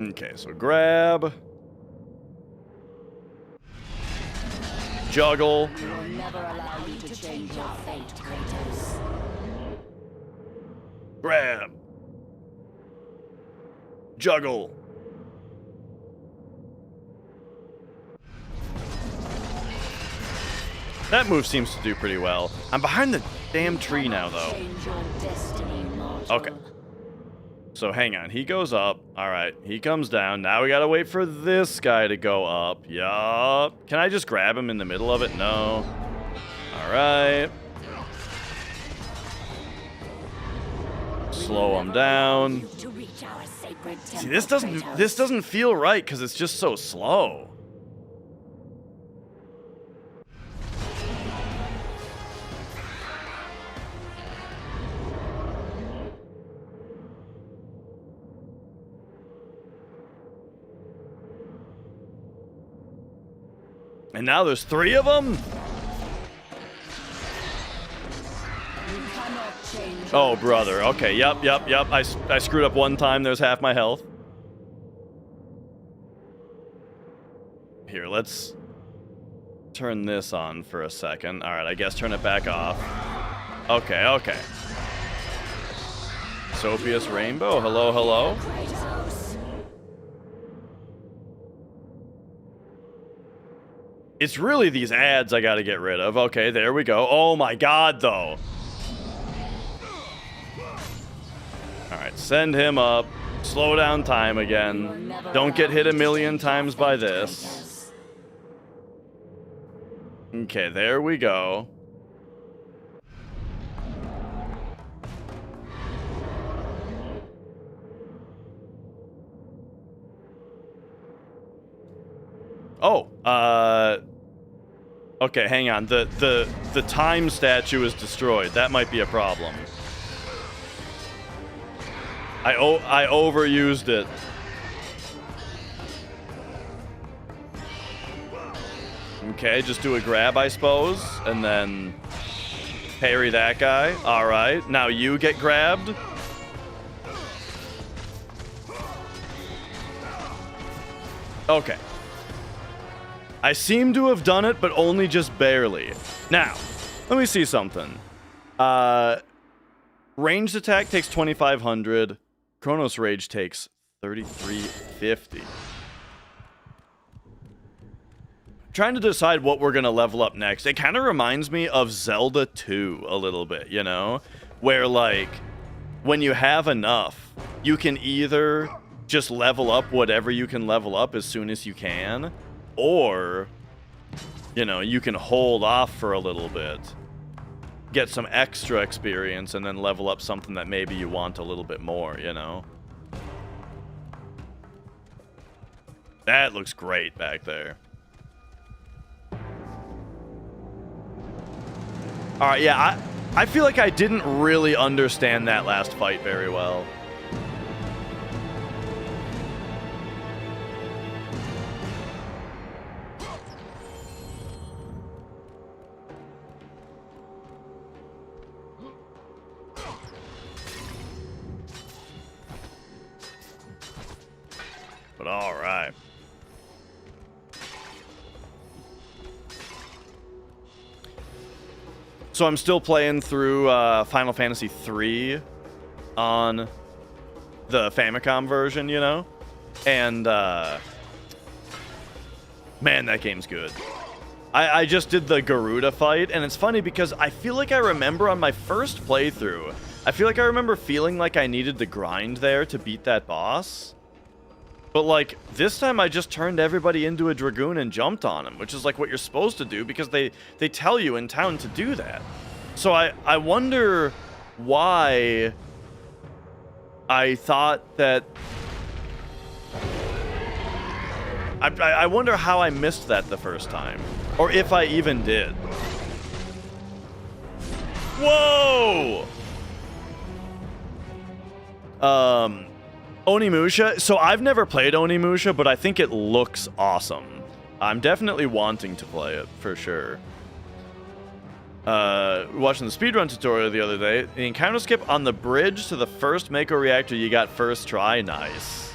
Okay, so grab. Juggle. We will never allow you to change your fate, Kratos. Grab. Juggle. That move seems to do pretty well. I'm behind the damn tree now, though. Change your destiny, mortal. Okay. So hang on. He goes up. All right. He comes down. Now we gotta wait for this guy to go up. Yup. Can I just grab him in the middle of it? No. All right. Slow him down. To reach our sacred See, temple, this doesn't feel right because it's just so slow. And now there's 3 of them? Oh, brother. Okay, yep. I screwed up one time. There's half my health. Here, let's turn this on for a second. All right, I guess turn it back off. Okay. Sophia's Rainbow. Hello. It's really these ads I gotta get rid of. Okay, there we go. Oh my god, though. Alright, send him up. Slow down time again. Don't get hit a million times by this. Okay, there we go. Oh, okay, hang on. The time statue is destroyed. That might be a problem. I overused it. Okay, just do a grab, I suppose, and then parry that guy. All right, now you get grabbed. Okay. I seem to have done it, but only just barely. Now, let me see something. Ranged attack takes 2,500. Chronos Rage takes 3,350. Trying to decide what we're going to level up next. It kind of reminds me of Zelda 2 a little bit, you know? Where, like, when you have enough, you can either just level up whatever you can level up as soon as you can, or, you know, you can hold off for a little bit, get some extra experience, and then level up something that maybe you want a little bit more, you know? That looks great back there. Alright, yeah, I feel like I didn't really understand that last fight very well. But all right. So I'm still playing through Final Fantasy III on the Famicom version, you know? And, man, that game's good. I just did the Garuda fight, and it's funny because I feel like I remember on my first playthrough, I feel like I remember feeling like I needed to grind there to beat that boss. But, like, this time I just turned everybody into a Dragoon and jumped on him, which is, like, what you're supposed to do because they tell you in town to do that. So I wonder why I thought that... I wonder how I missed that the first time. Or if I even did. Whoa! Onimusha. So I've never played Onimusha, but I think it looks awesome. I'm definitely wanting to play it, for sure. Watching the speedrun tutorial the other day, the encounter skip on the bridge to the first Mako reactor you got first try. Nice.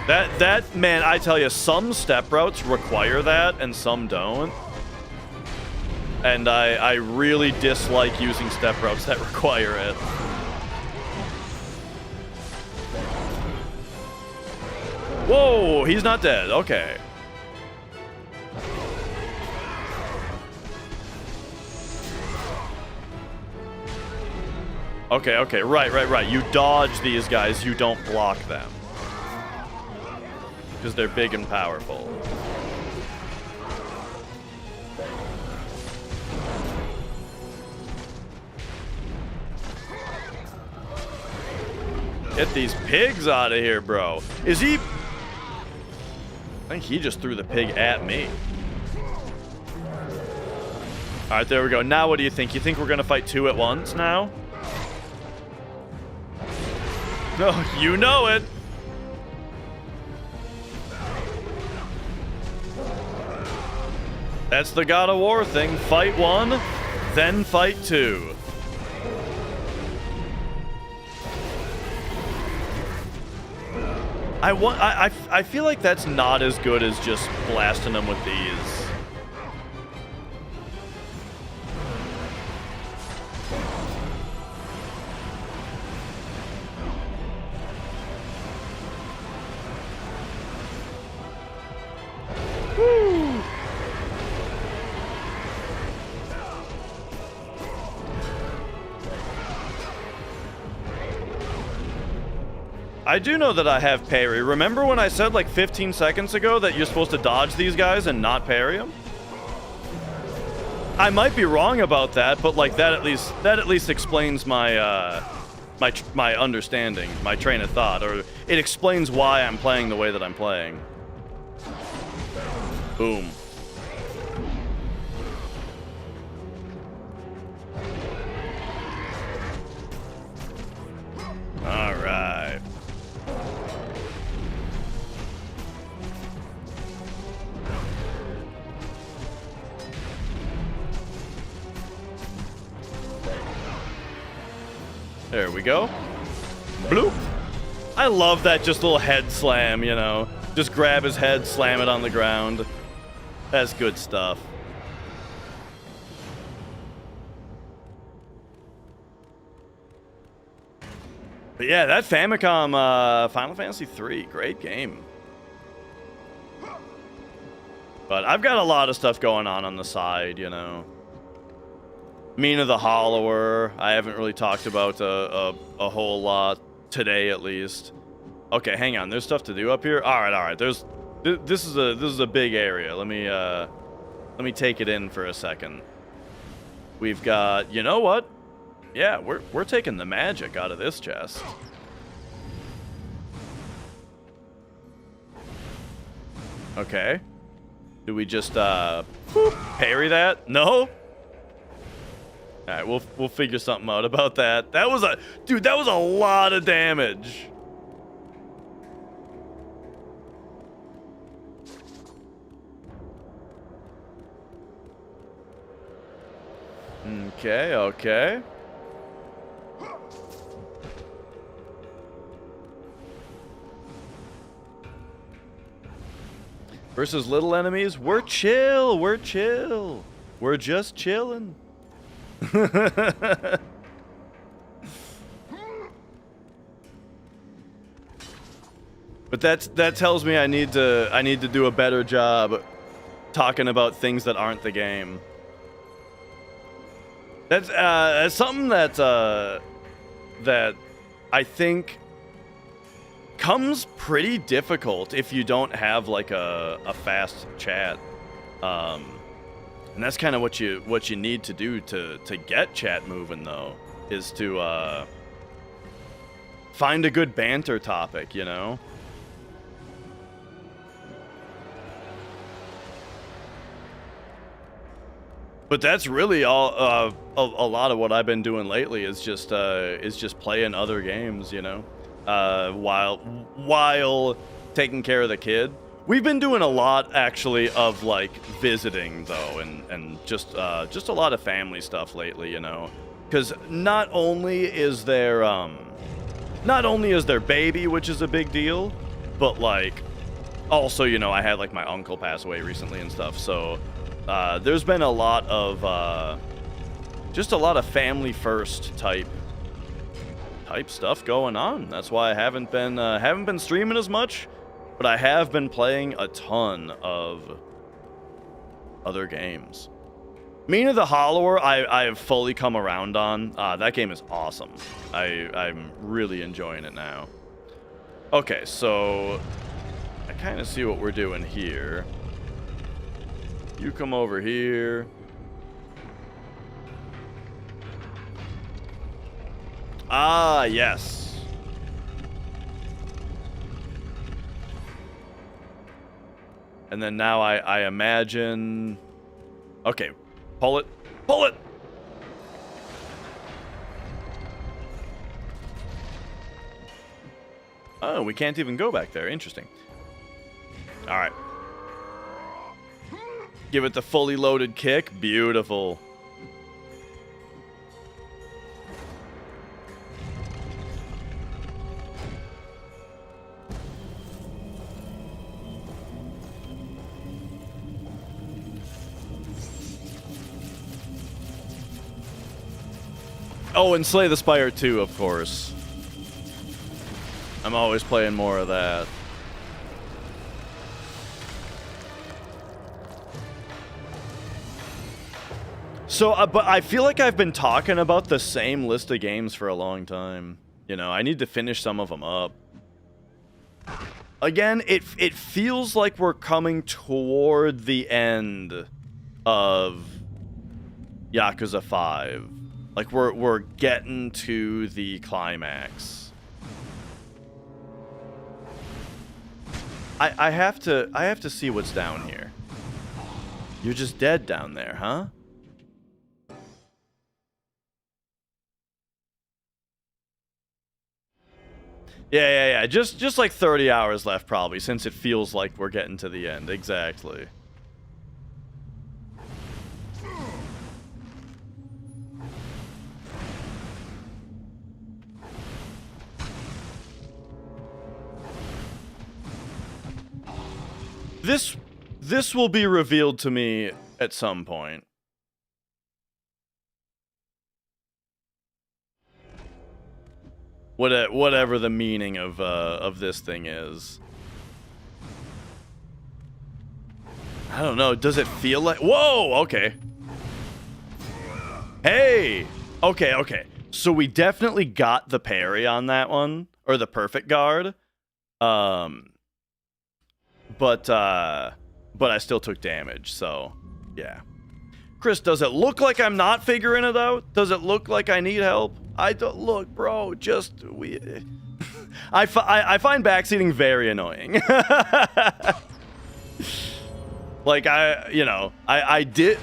That, man, I tell you, some step routes require that and some don't. And I really dislike using step routes that require it. Whoa, he's not dead. Okay. Okay, okay, right. You dodge these guys, you don't block them. Because they're big and powerful. Get these pigs out of here, bro. Is he... I think he just threw the pig at me. Alright, there we go. Now what do you think? You think we're gonna fight two at once now? No, you know it. That's the God of War thing. Fight one, then fight two. I feel like that's not as good as just blasting them with these. Woo. I do know that I have parry. Remember when I said like 15 seconds ago that you're supposed to dodge these guys and not parry them? I might be wrong about that, but like that at least explains my my understanding, my train of thought, or it explains why I'm playing the way that I'm playing. Boom. All right. There we go. Bloop. I love that just little head slam, you know. Just grab his head, slam it on the ground. That's good stuff. But yeah, that Famicom Final Fantasy III, great game. But I've got a lot of stuff going on the side, you know. Mina the Hollower, I haven't really talked about a whole lot today, at least. Okay, hang on. There's stuff to do up here. All right. This is a big area. Let me take it in for a second. We've got, you know what? Yeah, we're taking the magic out of this chest. Okay. Do we just parry that? No. All right, we'll figure something out about that. That was a lot of damage. Okay. Versus little enemies, we're chill. We're just chilling. But that tells me I need to do a better job talking about things that aren't the game. That's something that I think comes pretty difficult if you don't have like a fast chat. And that's kind of what you need to do to get chat moving, though, is to find a good banter topic, you know? But that's really all a lot of what I've been doing lately is just playing other games, you know, while taking care of the kid. We've been doing a lot, actually, of, like, visiting, though, and just a lot of family stuff lately, you know? Because not only is there baby, which is a big deal, but, like, also, you know, I had, like, my uncle pass away recently and stuff, so there's been a lot of, just a lot of family-first type stuff going on. That's why I haven't been streaming as much. But I have been playing a ton of other games. Mina the Hollower, I have fully come around on. That game is awesome. I'm really enjoying it now. Okay, so I kind of see what we're doing here. You come over here. Ah, yes. And then now I imagine... Okay, pull it. Pull it! Oh, we can't even go back there. Interesting. All right. Give it the fully loaded kick. Beautiful. Oh, and Slay the Spire 2, of course. I'm always playing more of that. So, but I feel like I've been talking about the same list of games for a long time. You know, I need to finish some of them up. Again, it feels like we're coming toward the end of Yakuza 5. Like we're getting to the climax. I have to see what's down here. You're just dead down there, huh? Yeah. Just like 30 hours left probably, since it feels like we're getting to the end. Exactly. This will be revealed to me at some point. Whatever the meaning of this thing is. I don't know. Does it feel like... Whoa! Okay. Hey! Okay. So we definitely got the parry on that one. Or the perfect guard. But I still took damage, so yeah. Chris, does it look like I'm not figuring it out? Does it look like I need help? I don't look, bro. Just I find backseating very annoying. Like I did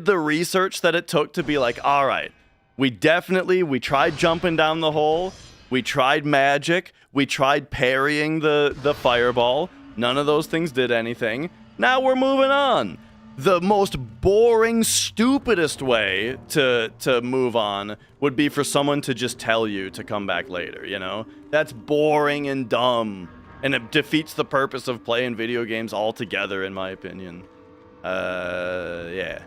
the research that it took to be like, all right, we tried jumping down the hole, we tried magic, we tried parrying the fireball. None of those things did anything. Now we're moving on. The most boring, stupidest way to move on would be for someone to just tell you to come back later, you know? That's boring and dumb. And it defeats the purpose of playing video games altogether, in my opinion. Yeah.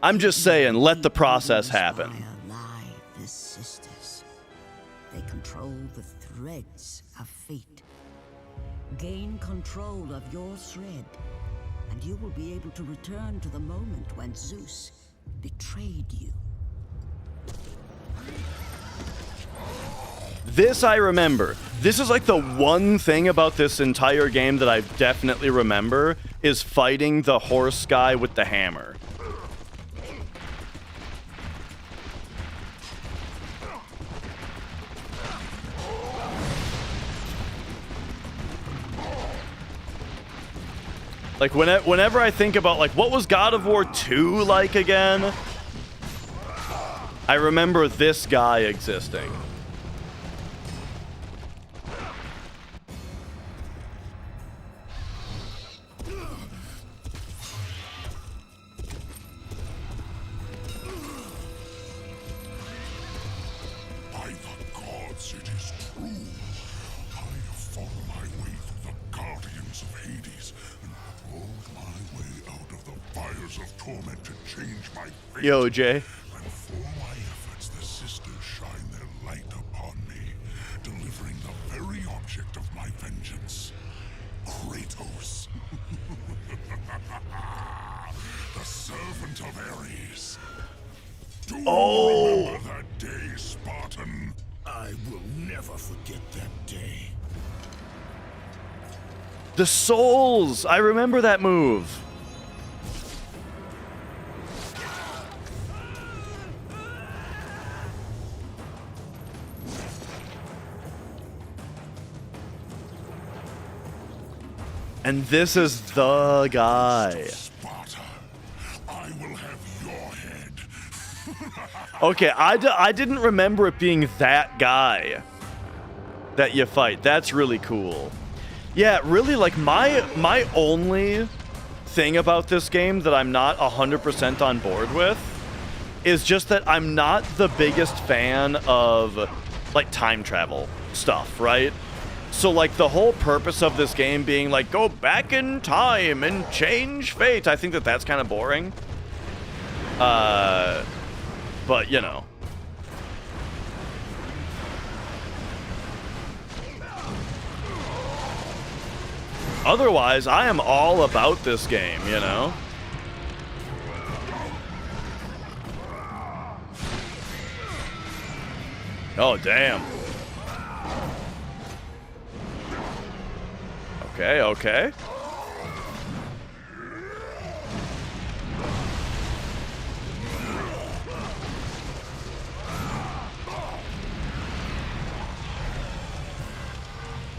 I'm just saying, let the process happen. The sisters. They control the threads of fate. Gain control of your thread, and you will be able to return to the moment when Zeus betrayed you. This I remember. This is like the one thing about this entire game that I definitely remember, is fighting the horse guy with the hammer. Like, whenever I think about, like, what was God of War 2 like again? I remember this guy existing. By the gods, it is true. I have fought my way through the guardians of Hades and crawled my way out of the fires of torment to change my fate. Yo, Jay. And for my efforts, the sisters shine their light upon me, delivering the very object of my vengeance, Kratos. servant of Ares. Do you Oh. remember that day, Spartan? I will never forget that day. The souls! I remember that move. And this is the guy. Sparta, I will have your head. Okay, I didn't remember it being that guy that you fight. That's really cool. Yeah, really, like, my only thing about this game that I'm not 100% on board with is just that I'm not the biggest fan of, like, time travel stuff, right? So, like, the whole purpose of this game being, like, go back in time and change fate, I think that that's kind of boring. But, you know. Otherwise, I am all about this game, you know? Oh, damn. Okay, okay.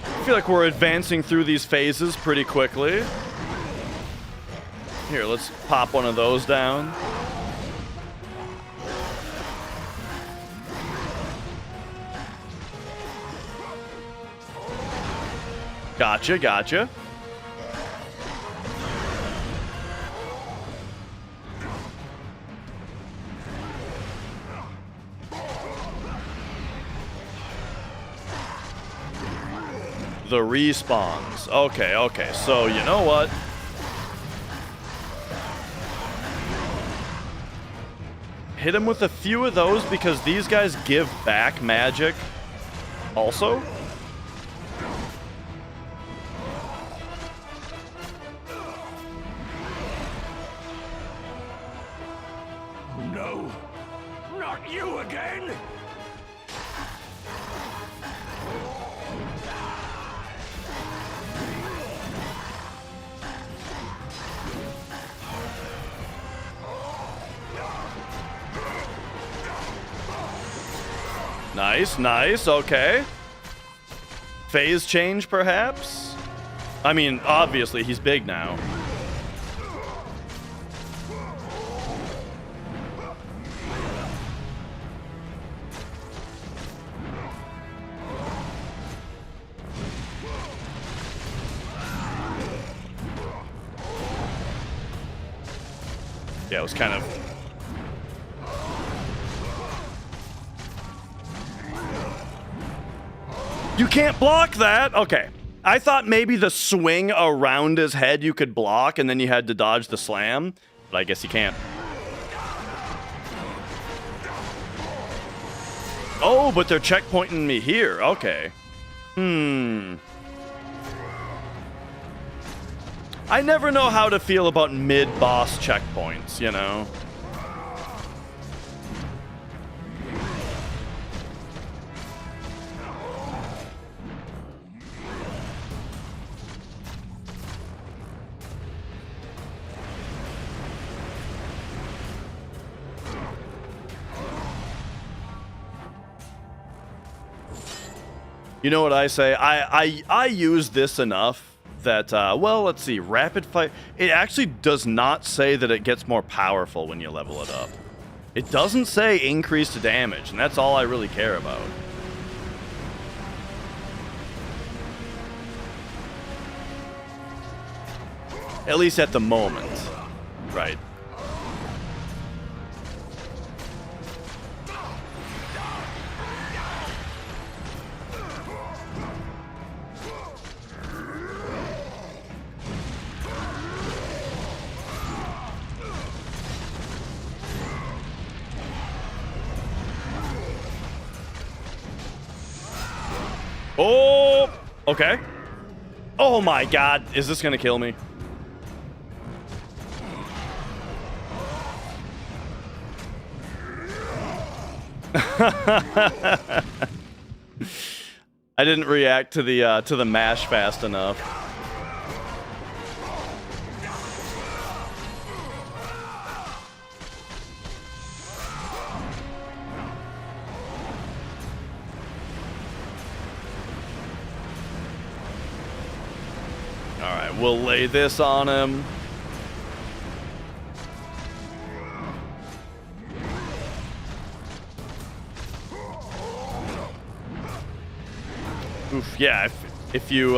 I feel like we're advancing through these phases pretty quickly. Here, let's pop one of those down. Gotcha, gotcha. The respawns. Okay, okay. So, you know what? Hit him with a few of those because these guys give back magic also. No, not you again! Nice, nice, okay. Phase change, perhaps? I mean, obviously, he's big now. Yeah, it was kind of... You can't block that? Okay. I thought maybe the swing around his head you could block, and then you had to dodge the slam. But I guess you can't. Oh, but they're checkpointing me here. Okay. I never know how to feel about mid-boss checkpoints, you know? You know what I say? I use this enough that, well, let's see, rapid fire. It actually does not say that it gets more powerful when you level it up. It doesn't say increased damage, and that's all I really care about. At least at the moment. Right. Oh, okay. Oh my god, is this gonna kill me? I didn't react to the mash fast enough. All right, we'll lay this on him. Oof, yeah, if you,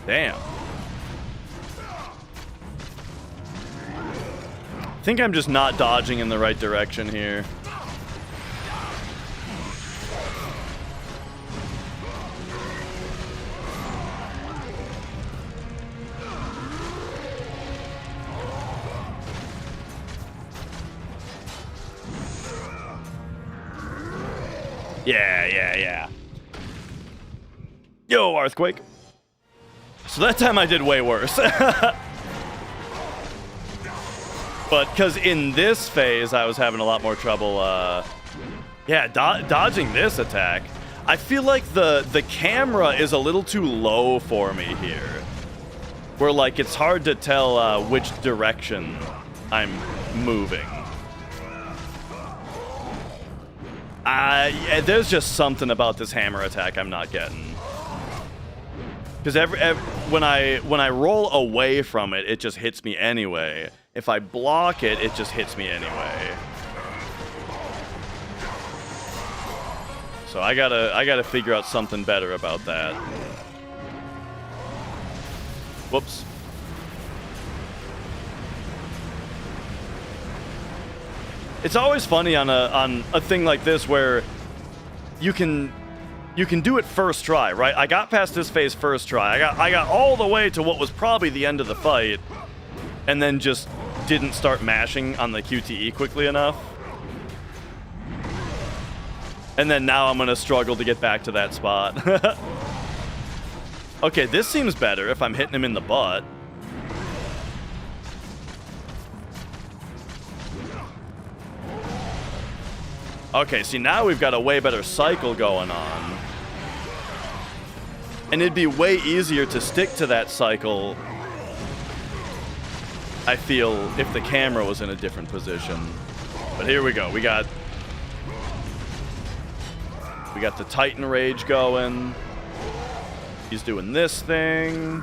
damn. I think I'm just not dodging in the right direction here. Yeah. Yo, Earthquake. So that time I did way worse. But because in this phase I was having a lot more trouble, dodging this attack. I feel like the camera is a little too low for me here. Where, like, it's hard to tell which direction I'm moving. Yeah, there's just something about this hammer attack I'm not getting. Because when I roll away from it, it just hits me anyway. If I block it, it just hits me anyway. So I gotta figure out something better about that. Whoops. It's always funny on a thing like this where you can do it first try, right? I got past this phase first try. I got all the way to what was probably the end of the fight, and then just didn't start mashing on the QTE quickly enough. And then now I'm gonna struggle to get back to that spot. Okay, this seems better if I'm hitting him in the butt. Okay, see, now we've got a way better cycle going on. And it'd be way easier to stick to that cycle, I feel, if the camera was in a different position. But here we go. We got the Titan Rage going. He's doing this thing.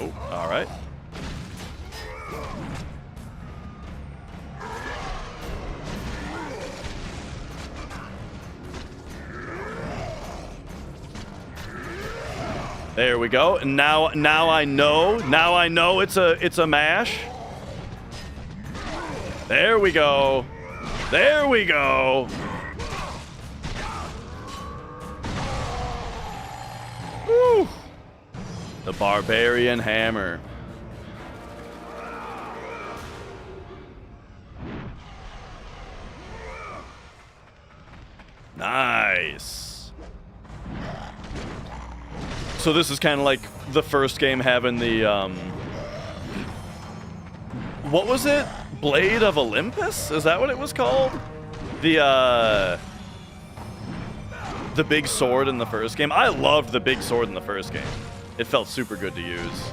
Oh, all right. There we go. And now I know. Now I know it's a mash. There we go. There we go. Woo. The Barbarian Hammer. Nice. So this is kind of like the first game having the what was it? Blade of Olympus? Is that what it was called? The big sword in the first game. I loved the big sword in the first game. It felt super good to use.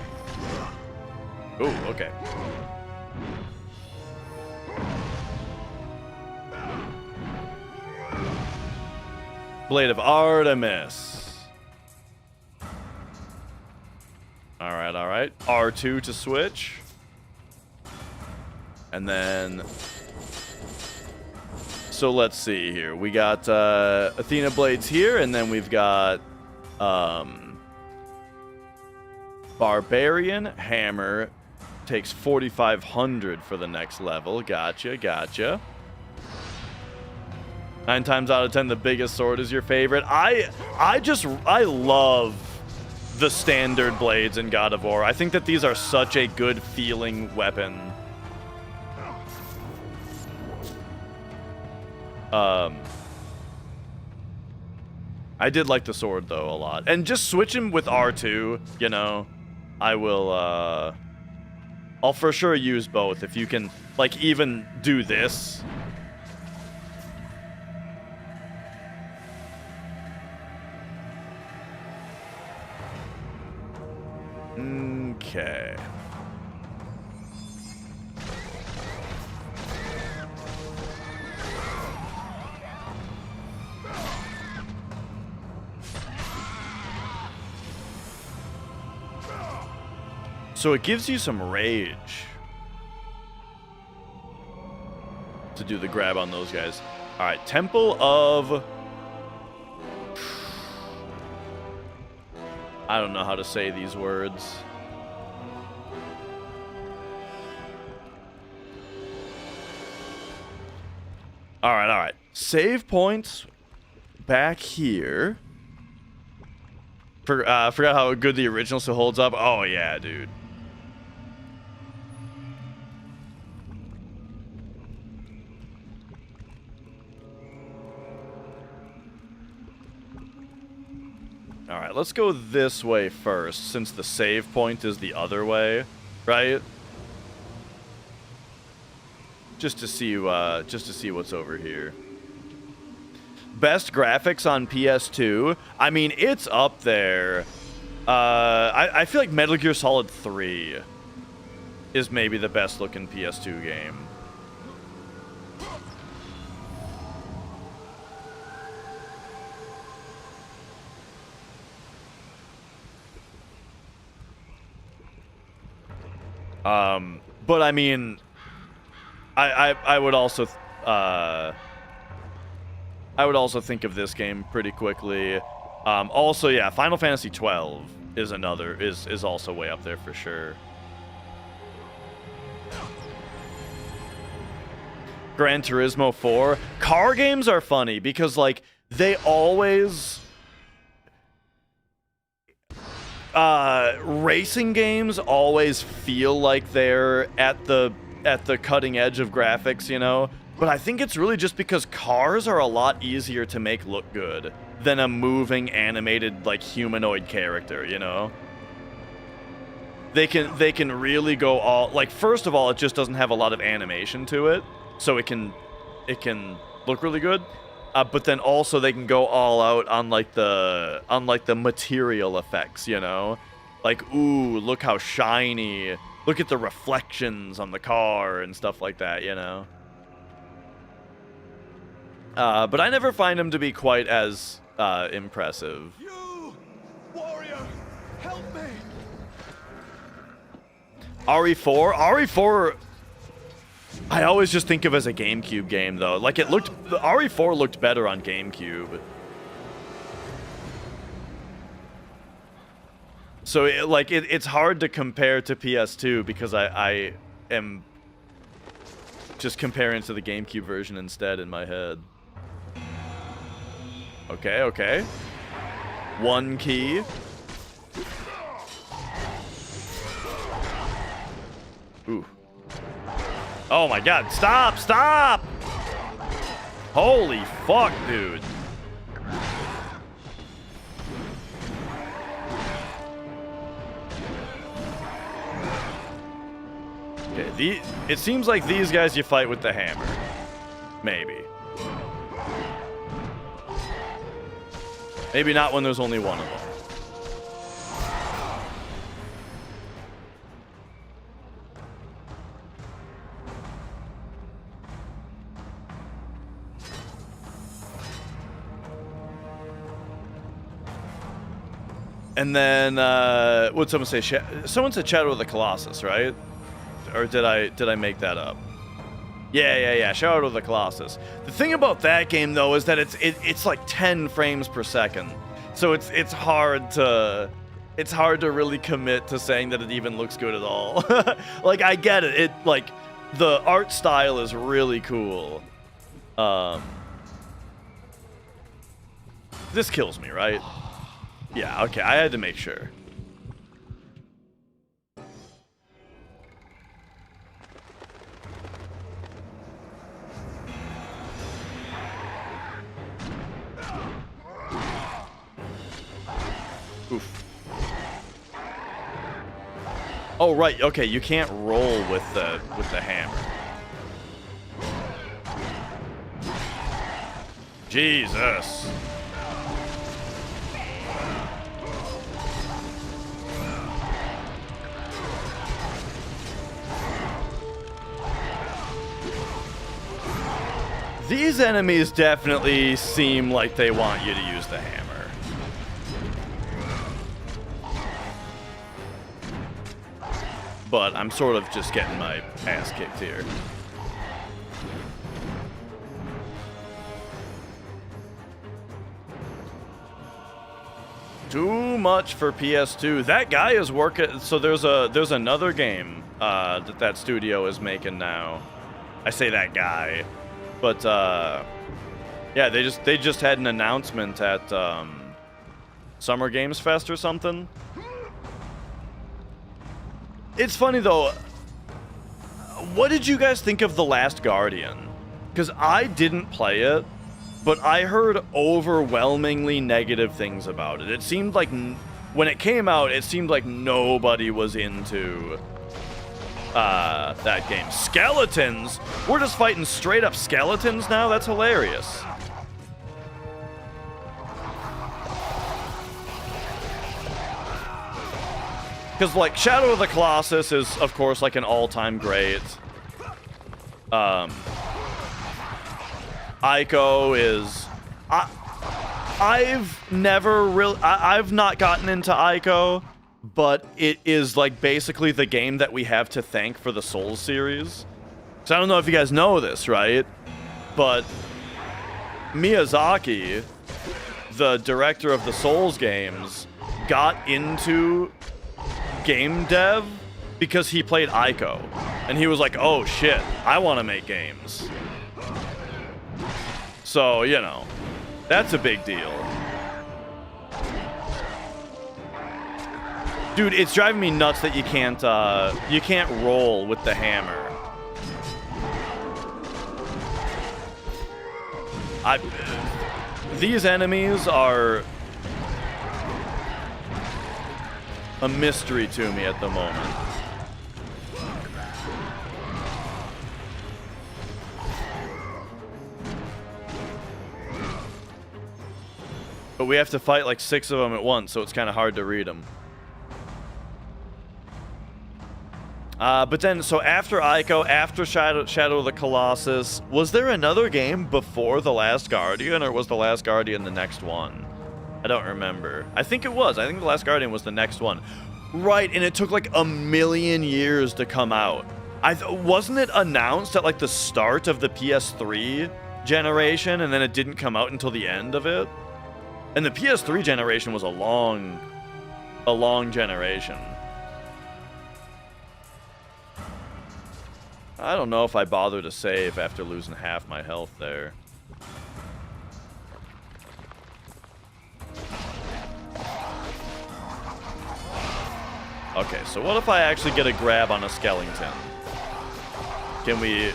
Ooh, okay. Blade of Artemis. All right. R2 to switch. And then, so let's see here. We got Athena Blades here, and then we've got Barbarian Hammer. Takes 4,500 for the next level. Gotcha. 9 times out of 10, the biggest sword is your favorite. I love the standard blades in God of War. I think that these are such a good feeling weapon. I did like the sword, though, a lot. And just switching with R2, you know, I will, I'll for sure use both. If you can, like, even do this. Okay. So it gives you some rage to do the grab on those guys. All right, Temple of... I don't know how to say these words. All right. Save points back here. Forgot how good the original still holds up. Oh, yeah, dude. All right, let's go this way first, since the save point is the other way, right? Just to see what's over here. Best graphics on PS2. I mean, it's up there. I feel like Metal Gear Solid 3 is maybe the best looking PS2 game. But I mean, I would also think of this game pretty quickly. Also, yeah, Final Fantasy 12 is also way up there for sure. Gran Turismo 4. Car games are funny because, like, they always... racing games always feel like they're at the cutting edge of graphics, you know? But I think it's really just because cars are a lot easier to make look good than a moving, animated, like, humanoid character, you know? They can really go all... Like, first of all, it just doesn't have a lot of animation to it, so it can look really good. But then also they can go all out on the material effects, you know? Like, ooh, look how shiny. Look at the reflections on the car and stuff like that, you know? But I never find them to be quite as impressive. You, warrior, help me! RE4? RE4... I always just think of as a GameCube game, though. Like, the RE4 looked better on GameCube. So, it's hard to compare to PS2 because I am just comparing to the GameCube version instead in my head. Okay. One key. Ooh. Oh my god, stop! Holy fuck, dude. Okay, it seems like these guys you fight with the hammer. Maybe. Maybe not when there's only one of them. And then, what'd someone say? Someone said Shadow of the Colossus, right? Or did I make that up? Yeah. Shadow of the Colossus. The thing about that game, though, is that it's like 10 frames per second, so it's hard to really commit to saying that it even looks good at all. Like, I get it. Like, the art style is really cool. This kills me, right? Yeah, okay, I had to make sure. Oh, right. Okay, you can't roll with the hammer. Jesus. These enemies definitely seem like they want you to use the hammer. But I'm sort of just getting my ass kicked here. Too much for PS2. That guy is working. So there's another game that studio is making now. I say that guy, but yeah, they just had an announcement at Summer Games Fest or something. It's funny though. What did you guys think of The Last Guardian? Because I didn't play it, but I heard overwhelmingly negative things about it. It seemed like when it came out, it seemed like nobody was into that game. Skeletons? We're just fighting straight up skeletons now? That's hilarious. Because, like, Shadow of the Colossus is, of course, like an all-time great. Ico is... I've never really... I've not gotten into Ico, but it is, like, basically the game that we have to thank for the Souls series. So I don't know if you guys know this, right? But Miyazaki, the director of the Souls games, got into game dev because he played Ico. And he was like, oh shit, I want to make games. So, you know, that's a big deal. Dude, it's driving me nuts that you can't roll with the hammer. These enemies are a mystery to me at the moment. But we have to fight like 6 of them at once, so it's kind of hard to read them. But then, so after Ico, after Shadow of the Colossus, was there another game before The Last Guardian, or was The Last Guardian the next one? I don't remember. I think it was. I think The Last Guardian was the next one. Right, and it took like a million years to come out. Wasn't it announced at like the start of the PS3 generation, and then it didn't come out until the end of it? And the PS3 generation was a long generation. I don't know if I bother to save after losing half my health there. Okay, so what if I actually get a grab on a skeleton? Can we...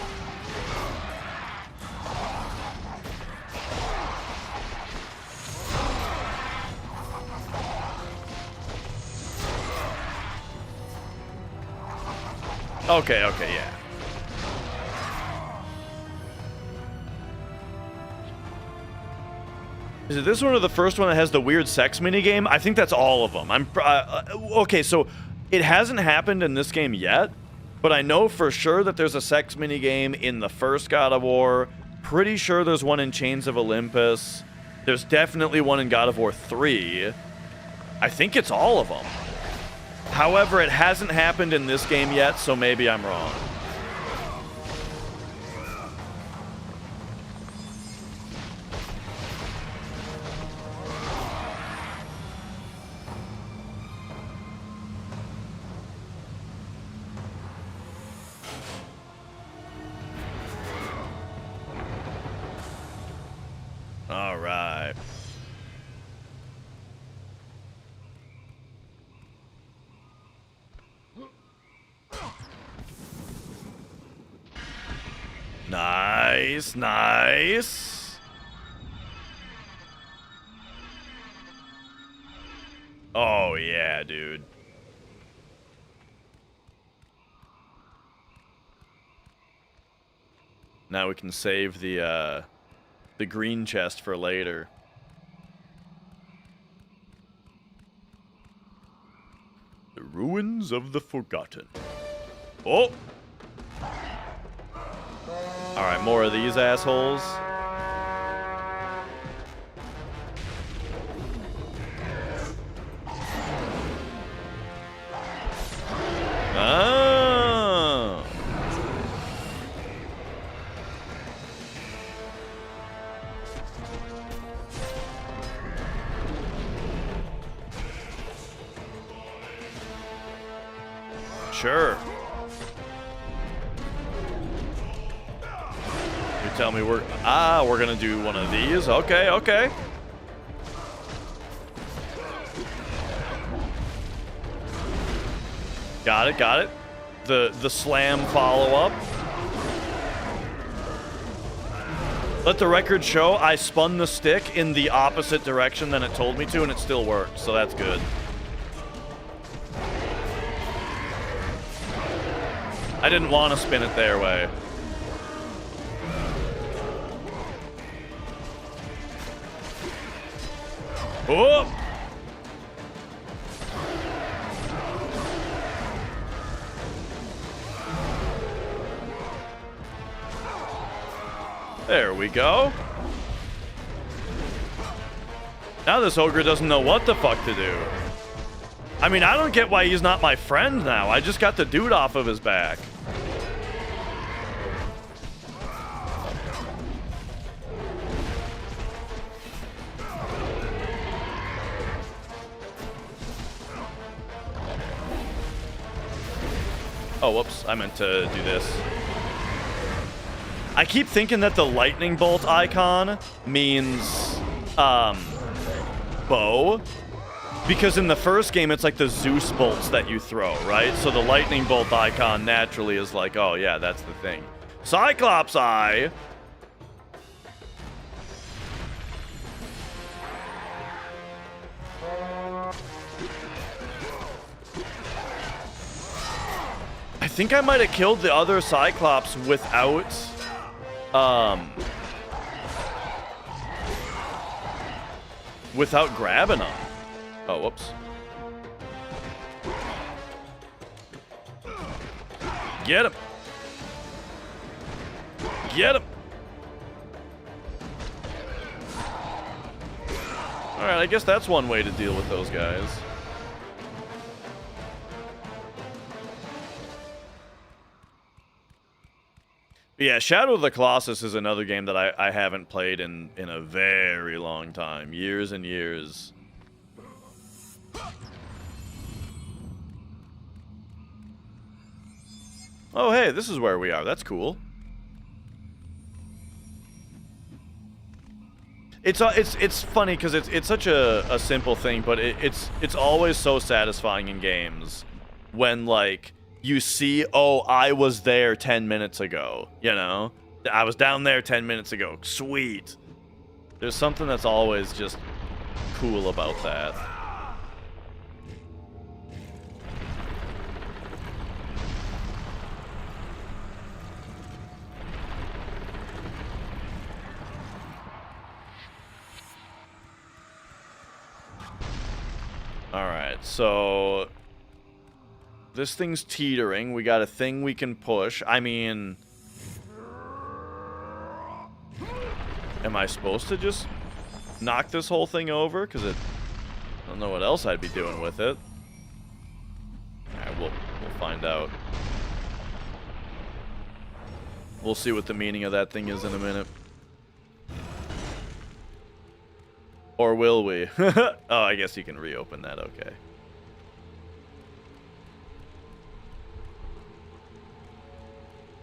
Okay, yeah. Is it this one or the first one that has the weird sex minigame? I think that's all of them. Okay, so it hasn't happened in this game yet, but I know for sure that there's a sex minigame in the first God of War. Pretty sure there's one in Chains of Olympus. There's definitely one in God of War 3. I think it's all of them. However, it hasn't happened in this game yet, so maybe I'm wrong. All right. Nice, nice. Oh, yeah, dude. Now we can save the green chest for later. The ruins of the forgotten. Oh! Alright, more of these assholes. Oh! Sure. You tell me we're gonna do one of these. Okay, okay. Got it, got it. The slam follow-up. Let the record show I spun the stick in the opposite direction than it told me to, and it still worked, so that's good. I didn't want to spin it their way. Oh! There we go. Now this ogre doesn't know what the fuck to do. I mean, I don't get why he's not my friend now. I just got the dude off of his back. Oh, whoops. I meant to do this. I keep thinking that the lightning bolt icon means, bow. Because in the first game, it's like the Zeus bolts that you throw, right? So the lightning bolt icon naturally is like, oh yeah, that's the thing. Cyclops Eye! I think I might have killed the other Cyclops without, without grabbing them. Oh, whoops. Get him. Get him. Alright, I guess that's one way to deal with those guys. Yeah, Shadow of the Colossus is another game that I haven't played in a very long time. Years and years. Oh, hey, this is where we are. That's cool. It's funny because it's such a simple thing, but it's always so satisfying in games when, like, you see, oh, I was there 10 minutes ago, you know? I was down there 10 minutes ago. Sweet. There's something that's always just cool about that. Alright, so this thing's teetering. We got a thing we can push. I mean, am I supposed to just knock this whole thing over? Because I don't know what else I'd be doing with it. Alright, we'll find out. We'll see what the meaning of that thing is in a minute. Or will we? Oh, I guess you can reopen that, okay.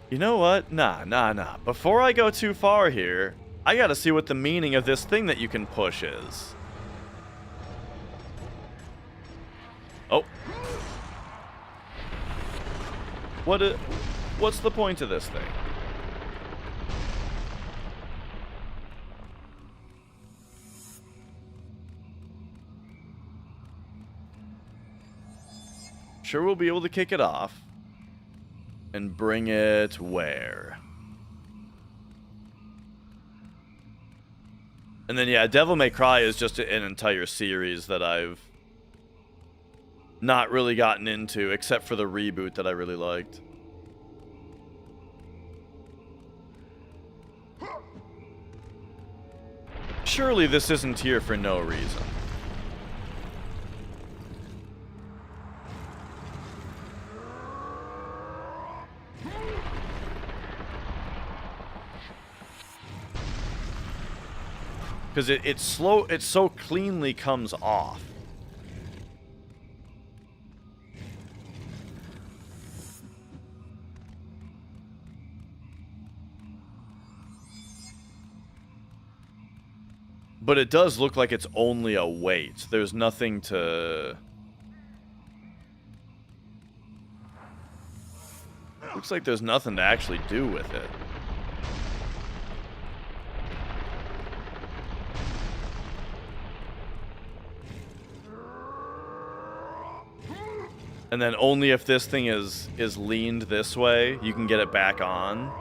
You know what? Nah. Before I go too far here, I gotta see what the meaning of this thing that you can push is. Oh. What's the point of this thing? Sure, we'll be able to kick it off. And bring it where? And then, yeah, Devil May Cry is just an entire series that I've not really gotten into, except for the reboot that I really liked. Surely this isn't here for no reason. Because it's slow, it so cleanly comes off. But it does look like it's only a weight. There's nothing to... Looks like there's nothing to actually do with it. And then only if this thing is leaned this way, you can get it back on.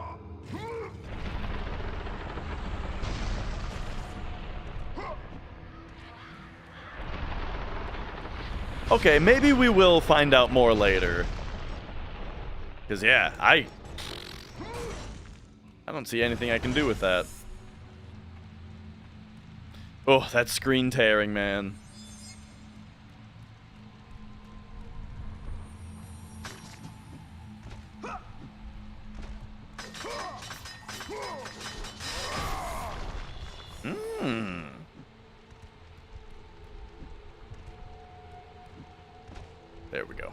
Okay, maybe we will find out more later. Because, yeah, I don't see anything I can do with that. Oh, that screen tearing, man. There we go.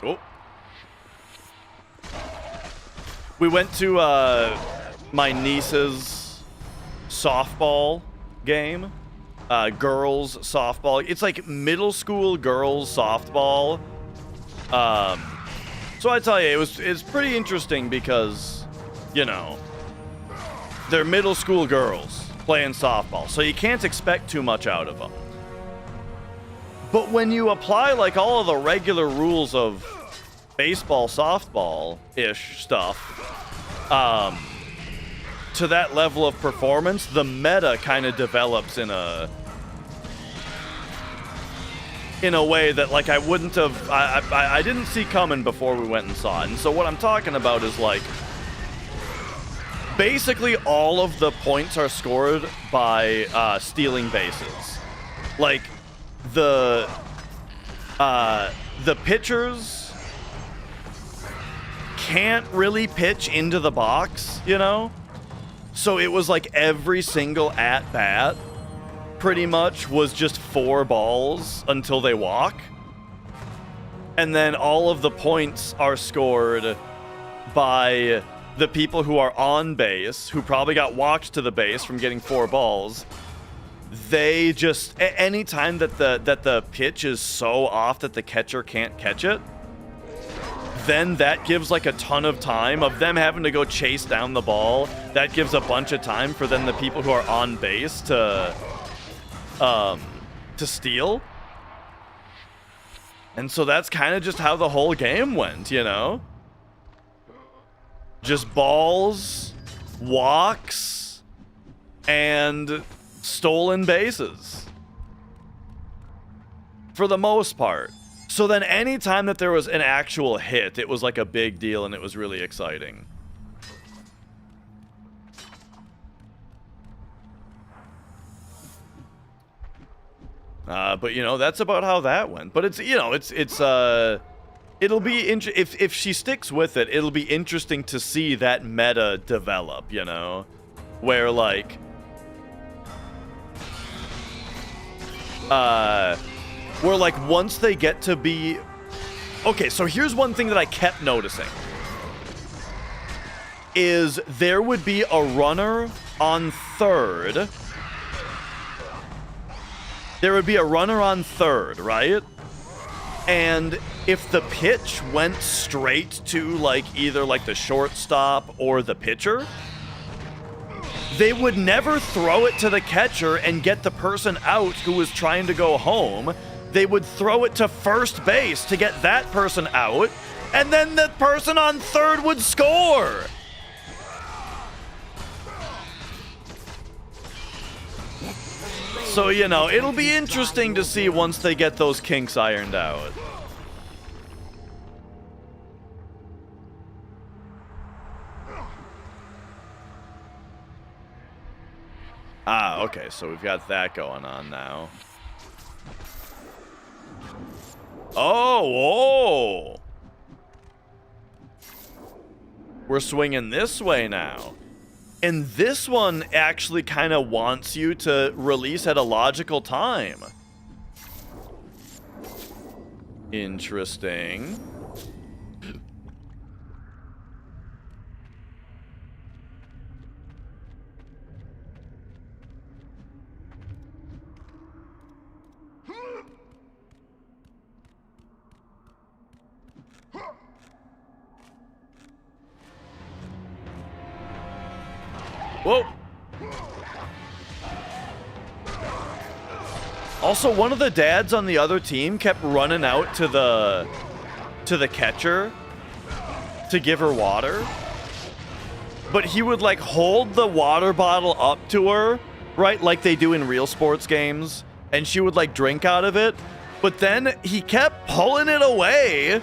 Oh. We went to my niece's softball game. Girls softball. It's like middle school girls softball. So I tell you, it's pretty interesting because, you know, they're middle school girls playing softball, so you can't expect too much out of them. But when you apply like all of the regular rules of baseball, softball-ish stuff, to that level of performance, the meta kind of develops in a way that like I wouldn't have, I didn't see coming before we went and saw it. And so what I'm talking about is like basically all of the points are scored by stealing bases. Like the pitchers can't really pitch into the box, you know? So it was like every single at-bat pretty much was just 4 balls until they walk. And then all of the points are scored by the people who are on base, who probably got walked to the base from getting 4 balls. They just, any time that the pitch is so off that the catcher can't catch it, then that gives like a ton of time of them having to go chase down the ball. That gives a bunch of time for then the people who are on base to steal. And so that's kind of just how the whole game went, you know? Just balls, walks, and stolen bases. For the most part. So then any time that there was an actual hit, it was like a big deal and it was really exciting. But you know, that's about how that went. But it's, you know, it'll be if she sticks with it, it'll be interesting to see that meta develop, you know, where like where like once they get to be okay, so here's one thing that I kept noticing is there would be a runner on third. There would be a runner on third, right? And if the pitch went straight to like either like the shortstop or the pitcher, they would never throw it to the catcher and get the person out who was trying to go home. They would throw it to first base to get that person out, and then the person on third would score. So, you know, it'll be interesting to see once they get those kinks ironed out. Ah, okay, so we've got that going on now. Oh, whoa! We're swinging this way now. And this one actually kind of wants you to release at a logical time. Interesting. Whoa. Also, one of the dads on the other team kept running out to the catcher to give her water. But he would like hold the water bottle up to her, right? Like they do in real sports games, and she would like drink out of it. But then he kept pulling it away,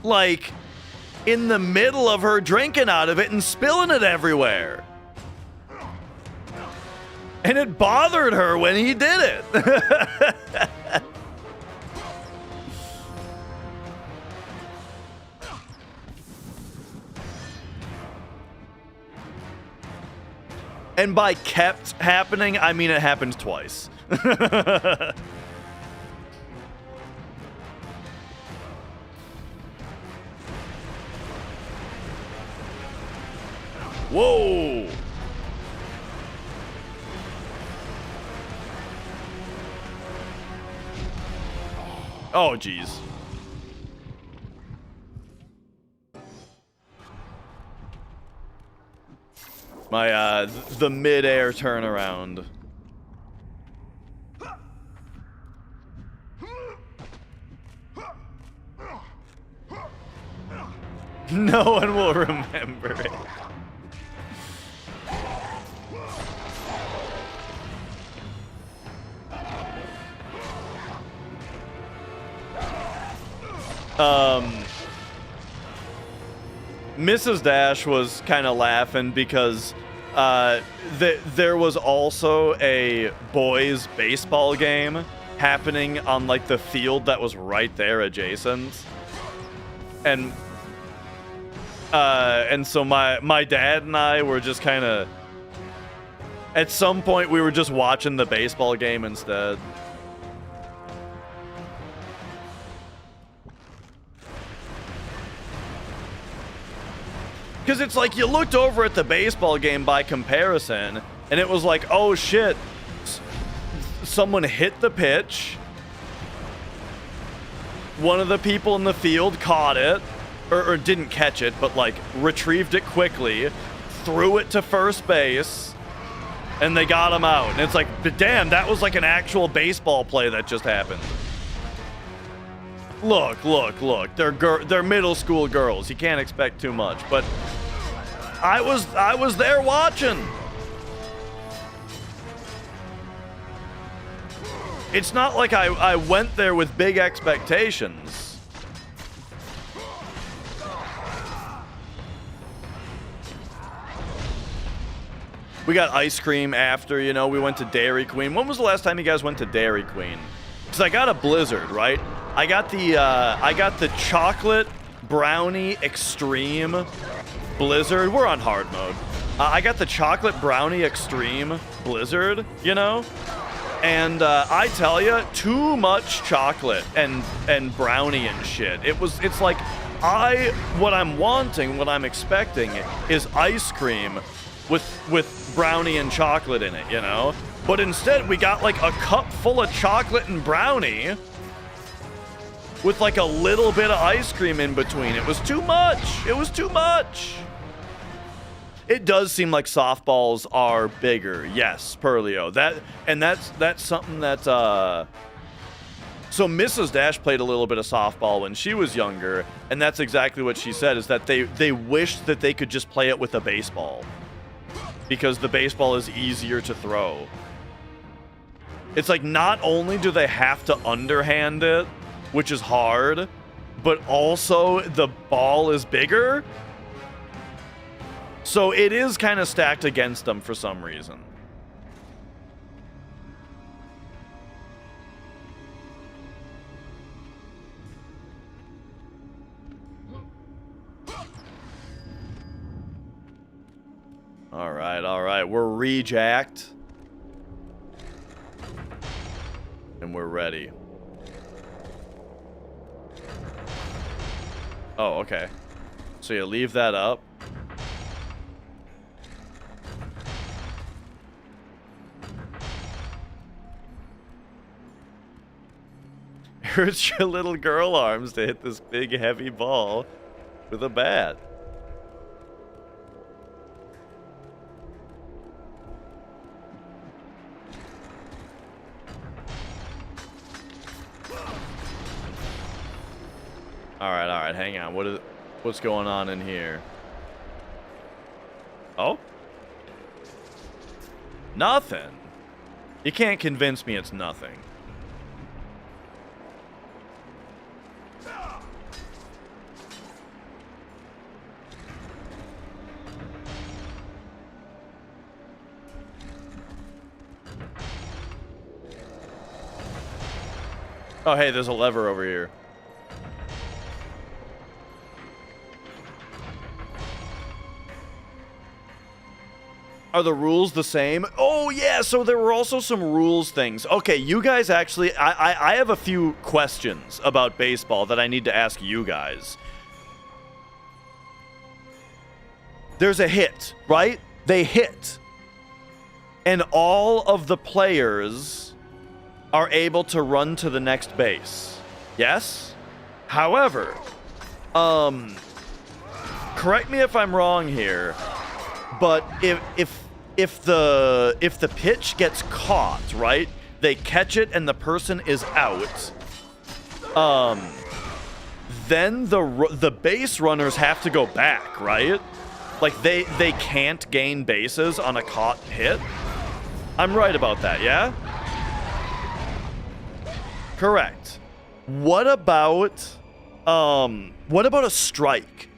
like in the middle of her drinking out of it and spilling it everywhere. And it bothered her when he did it. And by kept happening, I mean it happened twice. Whoa! Oh, jeez. My, the mid-air turnaround. No one will remember it. Mrs. Dash was kind of laughing because there was also a boys baseball game happening on like the field that was right there adjacent, and so my dad and I were just kind of, at some point we were just watching the baseball game instead. Because it's like you looked over at the baseball game by comparison, and it was like, oh shit, someone hit the pitch, one of the people in the field caught it, or didn't catch it, but like retrieved it quickly, threw it to first base, and they got him out. And it's like, damn, that was like an actual baseball play that just happened. Look, they're middle school girls. You can't expect too much, but I was there watching. It's not like I went there with big expectations. We got ice cream after, you know, we went to Dairy Queen. When was the last time you guys went to Dairy Queen? Because I got a Blizzard, right? I got the chocolate brownie extreme Blizzard. We're on hard mode. I got the chocolate brownie extreme Blizzard, you know? And I tell you, too much chocolate and brownie and shit. It's like what I'm wanting, what I'm expecting is ice cream with brownie and chocolate in it, you know? But instead we got like a cup full of chocolate and brownie with like a little bit of ice cream in between. It was too much. It was too much. It does seem like softballs are bigger. Yes, Perlio. That's something that so Mrs. Dash played a little bit of softball when she was younger, and that's exactly what she said, is that they wished that they could just play it with a baseball because the baseball is easier to throw. It's like not only do they have to underhand it, which is hard, but also the ball is bigger. So it is kind of stacked against them for some reason. All right. We're rejacked. And we're ready. Oh, okay. So you leave that up. Hurts your little girl arms to hit this big heavy ball with a bat. All right, hang on. What's going on in here? Oh? Nothing. You can't convince me it's nothing. Oh, hey, there's a lever over here. Are the rules the same? Oh, yeah, so there were also some rules things. Okay, you guys actually... I have a few questions about baseball that I need to ask you guys. There's a hit, right? They hit. And all of the players are able to run to the next base. Yes? However, correct me if I'm wrong here, but if the pitch gets caught, right? They catch it and the person is out. Then the base runners have to go back, right? Like they can't gain bases on a caught hit. I'm right about that, yeah? Correct. What about a strike?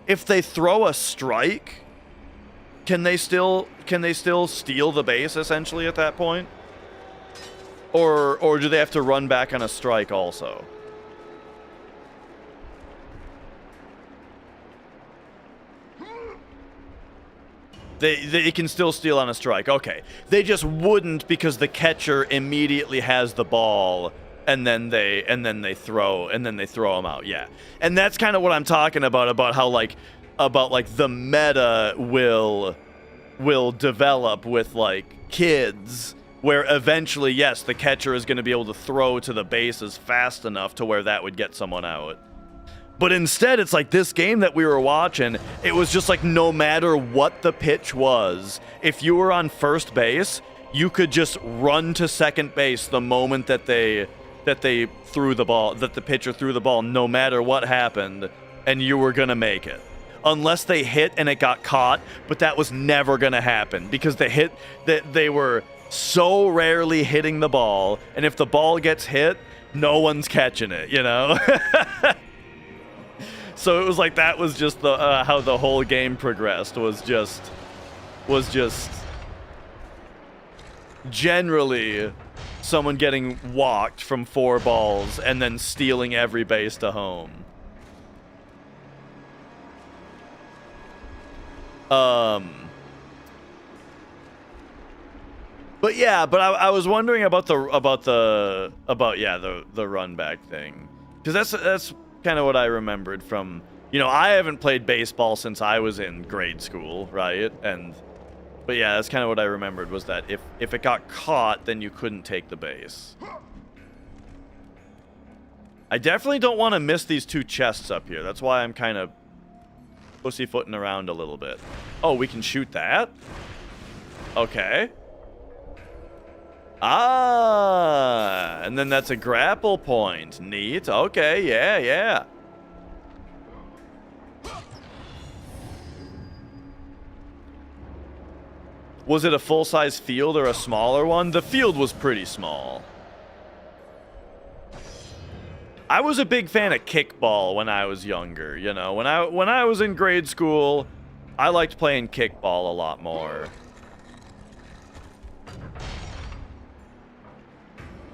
If they throw a strike, can they still steal the base essentially at that point? Or do they have to run back on a strike also? They can still steal on a strike. Okay. They just wouldn't because the catcher immediately has the ball and then they throw them out. Yeah. And that's kind of what I'm talking about how like the meta will develop with like kids where eventually, yes, the catcher is going to be able to throw to the bases fast enough to where that would get someone out. But instead, it's like this game that we were watching, it was just like no matter what the pitch was, if you were on first base, you could just run to second base the moment that they threw the ball, that the pitcher threw the ball, no matter what happened, and you were going to make it. Unless they hit and it got caught, but that was never going to happen because they were so rarely hitting the ball, and if the ball gets hit, no one's catching it, you know? So it was like that was just the how the whole game progressed was just generally someone getting walked from 4 balls and then stealing every base to home. But yeah, I was wondering about the run back thing, because that's kind of what I remembered from, I haven't played baseball since I was in grade school, right? But yeah, that's kind of what I remembered, was that if it got caught, then you couldn't take the base. I definitely don't want to miss these 2 chests up here. That's why I'm kind of Pussyfooting around a little bit. Oh, we can shoot that? Okay. Ah, and then that's a grapple point. Neat. Okay, yeah, yeah. Was it a full-size field or a smaller one? The field was pretty small. I was a big fan of kickball when I was younger, you know. When I was in grade school, I liked playing kickball a lot more.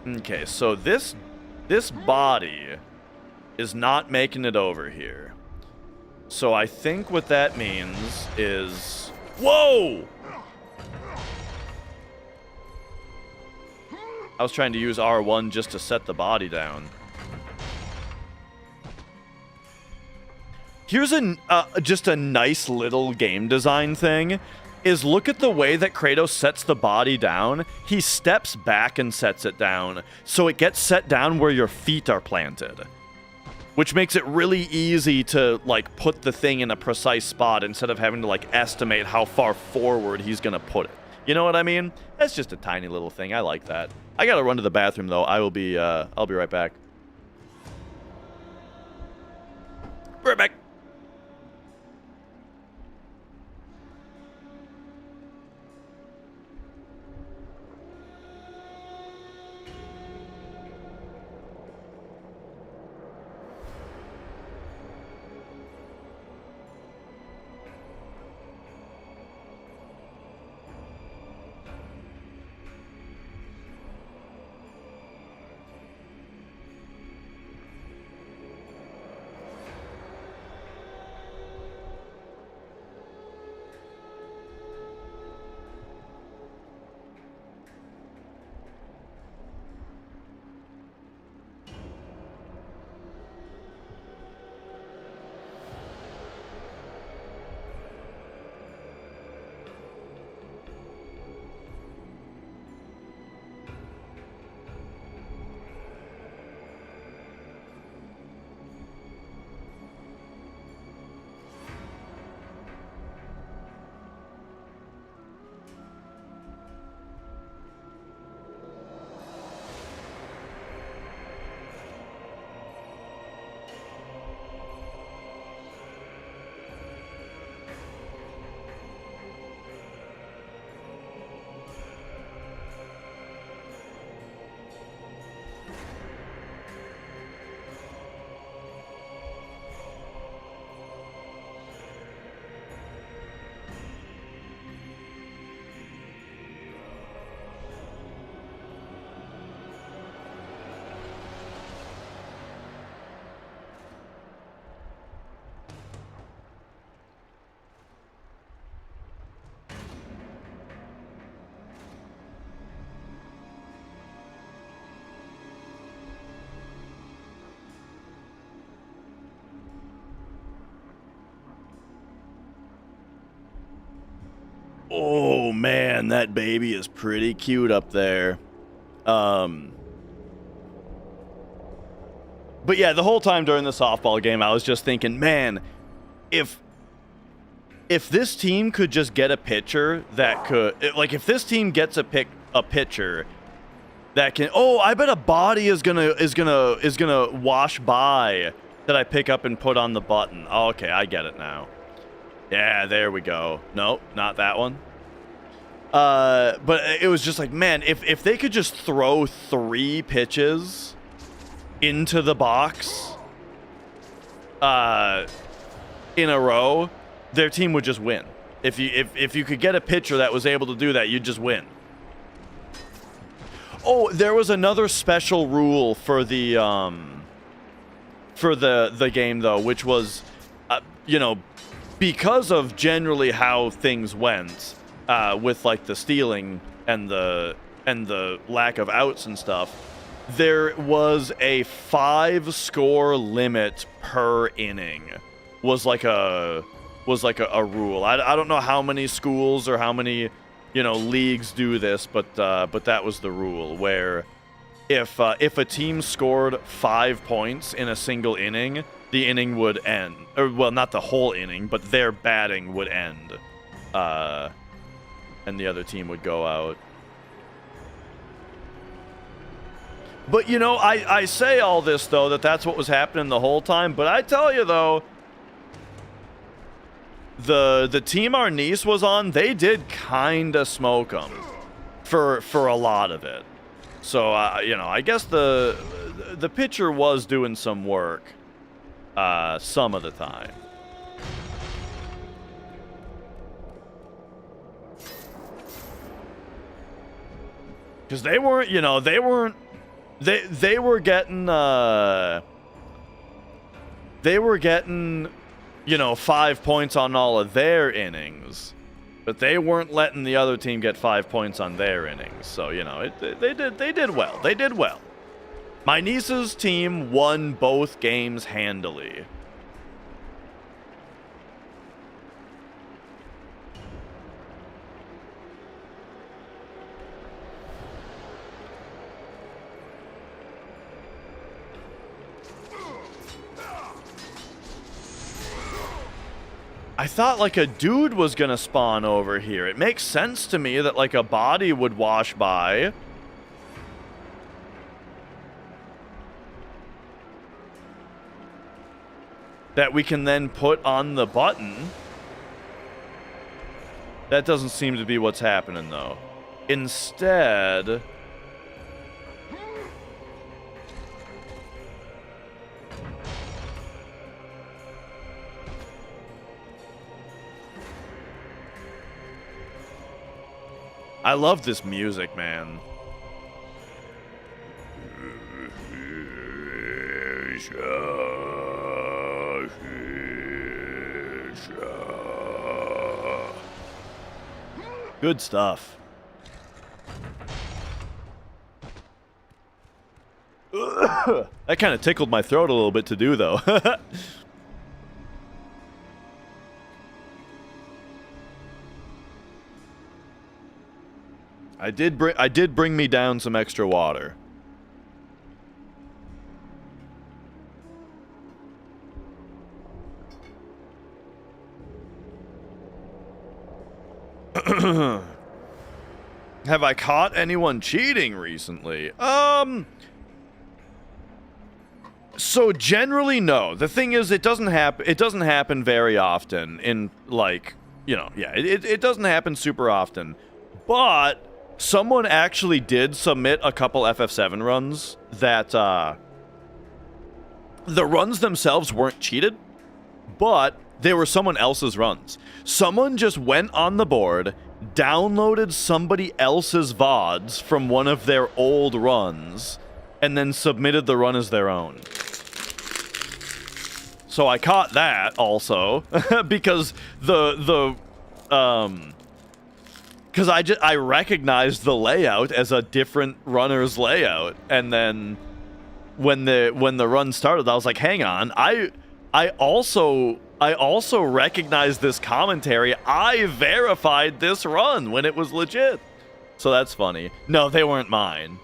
Okay, so this body is not making it over here. So I think what that means is... Whoa! I was trying to use R1 just to set the body down. Here's just a nice little game design thing, is look at the way that Kratos sets the body down. He steps back and sets it down, so it gets set down where your feet are planted. Which makes it really easy to, like, put the thing in a precise spot instead of having to, like, estimate how far forward he's gonna put it. You know what I mean? That's just a tiny little thing. I like that. I gotta run to the bathroom, though. I'll be right back. Right back. Oh, man, that baby is pretty cute up there. But yeah, the whole time during the softball game, I was just thinking, man, if this team could just get a pitcher that could, like, if this team gets a pitcher that can, oh, I bet a body is gonna wash by that I pick up and put on the button. Oh, okay, I get it now. Yeah, there we go. Nope, not that one. But it was just like, man, if they could just throw 3 pitches into the box in a row, their team would just win. If you could get a pitcher that was able to do that, you'd just win. Oh, there was another special rule for the game though, which was you know, because of generally how things went with like the stealing and the lack of outs and stuff, there was a 5-score limit per inning. Was like a rule. I don't know how many schools or how many, you know, leagues do this, but that was the rule, where if a team scored 5 points in a single inning, the inning would end. Or, well, not the whole inning, but their batting would end. And the other team would go out. But, you know, I say all this, though, that's what was happening the whole time. But I tell you, though, the team our niece was on, they did kind of smoke them for a lot of it. So, you know, I guess the pitcher was doing some work some of the time. Because they weren't, you know, they were getting, you know, 5 points on all of their innings, but they weren't letting the other team get 5 points on their innings. So, you know, they did well. They did well. My niece's team won both games handily. I thought like a dude was gonna spawn over here. It makes sense to me that like a body would wash by. That we can then put on the button. That doesn't seem to be what's happening though. Instead... I love this music, man. Good stuff. That kind of tickled my throat a little bit to do, though. I did bring me down some extra water. Have I caught anyone cheating recently? So generally no. The thing is, it doesn't happen very often in, like, you know, yeah, it doesn't happen super often. But someone actually did submit a couple FF7 runs that, the runs themselves weren't cheated, but they were someone else's runs. Someone just went on the board, downloaded somebody else's VODs from one of their old runs, and then submitted the run as their own. So I caught that also, because because I recognized the layout as a different runner's layout, and then when the run started, I was like, hang on, I also recognized this commentary. I verified this run when it was legit. So that's funny. No, they weren't mine.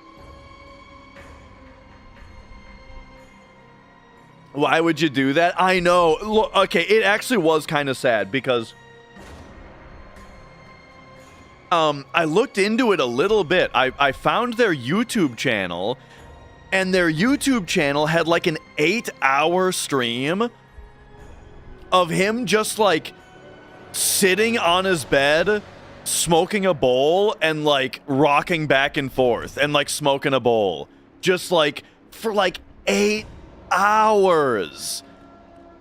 Why would you do that? I know. Look, okay, it actually was kind of sad because I looked into it a little bit. I found their YouTube channel, and their YouTube channel had like an 8-hour stream of him just like sitting on his bed, smoking a bowl, and like rocking back and forth, and like smoking a bowl. Just like for like 8 hours.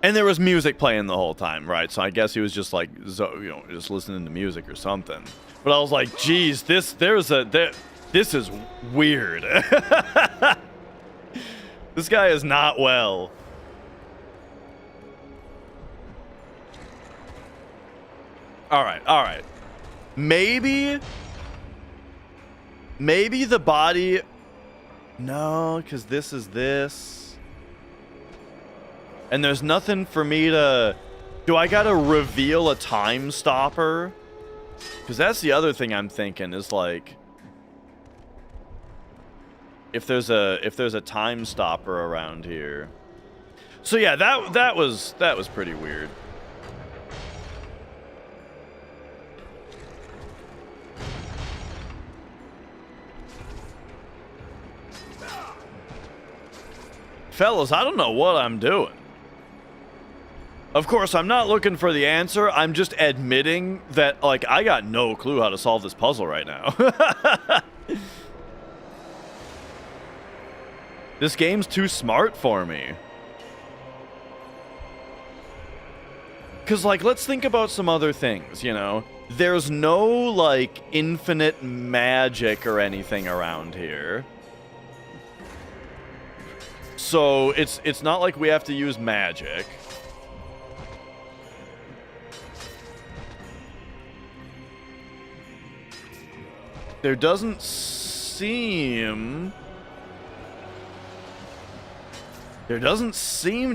And there was music playing the whole time, right? So I guess he was just like, you know, just listening to music or something. But I was like, geez, this is weird. This guy is not well. All right. Maybe the body. No, because this is this. And there's nothing for me to... Do I gotta reveal a time stopper? Because that's the other thing I'm thinking is like... If there's a time stopper around here. So yeah, that was pretty weird. Fellas, I don't know what I'm doing. Of course, I'm not looking for the answer. I'm just admitting that, like, I got no clue how to solve this puzzle right now. This game's too smart for me. Because, like, let's think about some other things, you know? There's no, like, infinite magic or anything around here. So, it's not like we have to use magic. There doesn't seem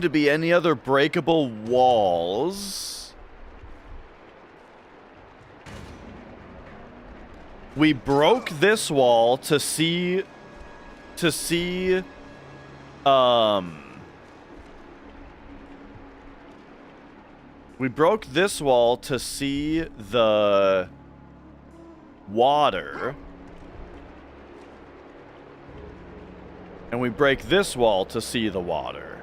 to be any other breakable walls. We broke this wall to see we broke this wall to see the water. And we break this wall to see the water.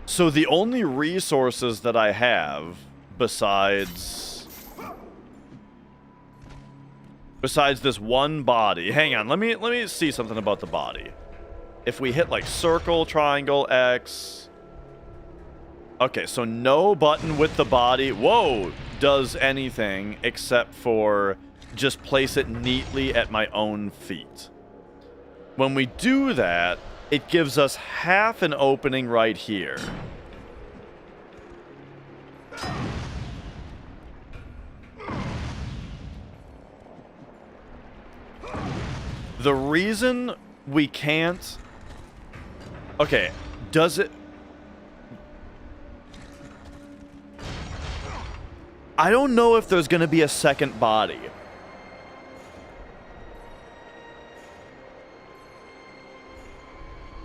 So the only resources that I have besides this one body. Hang on, let me see something about the body. If we hit like circle, triangle, X. Okay, so no button with the body. Whoa, does anything except for just place it neatly at my own feet. When we do that, it gives us half an opening right here. The reason we can't... Okay, does it... I don't know if there's going to be a second body.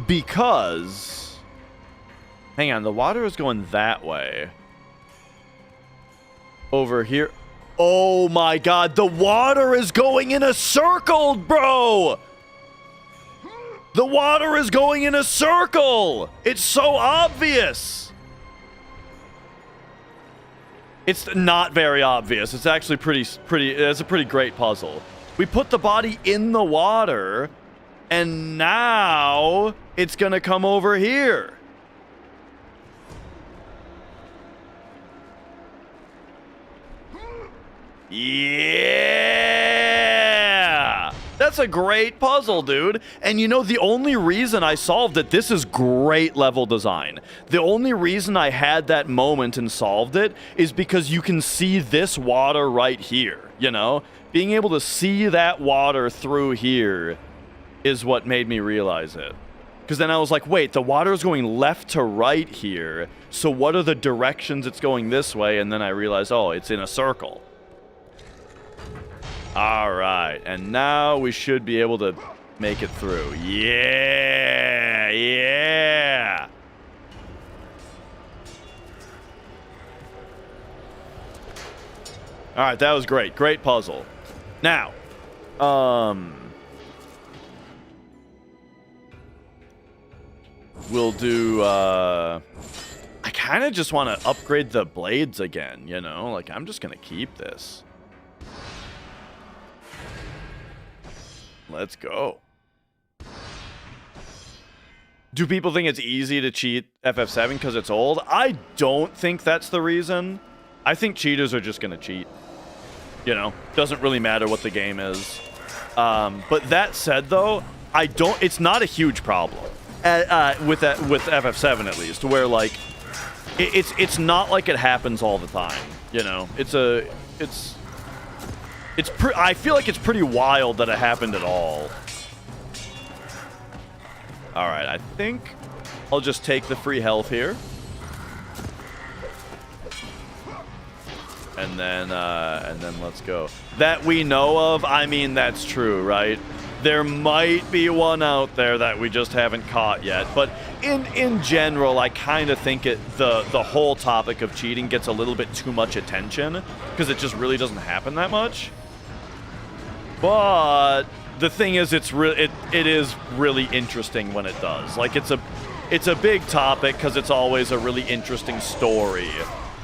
Because... Hang on, the water is going that way. Over here. Oh my god, the water is going in a circle, bro! The water is going in a circle! It's so obvious! It's not very obvious. It's actually it's a pretty great puzzle. We put the body in the water, and now it's gonna come over here. Yeah! That's a great puzzle, dude. And you know, the only reason I solved it, this is great level design. The only reason I had that moment and solved it is because you can see this water right here, you know? Being able to see that water through here is what made me realize it. Because then I was like, wait, the water is going left to right here. So what are the directions it's going this way? And then I realized, oh, it's in a circle. All right, and now we should be able to make it through. Yeah, yeah. All right, that was great. Great puzzle. Now, we'll do, I kind of just want to upgrade the blades again, you know? Like, I'm just going to keep this. Let's go. Do people think it's easy to cheat FF7 because it's old? I don't think that's the reason. I think cheaters are just going to cheat. You know, doesn't really matter what the game is. But that said, though, it's not a huge problem. With FF7 at least, where like it's not like it happens all the time, you know. I feel like it's pretty wild that it happened at all. All right, I think I'll just take the free health here, and then let's go. That we know of, I mean, that's true, right? There might be one out there that we just haven't caught yet, but in general, I kind of think the whole topic of cheating gets a little bit too much attention because it just really doesn't happen that much. But the thing is, it is really interesting when it does. Like it's a big topic because it's always a really interesting story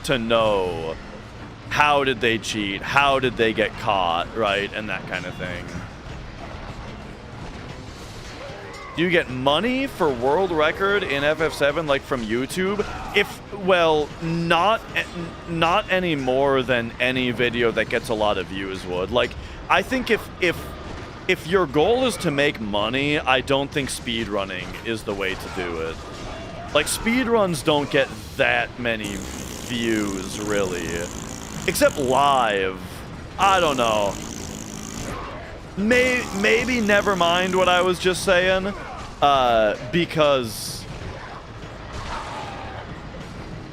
to know how did they cheat, how did they get caught, right, and that kind of thing. Do you get money for world record in FF7 like from YouTube? Well, not any more than any video that gets a lot of views would. Like, I think if your goal is to make money, I don't think speedrunning is the way to do it. Like, speedruns don't get that many views, really. Except live. I don't know. Maybe never mind what I was just saying, because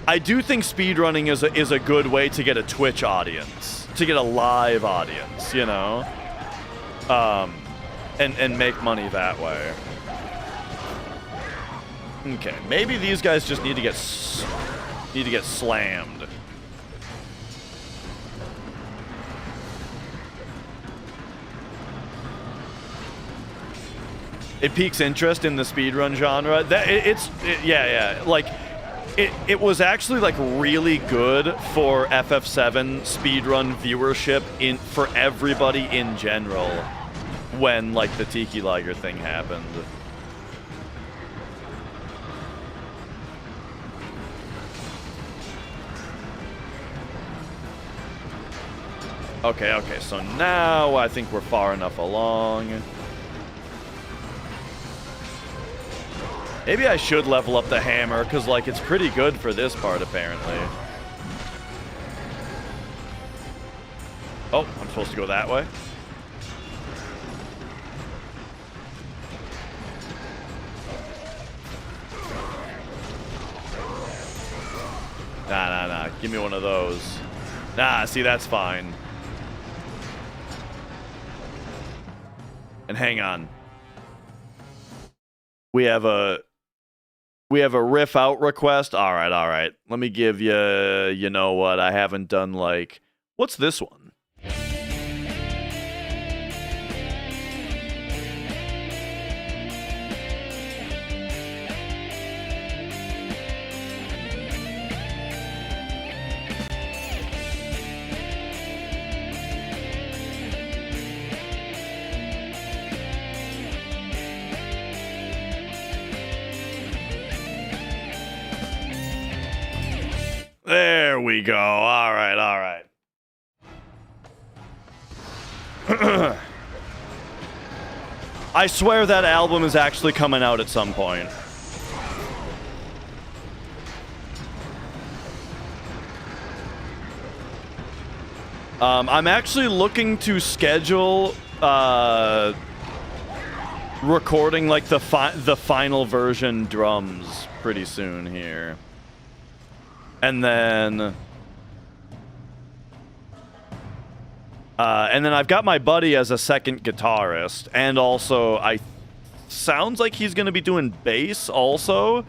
I do think speedrunning is a good way to get a Twitch audience, to get a live audience, you know, and make money that way. Okay, maybe these guys just need to get slammed. It piques interest in the speedrun genre. Yeah. Like, it was actually like really good for FF7 speedrun viewership for everybody in general when like the Tiki Liger thing happened. Okay, so now I think we're far enough along. Maybe I should level up the hammer, because, like, it's pretty good for this part, apparently. Oh, I'm supposed to go that way? Nah. Give me one of those. Nah, see, that's fine. And hang on. We have a riff out request. All right. Let me give you, you know what? I haven't done like, what's this one? There we go. All right. I swear that album is actually coming out at some point. I'm actually looking to schedule recording like the final version drums pretty soon here. And then I've got my buddy as a second guitarist, and also sounds like he's going to be doing bass also,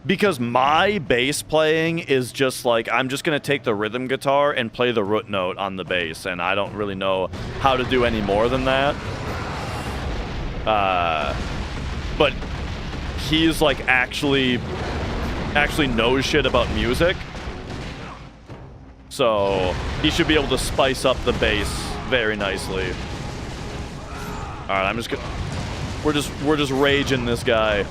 because my bass playing is just like, I'm just going to take the rhythm guitar and play the root note on the bass, and I don't really know how to do any more than that. But he's like actually knows shit about music, so he should be able to spice up the bass very nicely. All right, I'm just gonna, we're just raging this guy.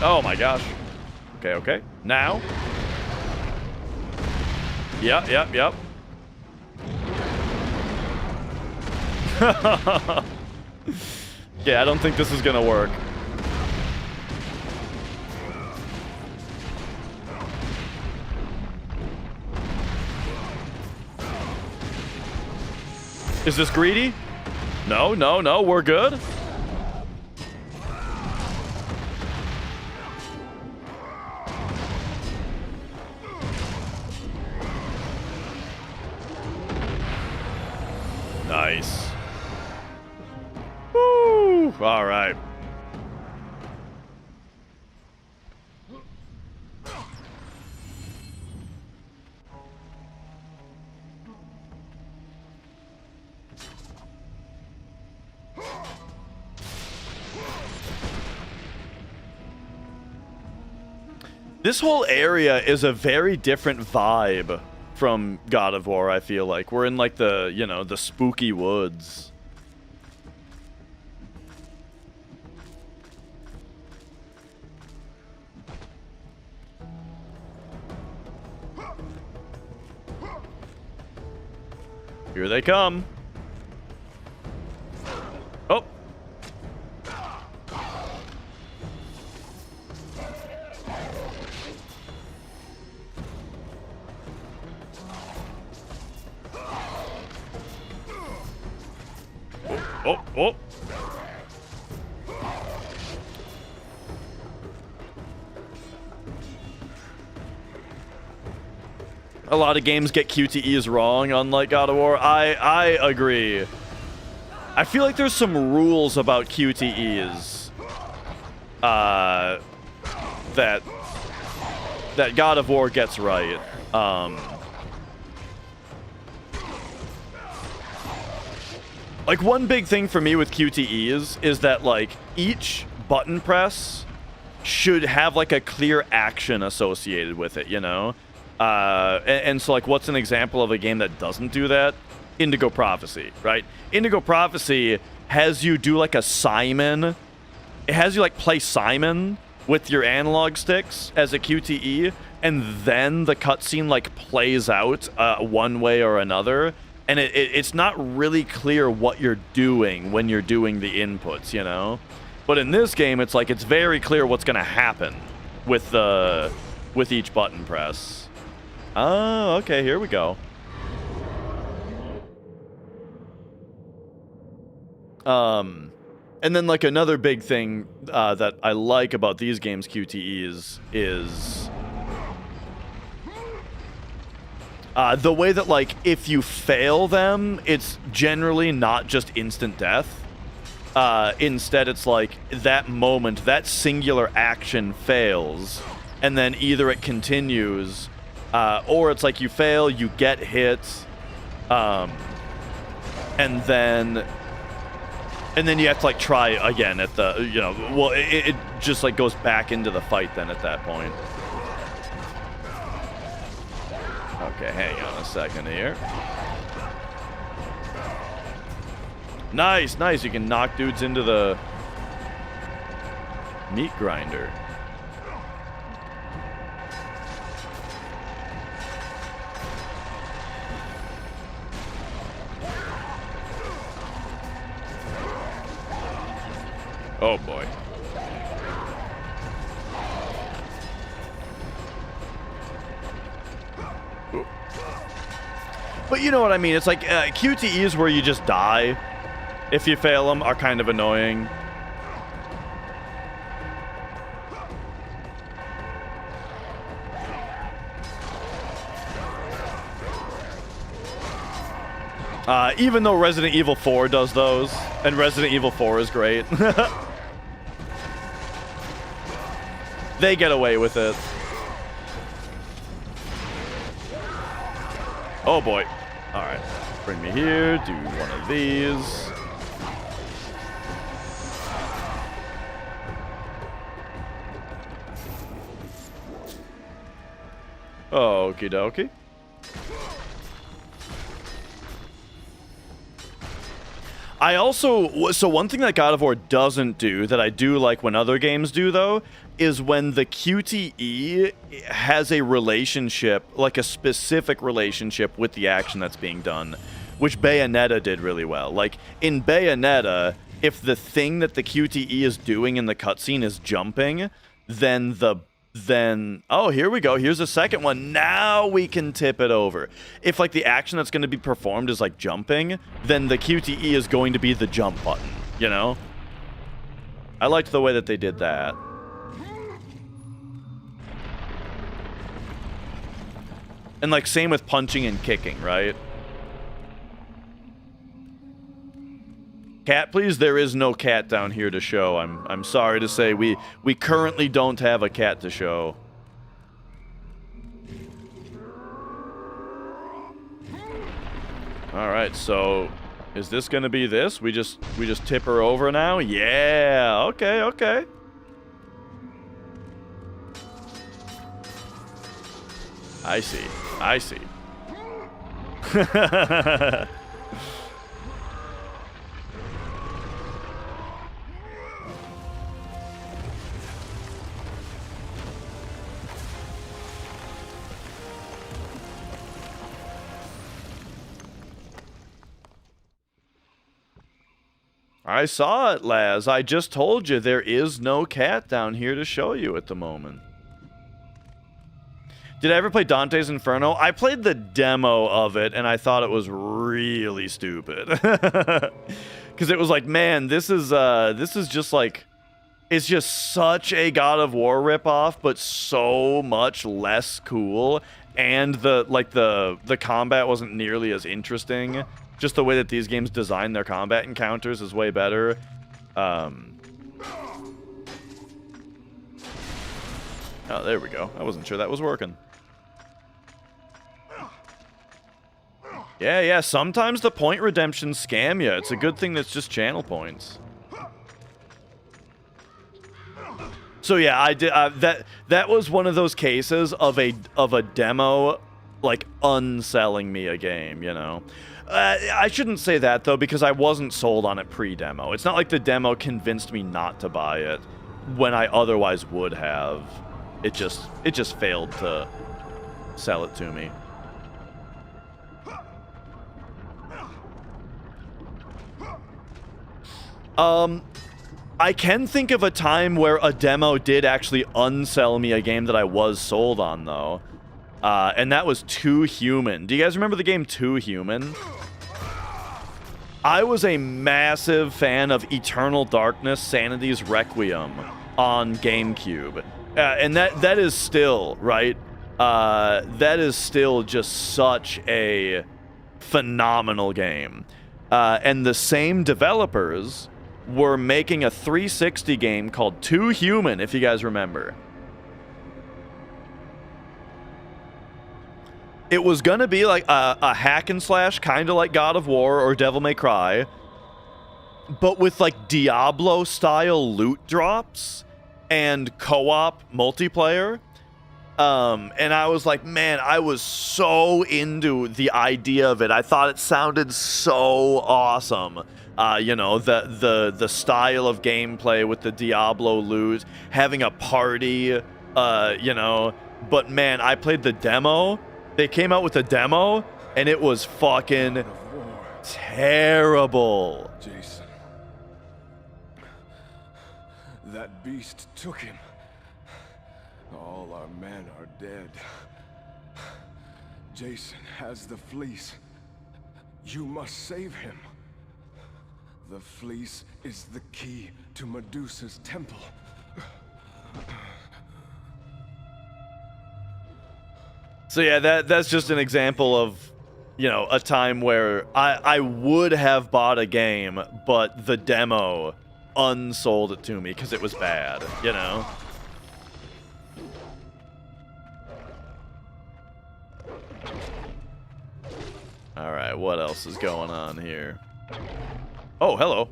Oh my gosh. Okay. Now. Yep. Yeah, I don't think this is gonna work. Is this greedy? No, we're good. All right. This whole area is a very different vibe from God of War, I feel like. We're in, like, the, you know, the spooky woods. Here they come. Oh. Oh, oh. A lot of games get QTEs wrong, unlike God of War. I agree. I feel like there's some rules about QTEs that God of War gets right. Like, one big thing for me with QTEs is that, like, each button press should have, like, a clear action associated with it, you know? And so, like, what's an example of a game that doesn't do that? Indigo Prophecy, right? Indigo Prophecy has you do, like, a Simon. It has you, like, play Simon with your analog sticks as a QTE, and then the cutscene, like, plays out one way or another. And it's not really clear what you're doing when you're doing the inputs, you know? But in this game, it's like, it's very clear what's going to happen with each button press. Oh, okay, here we go. And then, like, another big thing that I like about these games' QTEs is the way that, like, if you fail them, it's generally not just instant death. Instead, it's like that moment, that singular action fails, and then either it continues, or it's like you fail, you get hit, and then you have to, like, try again at the, you know, well, it just, like, goes back into the fight then at that point. Okay, hang on a second here. Nice, nice. You can knock dudes into the meat grinder. Oh boy. But you know what I mean? It's like QTEs where you just die if you fail them are kind of annoying. Even though Resident Evil 4 does those, and Resident Evil 4 is great. They get away with it. Oh boy. Alright. Bring me here. Do one of these. Okie dokie. I also, so one thing that God of War doesn't do that I do like when other games do, though, is when the QTE has a relationship, like a specific relationship with the action that's being done, which Bayonetta did really well. Like, in Bayonetta, if the thing that the QTE is doing in the cutscene is jumping, then oh, here we go, here's a second one, now we can tip it over. If, like, the action that's going to be performed is, like, jumping, then the QTE is going to be the jump button, you know? I liked the way that they did that. And, like, same with punching and kicking, right? Cat, please. There is no cat down here to show. I'm sorry to say we currently don't have a cat to show. All right, so is this gonna be this? We just tip her over now? Yeah. Okay. Okay. I see. I see. I saw it, Laz. I just told you there is no cat down here to show you at the moment. Did I ever play Dante's Inferno? I played the demo of it, and I thought it was really stupid. Because it was like, man, this is just like, it's just such a God of War ripoff, but so much less cool. And the combat wasn't nearly as interesting. Just the way that these games design their combat encounters is way better. Oh, there we go. I wasn't sure that was working. Yeah, sometimes the point redemptions scam you. It's a good thing that's just channel points. So yeah, I did that was one of those cases of a demo like unselling me a game, you know. I shouldn't say that though, because I wasn't sold on it pre-demo. It's not like the demo convinced me not to buy it when I otherwise would have. It just failed to sell it to me. I can think of a time where a demo did actually unsell me a game that I was sold on, though. And that was Too Human. Do you guys remember the game Too Human? I was a massive fan of Eternal Darkness, Sanity's Requiem on GameCube. And that is still, right? That is still just such a phenomenal game. And the same developers were making a 360 game called Too Human, if you guys remember. It was gonna be like a hack and slash, kind of like God of War or Devil May Cry, but with like Diablo-style loot drops and co-op multiplayer. And I was like, man, I was so into the idea of it. I thought it sounded so awesome. You know, the style of gameplay with the Diablo loot, having a party, you know. But man, I played the demo. They came out with a demo, and it was fucking terrible. Jason, that beast took him. All our men are dead. Jason has the fleece. You must save him. The fleece is the key to Medusa's temple. So yeah, that's just an example of, you know, a time where I would have bought a game, but the demo unsold it to me because it was bad, you know? Alright, what else is going on here? Oh, hello.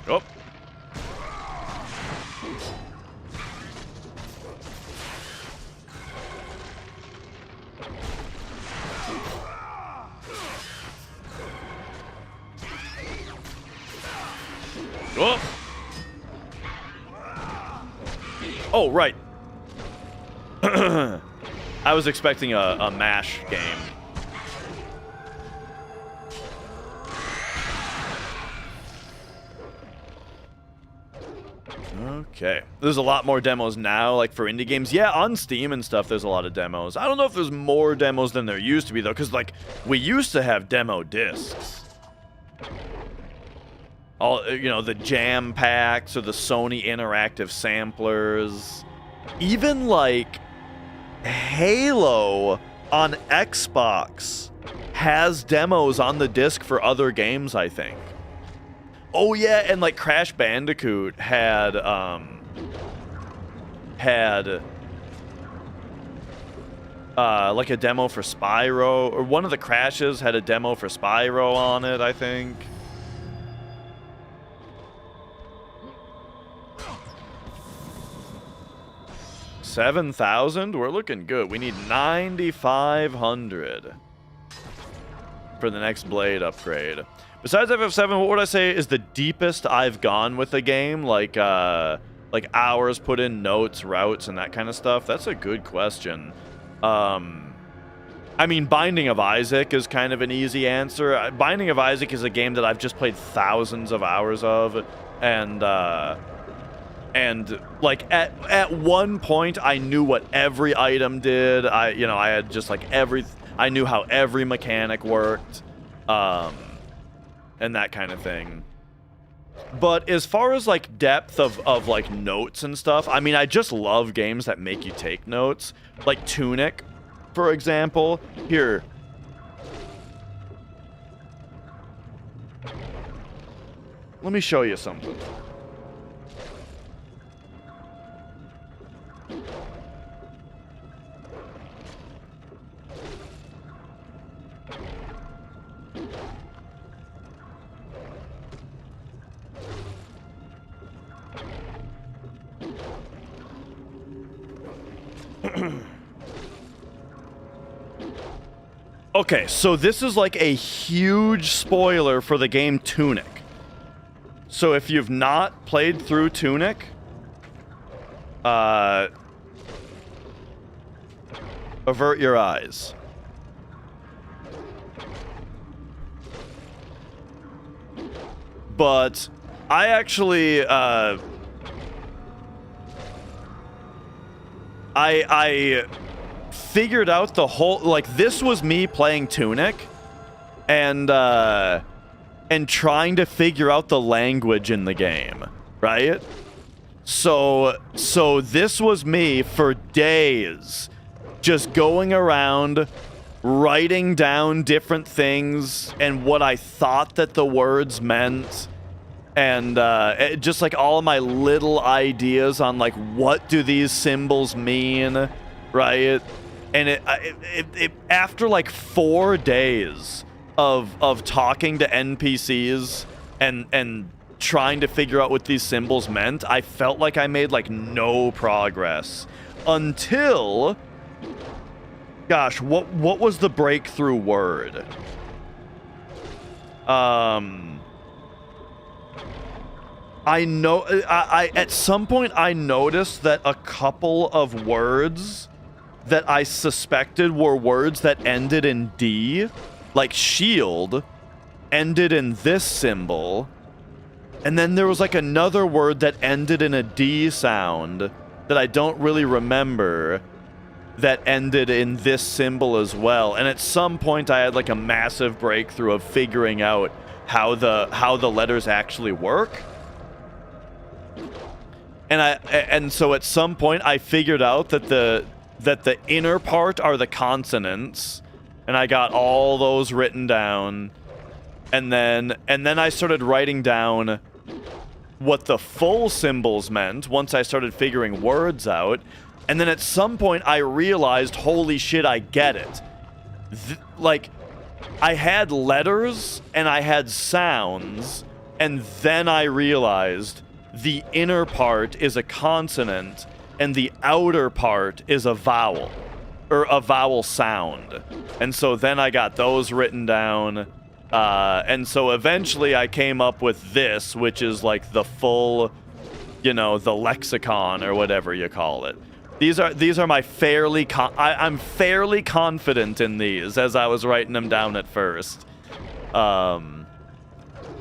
Oh. Oh. Oh, right. I was expecting a MASH game. Okay. There's a lot more demos now, like for indie games. Yeah, on Steam and stuff, there's a lot of demos. I don't know if there's more demos than there used to be, though, because, like, we used to have demo discs. All, you know, the jam packs or the Sony interactive samplers. even like Halo on Xbox has demos on the disc for other games, I think. Oh yeah, and like Crash Bandicoot had like a demo for Spyro, or one of the Crashes had a demo for Spyro on it, I think. $7,000? We're looking good. We need 9,500 for the next Blade upgrade. Besides FF7, what would I say is the deepest I've gone with a game? Like hours put in, notes, routes, and that kind of stuff? That's a good question. I mean, Binding of Isaac is kind of an easy answer. Binding of Isaac is a game that I've just played thousands of hours of, and like at one point I knew what every item did. I had just like I knew how every mechanic worked, and that kind of thing. But as far as like depth of like notes and stuff, I mean, I just love games that make you take notes, like Tunic, for example. Here, let me show you something. Okay, so this is like a huge spoiler for the game Tunic. So if you've not played through Tunic, avert your eyes. But I actually, I figured out the whole, like, this was me playing Tunic and trying to figure out the language in the game, right? So this was me for days just going around writing down different things and what I thought that the words meant, and just like all of my little ideas on like what do these symbols mean, right? And it after like 4 days of talking to NPCs and trying to figure out what these symbols meant, I felt like I made like no progress until, gosh, what was the breakthrough word? I know I at some point I noticed that a couple of words that I suspected were words that ended in D, like shield, ended in this symbol, and then there was like another word that ended in a D sound that I don't really remember that ended in this symbol as well. And at some point I had like a massive breakthrough of figuring out how the letters actually work. And so at some point I figured out that the inner part are the consonants, and I got all those written down, and then I started writing down what the full symbols meant once I started figuring words out, and then at some point I realized, holy shit, I get it. Like, I had letters and I had sounds, and then I realized the inner part is a consonant and the outer part is a vowel, or a vowel sound. And so then I got those written down, and so eventually I came up with this, which is like the full, the lexicon or whatever you call it. These are my fairly I'm fairly confident in these as I was writing them down at first.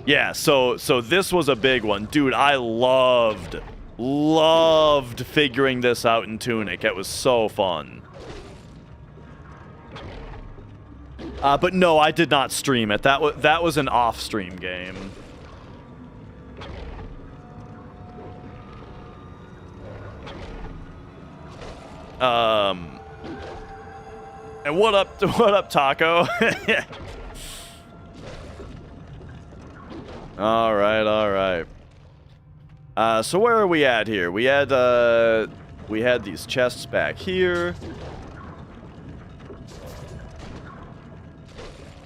Yeah, so this was a big one. Dude, I loved figuring this out in Tunic. It was so fun. But no, I did not stream it. That was an off-stream game. And what up, Taco? All right. So where are we at here? We had these chests back here.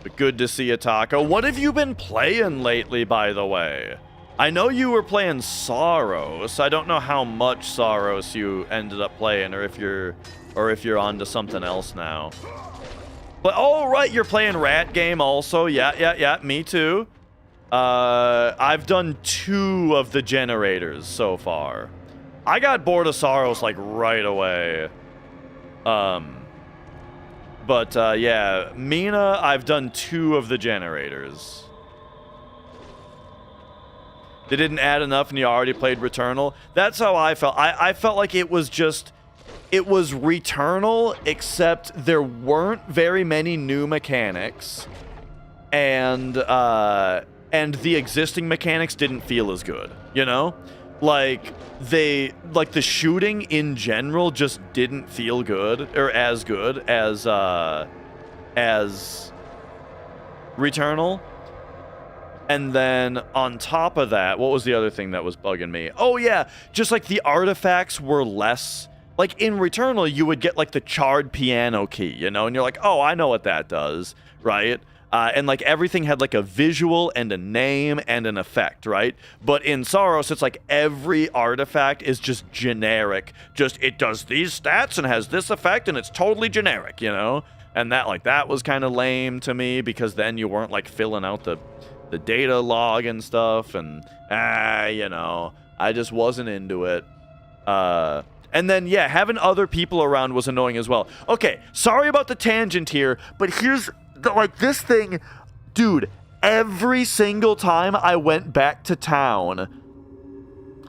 But good to see you, Taco. What have you been playing lately, by the way? I know you were playing Soros. I don't know how much Soros you ended up playing, or if you're on to something else now. But oh right, you're playing Rat Game also. Yeah. Me too. I've done 2 of the generators so far. I got bored of Soros like right away. But yeah, Mina, I've done 2 of the generators. They didn't add enough and you already played Returnal. That's how I felt. I felt like it was Returnal, except there weren't very many new mechanics. And the existing mechanics didn't feel as good, you know? Like the shooting in general just didn't feel good, or as good as Returnal. And then on top of that, what was the other thing that was bugging me? Oh yeah, just like the artifacts were less. Like in Returnal, you would get like the charred piano key, you know, and you're like, oh, I know what that does, right? And like everything had like a visual and a name and an effect, right? But in Soros, it's like every artifact is just generic. Just it does these stats and has this effect and it's totally generic, you know? And that was kind of lame to me, because then you weren't like filling out the data log and stuff, and you know, I just wasn't into it. And then yeah, having other people around was annoying as well. Okay, sorry about the tangent here, but here's this thing, dude, every single time I went back to town,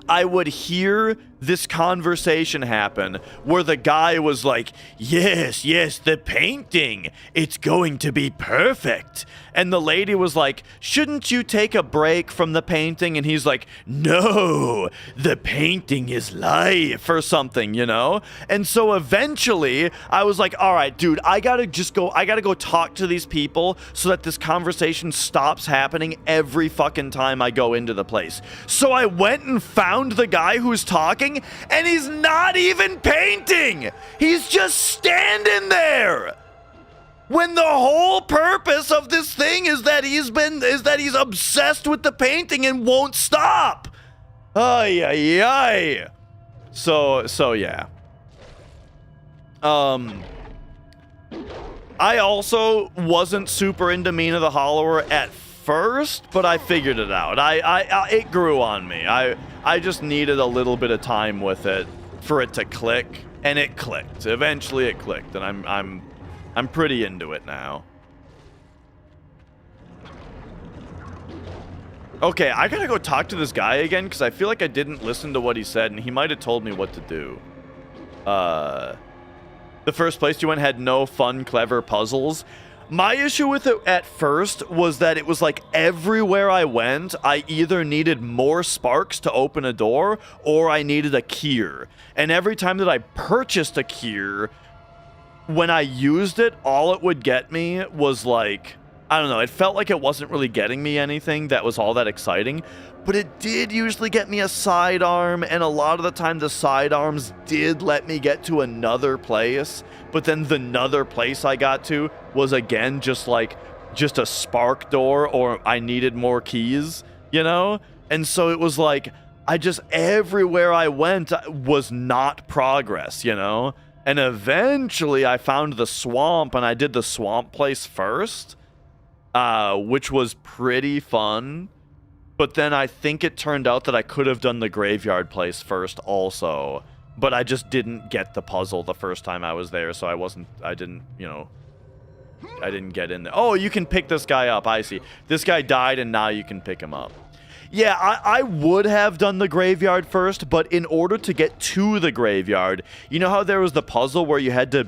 I would hear this conversation happen where the guy was like, yes, the painting, it's going to be perfect. And the lady was like, shouldn't you take a break from the painting? And he's like, no, the painting is life, or something, you know? And so eventually I was like, all right, dude, I gotta go talk to these people so that this conversation stops happening every fucking time I go into the place. So I went and found the guy who's talking, and he's not even painting. He's just standing there. When the whole purpose of this thing is that he's obsessed with the painting and won't stop. Ay. So yeah. I also wasn't super into Mina the Hollower at first, but I figured it out. It grew on me. I just needed a little bit of time with it for it to click, and it clicked. Eventually it clicked, and I'm pretty into it now. Okay, I gotta go talk to this guy again, because I feel like I didn't listen to what he said, and he might have told me what to do. The first place you went had no fun, clever puzzles. My issue with it at first was that it was like everywhere I went, I either needed more sparks to open a door, or I needed a keyer. And every time that I purchased a keyer, when I used it, all it would get me was like, I don't know, it felt like it wasn't really getting me anything that was all that exciting, but it did usually get me a sidearm, and a lot of the time the sidearms did let me get to another place, but then the another place I got to was again just a spark door, or I needed more keys, you know? And so it was like, everywhere I went was not progress, you know? And eventually I found the swamp, and I did the swamp place first, which was pretty fun. But then I think it turned out that I could have done the graveyard place first also. But I just didn't get the puzzle the first time I was there, so I didn't get in there. Oh, you can pick this guy up, I see. This guy died, and now you can pick him up. Yeah, I would have done the graveyard first, but in order to get to the graveyard, you know how there was the puzzle where you had to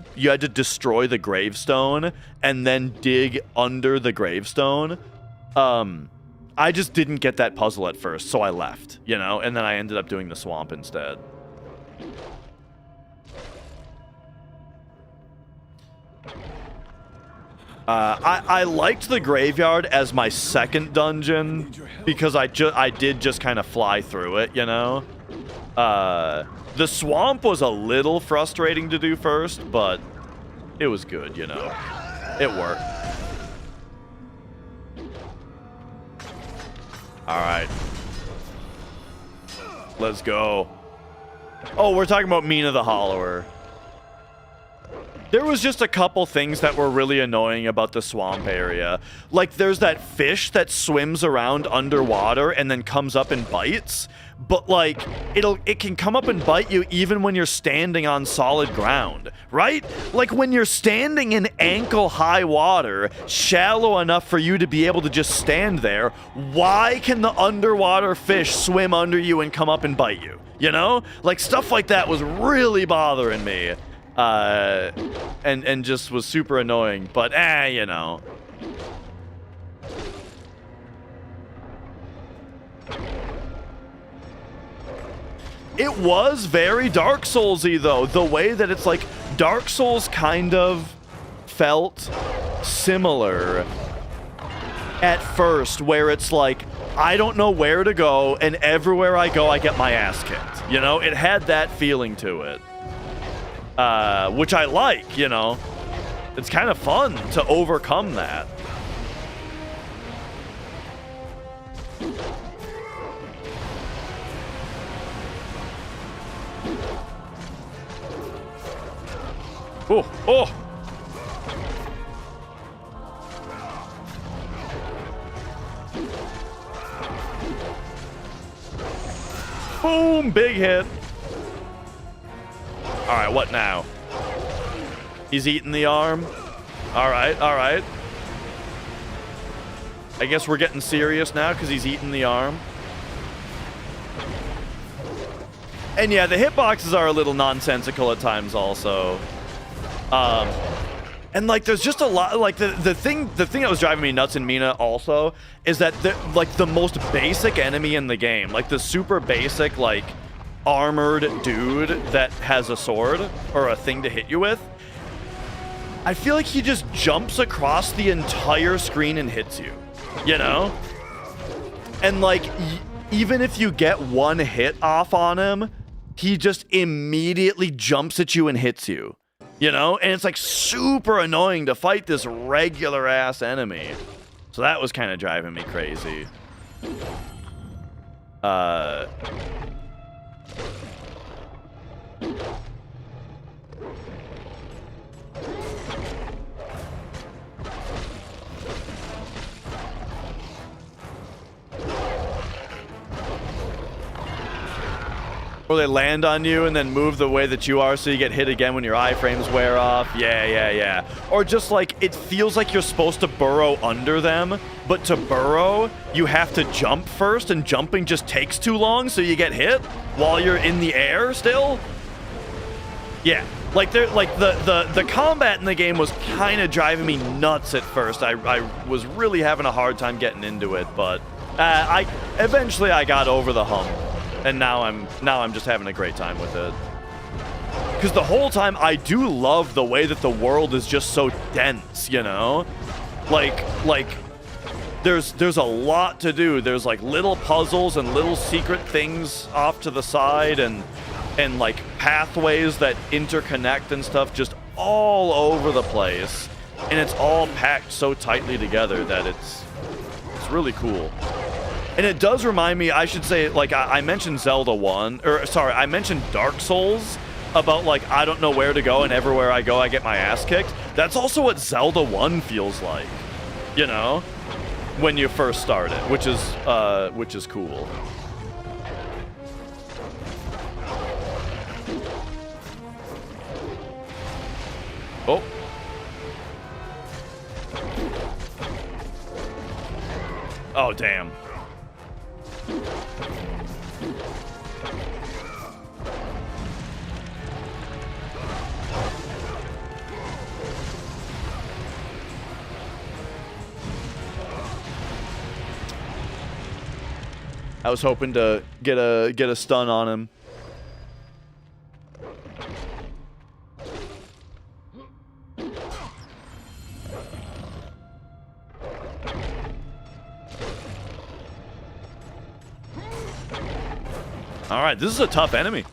destroy the gravestone and then dig under the gravestone? I just didn't get that puzzle at first, so I left, you know, and then I ended up doing the swamp instead. I liked the graveyard as my second dungeon because I did just kind of fly through it, you know? The swamp was a little frustrating to do first, but it was good, you know? It worked. Alright. Let's go. Oh, we're talking about Mina the Hollower. There was just a couple things that were really annoying about the swamp area. Like, there's that fish that swims around underwater and then comes up and bites. But, like, it can come up and bite you even when you're standing on solid ground, right? Like, when you're standing in ankle-high water, shallow enough for you to be able to just stand there, why can the underwater fish swim under you and come up and bite you? You know? Like, stuff like that was really bothering me. And just was super annoying, but you know. It was very Dark Souls-y though, the way that it's like Dark Souls kind of felt similar at first, where it's like I don't know where to go, and everywhere I go I get my ass kicked. You know, it had that feeling to it. Which I like, you know. It's kind of fun to overcome that. Oh, oh! Boom! Big hit. Alright, what now? He's eating the arm. Alright, alright. I guess we're getting serious now because he's eating the arm. And yeah, the hitboxes are a little nonsensical at times also. And like there's just a lot, like the thing that was driving me nuts in Mina also is that the most basic enemy in the game, like the super basic like armored dude that has a sword or a thing to hit you with, I feel like he just jumps across the entire screen and hits you, you know? And like even if you get one hit off on him, he just immediately jumps at you and hits you, you know? And it's like super annoying to fight this regular ass enemy. So that was kind of driving me crazy. Or they land on you and then move the way that you are so you get hit again when your iframes wear off. Yeah. Or just like, it feels like you're supposed to burrow under them, but to burrow, you have to jump first, and jumping just takes too long, so you get hit while you're in the air still. Yeah, like the combat in the game was kind of driving me nuts at first. I was really having a hard time getting into it, but eventually I got over the hump. And now I'm just having a great time with it. Because the whole time I do love the way that the world is just so dense, you know? Like there's a lot to do. There's like little puzzles and little secret things off to the side and like pathways that interconnect and stuff just all over the place. And it's all packed so tightly together that it's really cool. And it does remind me, I should say, like, I mentioned Zelda 1, or, sorry, I mentioned Dark Souls, about, like, I don't know where to go, and everywhere I go, I get my ass kicked. That's also what Zelda 1 feels like, you know, when you first start it, which is cool. Oh. Oh, damn. I was hoping to get a stun on him. All right, this is a tough enemy.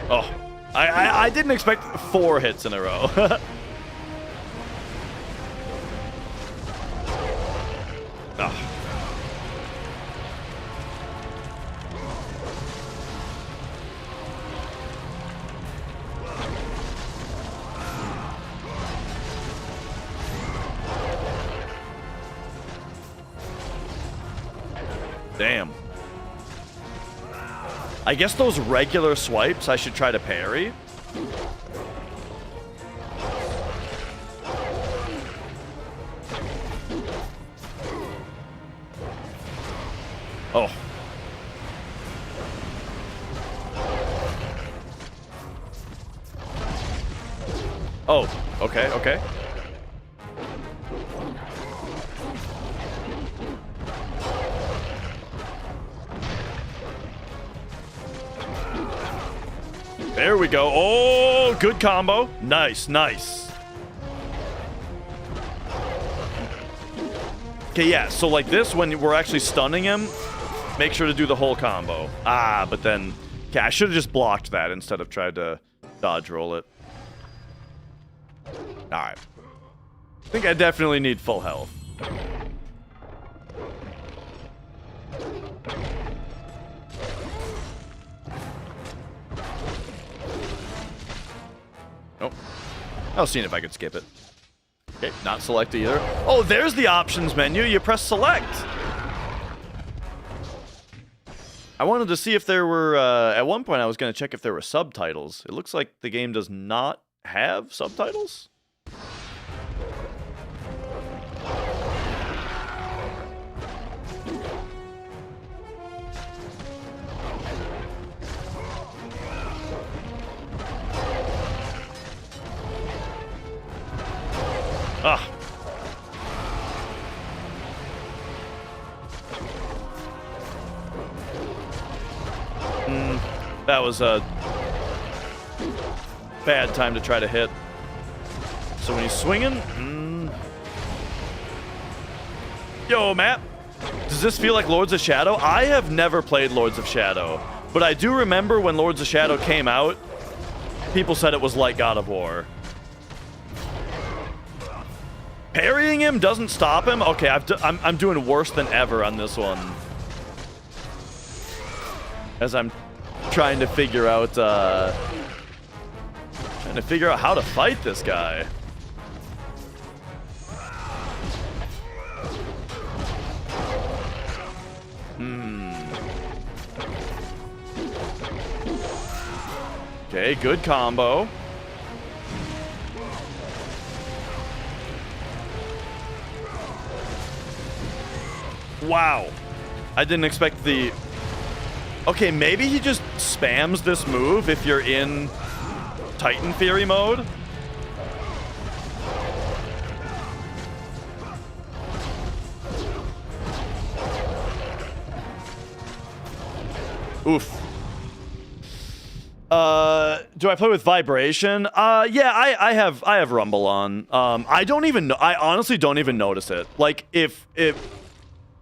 Oh, I didn't expect 4 hits in a row. Oh. Damn. I guess those regular swipes I should try to parry. Oh. Oh, okay, okay. There we go. Oh, good combo. Nice, nice. Okay, yeah, so like this, when we're actually stunning him, make sure to do the whole combo. Ah, but then... Okay, I should have just blocked that instead of tried to dodge roll it. Alright. I think I definitely need full health. Nope. I was seeing if I could skip it. Okay, not select either. Oh, there's the options menu. You press select. I wanted to see if there were, at one point I was going to check if there were subtitles. It looks like the game does not have subtitles. Ah. That was a bad time to try to hit. So when he's swinging... Yo, Matt. Does this feel like Lords of Shadow? I have never played Lords of Shadow, but I do remember when Lords of Shadow came out, people said it was like God of War. Parrying him doesn't stop him? Okay, I'm doing worse than ever on this one. As I'm trying to figure out how to fight this guy. Okay, good combo. Wow. I didn't expect the... Okay, maybe he just spams this move if you're in Titan Fury mode. Oof. Do I play with vibration? Yeah, I have Rumble on. I don't even know. I honestly don't even notice it. Like, if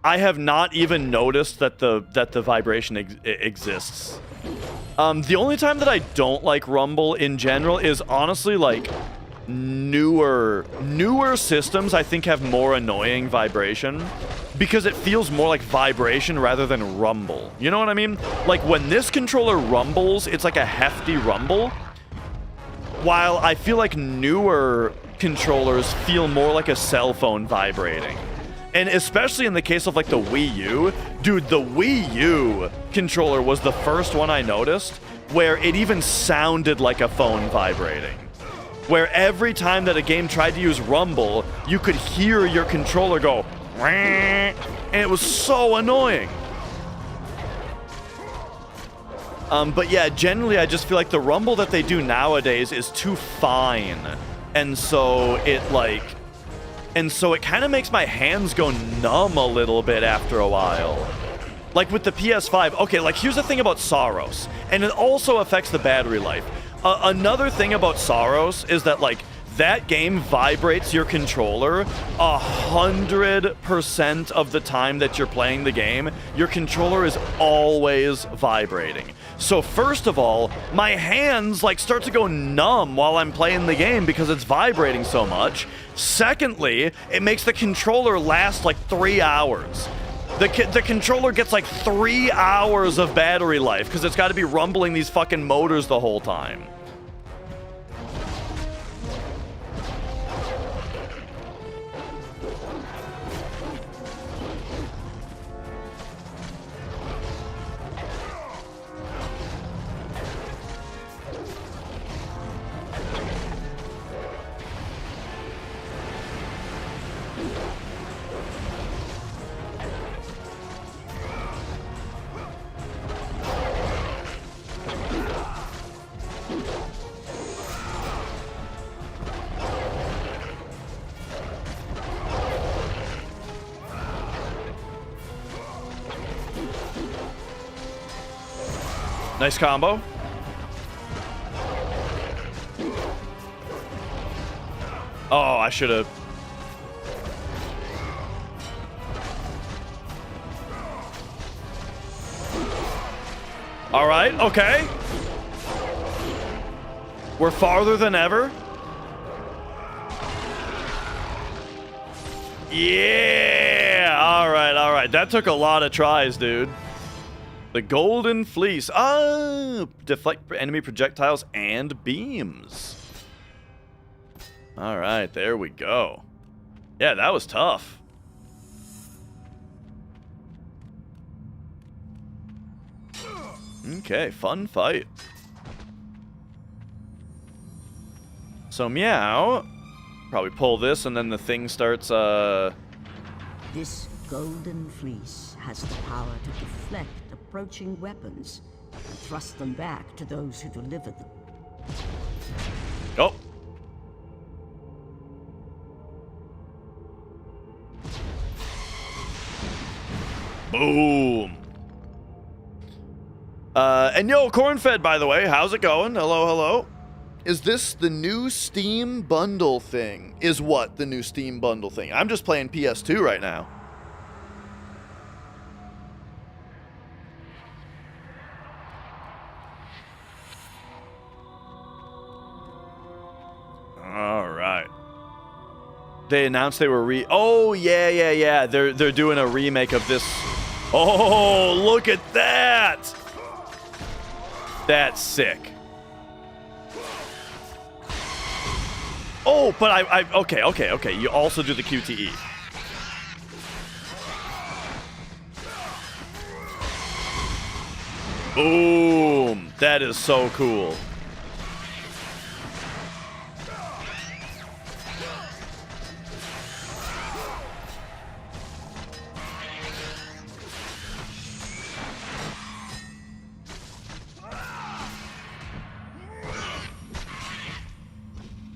I have not even noticed that the vibration exists. The only time that I don't like Rumble in general is honestly like newer systems I think have more annoying vibration because it feels more like vibration rather than rumble. You know what I mean? Like when this controller rumbles, it's like a hefty rumble. While I feel like newer controllers feel more like a cell phone vibrating. And especially in the case of like the Wii U, dude, the Wii U controller was the first one I noticed where it even sounded like a phone vibrating. Where every time that a game tried to use rumble, you could hear your controller go, and it was so annoying. But yeah, generally I just feel like the rumble that they do nowadays is too fine. And so it kind of makes my hands go numb a little bit after a while. Like with the PS5, okay, like here's the thing about Saros, and it also affects the battery life. Another thing about Saros is that, like, that game vibrates your controller 100% of the time that you're playing the game. Your controller is always vibrating. So first of all, my hands like start to go numb while I'm playing the game because it's vibrating so much. Secondly, it makes the controller last like 3 hours. The controller gets like 3 hours of battery life because it's got to be rumbling these fucking motors the whole time. Nice combo. Oh, I should have. All right, okay. We're farther than ever. Yeah! All right. That took a lot of tries, dude. The Golden Fleece. Ah! Deflect enemy projectiles and beams. All right, there we go. Yeah, that was tough. Okay, fun fight. So meow. Probably pull this and then the thing starts, This golden fleece has the power to deflect approaching weapons and thrust them back to those who deliver them. Oh. Boom. And yo, Cornfed, by the way, how's it going? Hello. Is this the new Steam bundle thing? Is what the new Steam bundle thing? I'm just playing PS2 right now. All right. They announced they were Oh, yeah. They're doing a remake of this. Oh, look at that. That's sick. Oh, but I okay. You also do the QTE. Boom. That is so cool.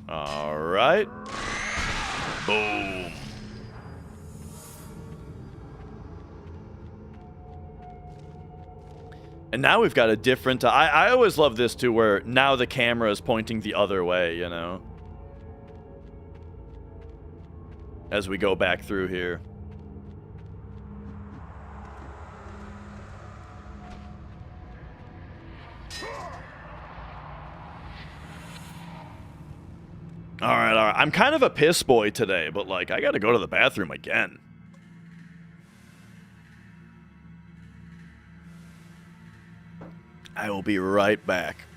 All right. Boom. And now we've got a different... I always love this, too, where now the camera is pointing the other way, you know? As we go back through here. All right. I'm kind of a piss boy today, but, like, I gotta go to the bathroom again. I will be right back.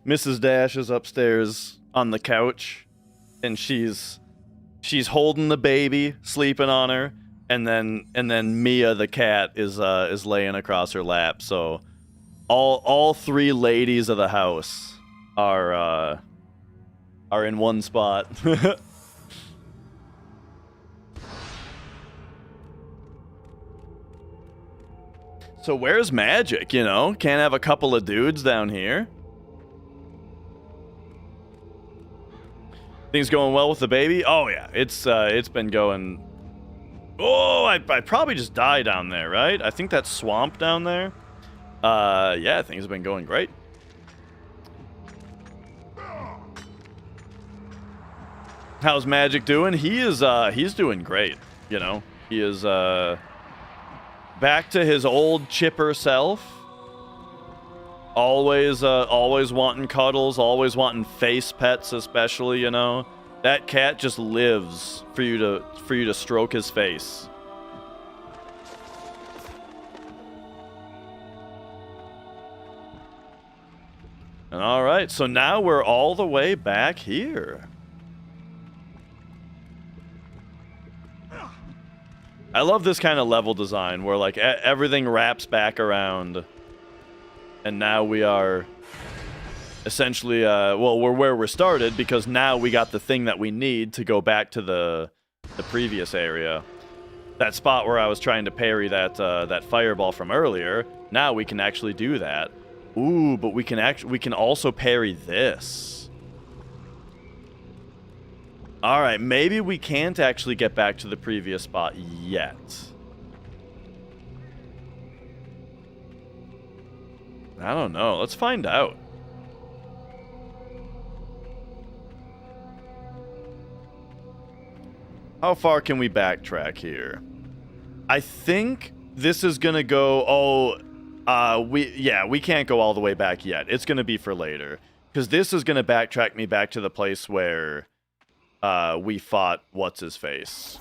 Mrs. Dash is upstairs on the couch, and she's holding the baby, sleeping on her, and then Mia the cat is laying across her lap. So all three ladies of the house are in one spot. So where's Magic, you know? Can't have a couple of dudes down here. Things going well with the baby? Oh yeah, it's been going... Oh, I probably just died down there, right? I think that's swamp down there. Yeah, things have been going great. How's Magic doing? He's doing great, you know? He is, back to his old chipper self. Always wanting cuddles, always wanting face pets, especially, you know. That cat just lives for you to stroke his face. All right, so now we're all the way back here. I love this kind of level design where like everything wraps back around, and now we are essentially well, we're where we started because now we got the thing that we need to go back to the previous area. That spot where I was trying to parry that fireball from earlier. Now we can actually do that. Ooh, but we can also parry this. All right, maybe we can't actually get back to the previous spot yet. I don't know. Let's find out. How far can we backtrack here? I think this is gonna go... we can't go all the way back yet. It's gonna be for later. Because this is gonna backtrack me back to the place where... we fought what's-his-face.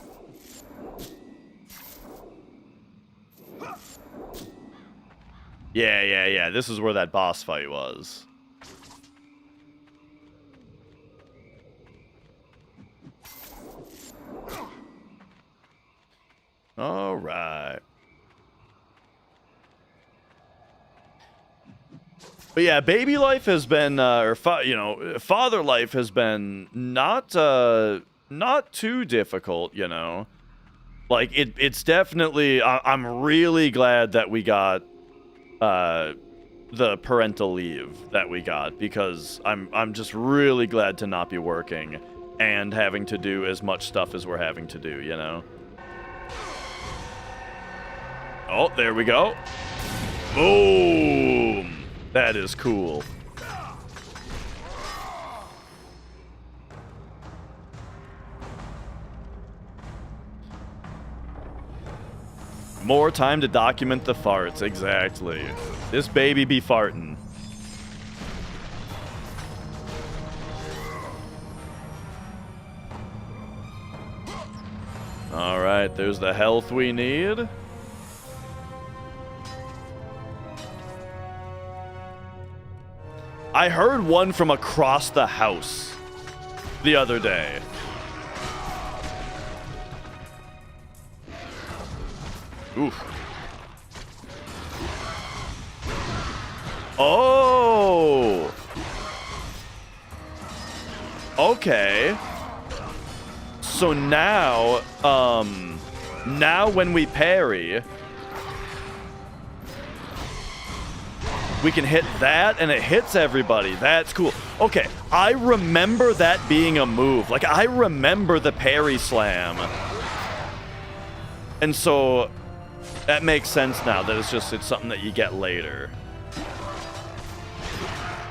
Yeah. This is where that boss fight was. All right. But yeah, baby life has been, father life has been not too difficult, you know. Like it's definitely. I'm really glad that we got the parental leave that we got because I'm just really glad to not be working and having to do as much stuff as we're having to do, you know. Oh, there we go. Boom. That is cool. More time to document the farts, exactly. This baby be farting. Alright, there's the health we need. I heard one from across the house the other day. Oof. Oh. Okay. So now, now when we parry, we can hit that, and it hits everybody. That's cool. Okay, I remember that being a move. Like, I remember the parry slam. And so, that makes sense now, that it's something that you get later.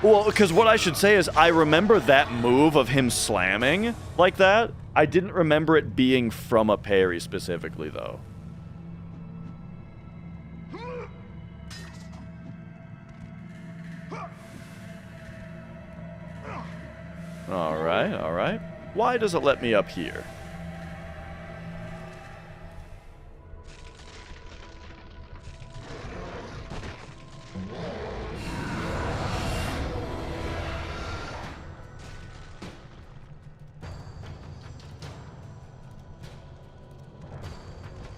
Well, because what I should say is, I remember that move of him slamming like that. I didn't remember it being from a parry specifically, though. All right. Why does it let me up here?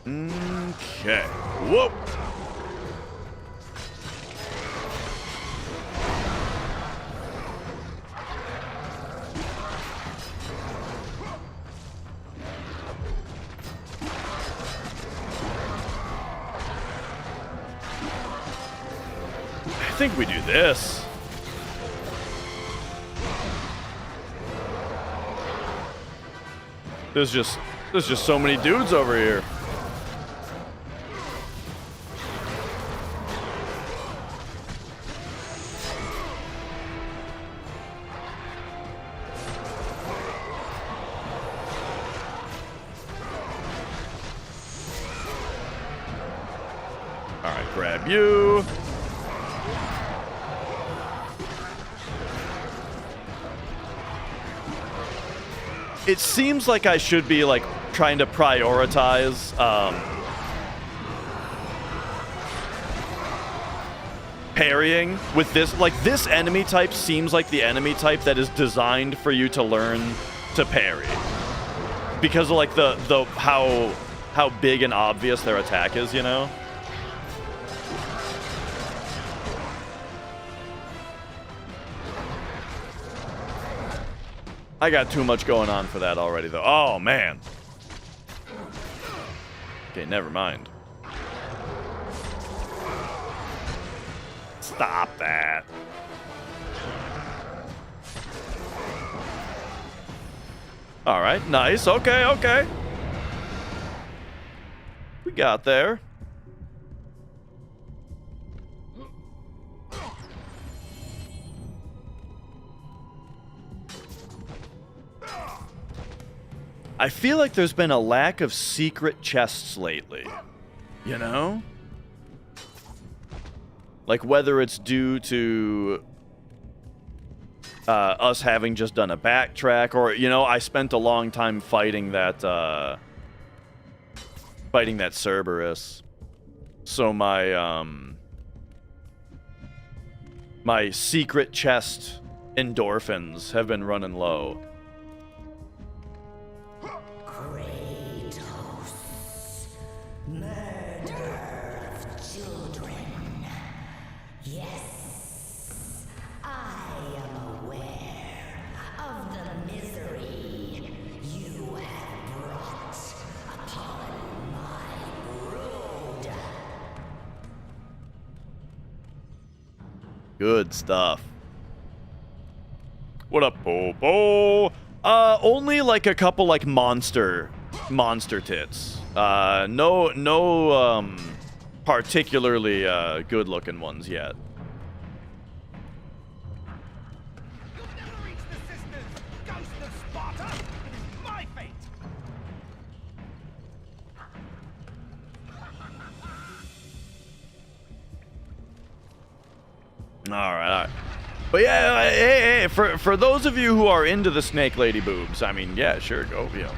Okay. Whoa. I think we do this. There's just so many dudes over here. All right, grab you. It seems like I should be like trying to prioritize parrying with this. Like, this enemy type seems like the enemy type that is designed for you to learn to parry because of like the how big and obvious their attack is, you know? I got too much going on for that already, though. Oh, man. Okay, never mind. Stop that. All right, nice. Okay, okay. We got there. I feel like there's been a lack of secret chests lately, you know? Like, whether it's due to us having just done a backtrack, or, you know, I spent a long time fighting that Cerberus. So my, my secret chest endorphins have been running low. Kratos, murder of children. Yes, I am aware of the misery you have brought upon my brood. Good stuff. What up, Popo? Only like a couple like monster tits. No, particularly good looking ones yet. You'll never reach the sisters, ghost of Sparta. It is my fate. All right. But yeah, hey, for those of you who are into the snake lady boobs, I mean, yeah, sure, go, yeah.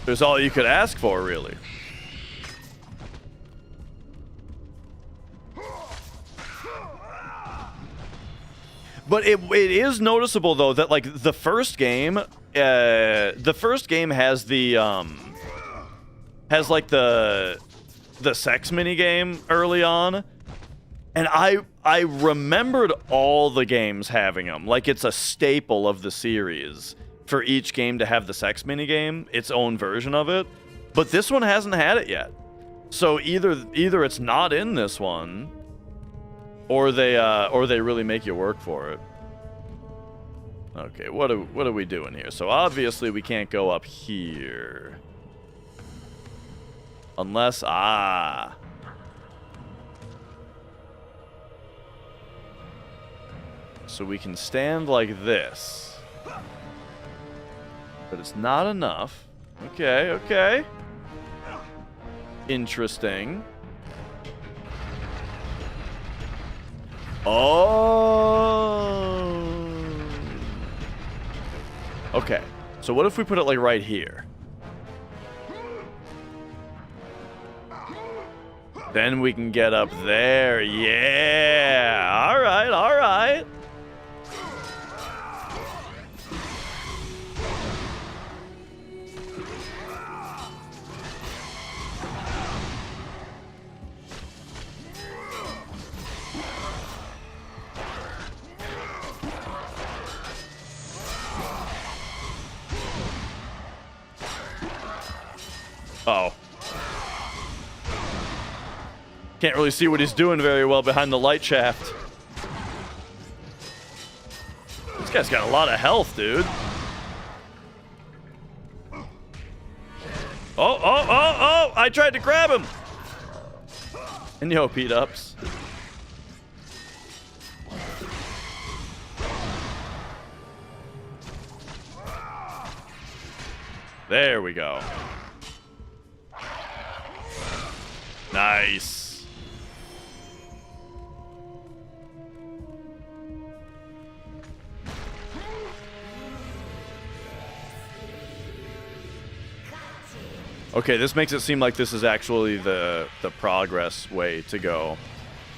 There's all you could ask for, really. But it is noticeable though that like the first game has the has like the sex minigame early on, and I remembered all the games having them. Like, it's a staple of the series for each game to have the sex minigame, its own version of it. But this one hasn't had it yet. So either it's not in this one, or they really make you work for it. Okay, what are we doing here? So obviously we can't go up here. Unless, so we can stand like this. But it's not enough. Okay, okay. Interesting. Oh. Okay, so what if we put it like right here? Then we can get up there. Yeah. All right, all right. Uh-oh. Can't really see what he's doing very well behind the light shaft. This guy's got a lot of health, dude. Oh! I tried to grab him. And yo, Pete-ups. There we go. Nice. Okay, this makes it seem like this is actually the progress way to go.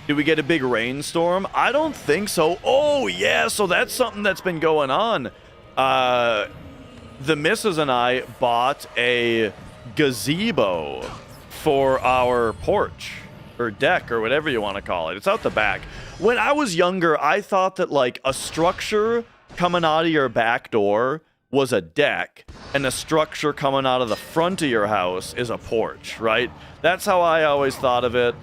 Did we get a big rainstorm? I don't think so. Oh, yeah, so that's something that's been going on. The missus and I bought a gazebo for our porch or deck or whatever you want to call it. It's out the back. When I was younger, I thought that like a structure coming out of your back door was a deck and a structure coming out of the front of your house is a porch, right? That's how I always thought of it.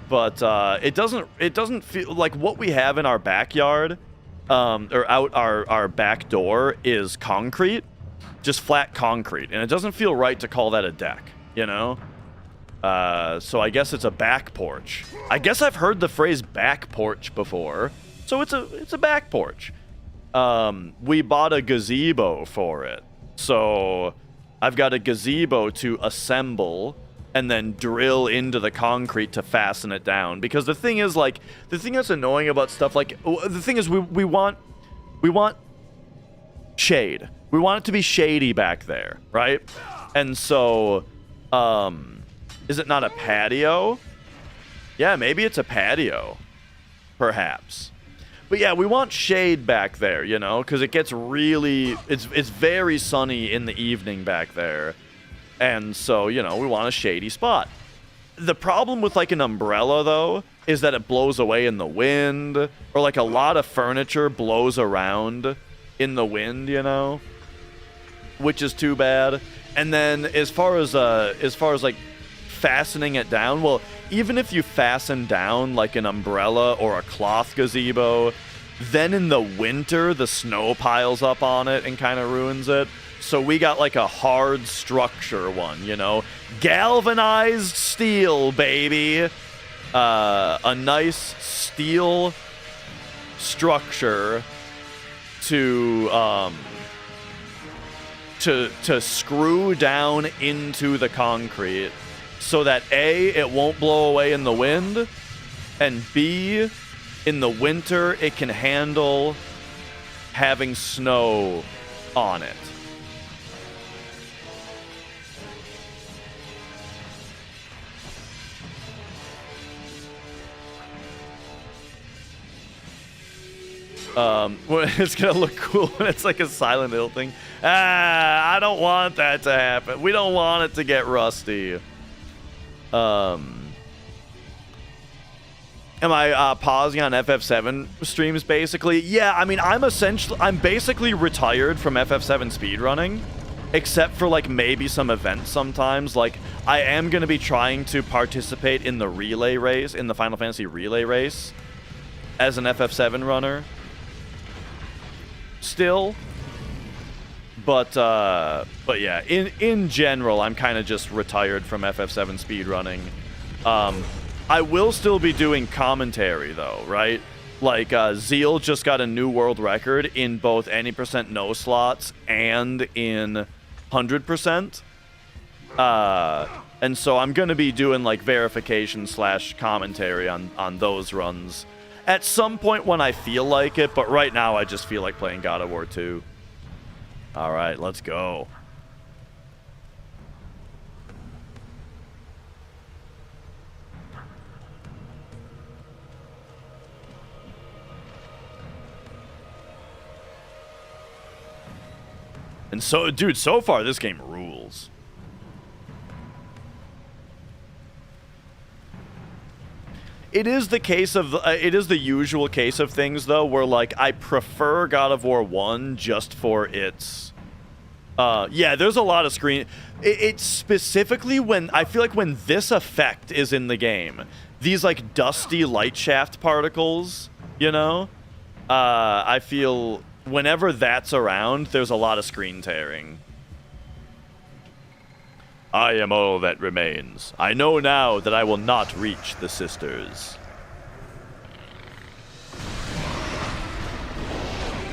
But it doesn't feel like what we have in our backyard or out our back door is concrete, just flat concrete, and it doesn't feel right to call that a deck, you know? So I guess it's a back porch. I guess I've heard the phrase back porch before, so it's a back porch. We bought a gazebo for it, so I've got a gazebo to assemble and then drill into the concrete to fasten it down. Because the thing is, like, the thing that's annoying about stuff, like, the thing is we want shade. We want it to be shady back there, right? And so, is it not a patio? Yeah, maybe it's a patio, perhaps. But yeah, we want shade back there, you know, because it gets really, it's very sunny in the evening back there. And so, you know, we want a shady spot. The problem with, like, an umbrella, though, is that it blows away in the wind. Or, like, a lot of furniture blows around in the wind, you know? Which is too bad. And then, as far as like, fastening it down, well, even if you fasten down, like, an umbrella or a cloth gazebo, then in the winter, the snow piles up on it and kind of ruins it. So we got like a hard structure one, you know? Galvanized steel, baby! A nice steel structure to screw down into the concrete so that A, it won't blow away in the wind, and B, in the winter, it can handle having snow on it. It's gonna look cool when it's like a Silent Hill thing. I don't want that to happen. We don't want it to get rusty. Am I pausing on FF7 streams basically? Yeah, I mean, I'm basically retired from FF7 speedrunning, except for like maybe some events sometimes. Like, I am gonna be trying to participate in the relay race, in the Final Fantasy relay race, as an FF7 runner. Still, but yeah, in general, I'm kind of just retired from FF7 speedrunning. I will still be doing commentary though, right? Like, Zeal just got a new world record in both any percent no slots and in 100%. And so I'm gonna be doing like verification / commentary on those runs at some point when I feel like it, but right now I just feel like playing God of War 2. Alright, let's go. And so, dude, so far this game rules. It is the case of, it is the usual case of things, though, where, like, I prefer God of War 1 just for its Yeah, there's a lot of screen. It's specifically when I feel like when this effect is in the game, these like dusty light shaft particles, you know, I feel whenever that's around, there's a lot of screen tearing. I am all that remains. I know now that I will not reach the sisters.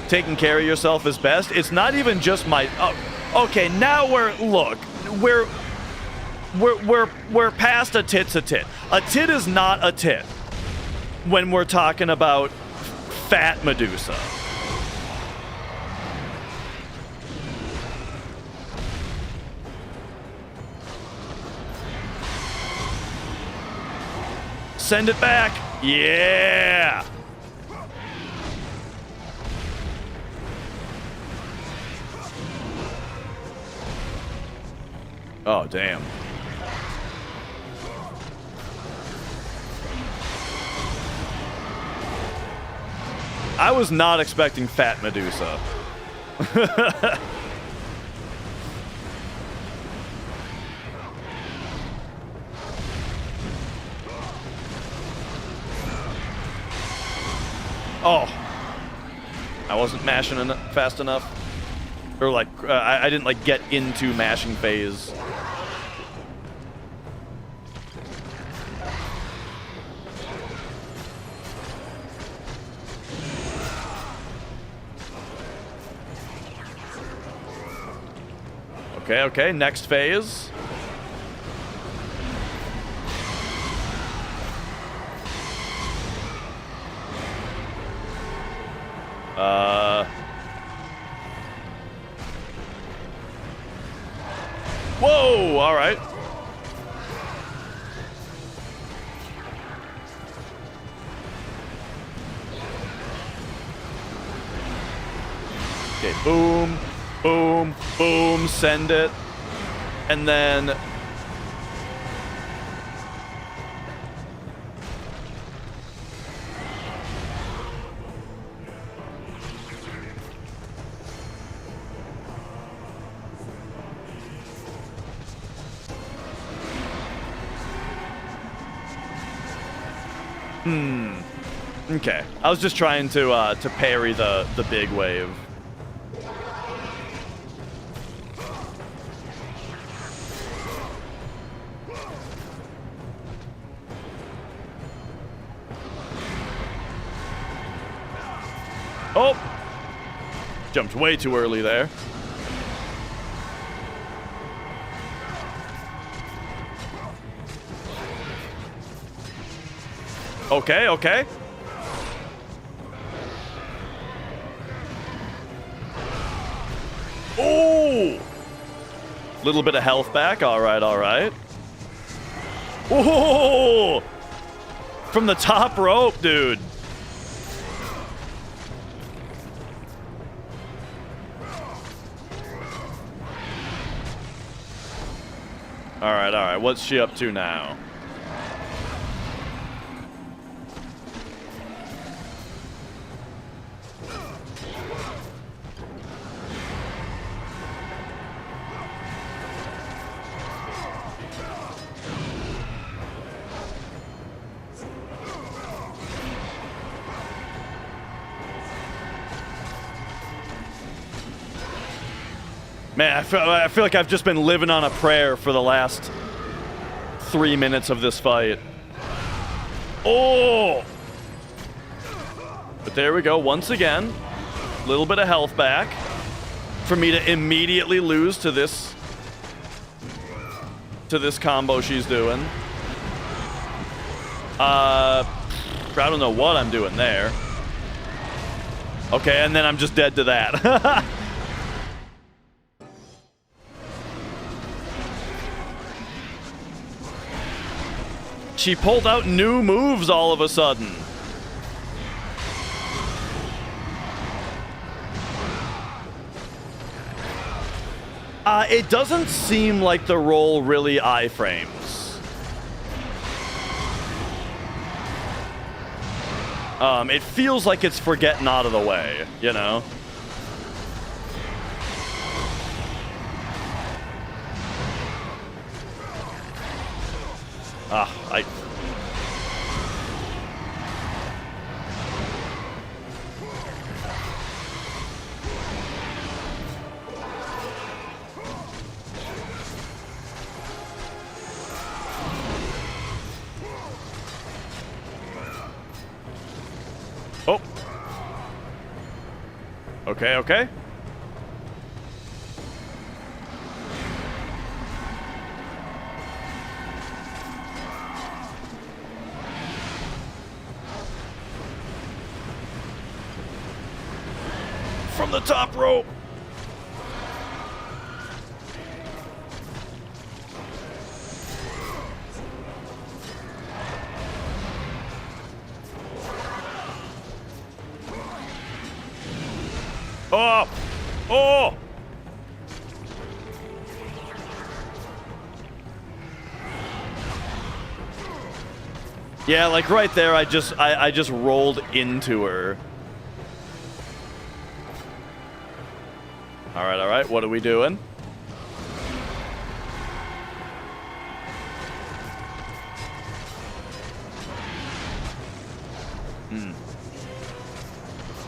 Taking care of yourself is best. It's not even just my. Oh, okay, now we're past a tit's a tit. A tit is not a tit when we're talking about fat Medusa. Send it back. Yeah. Oh, damn. I was not expecting fat Medusa. Oh. I wasn't mashing fast enough. Or like, I didn't like get into mashing phase. Okay, okay, next phase. Whoa, all right. Okay, boom, boom, boom, send it. And then okay. I was just trying to parry the big wave. Oh! Jumped way too early there. Okay, okay. Ooh! Little bit of health back. All right, all right. Ooh! From the top rope, dude. All right. What's she up to now? Man, I feel like I've just been living on a prayer for the last 3 minutes of this fight. Oh! But there we go, once again. A little bit of health back. For me to immediately lose to this combo she's doing. I don't know what I'm doing there. Okay, and then I'm just dead to that. She pulled out new moves all of a sudden. It doesn't seem like the roll really iframes. It feels like it's for getting out of the way, you know? I... Oh. Okay, okay. From the top rope. Oh! Oh! Yeah, like right there, I just rolled into her. All right. What are we doing?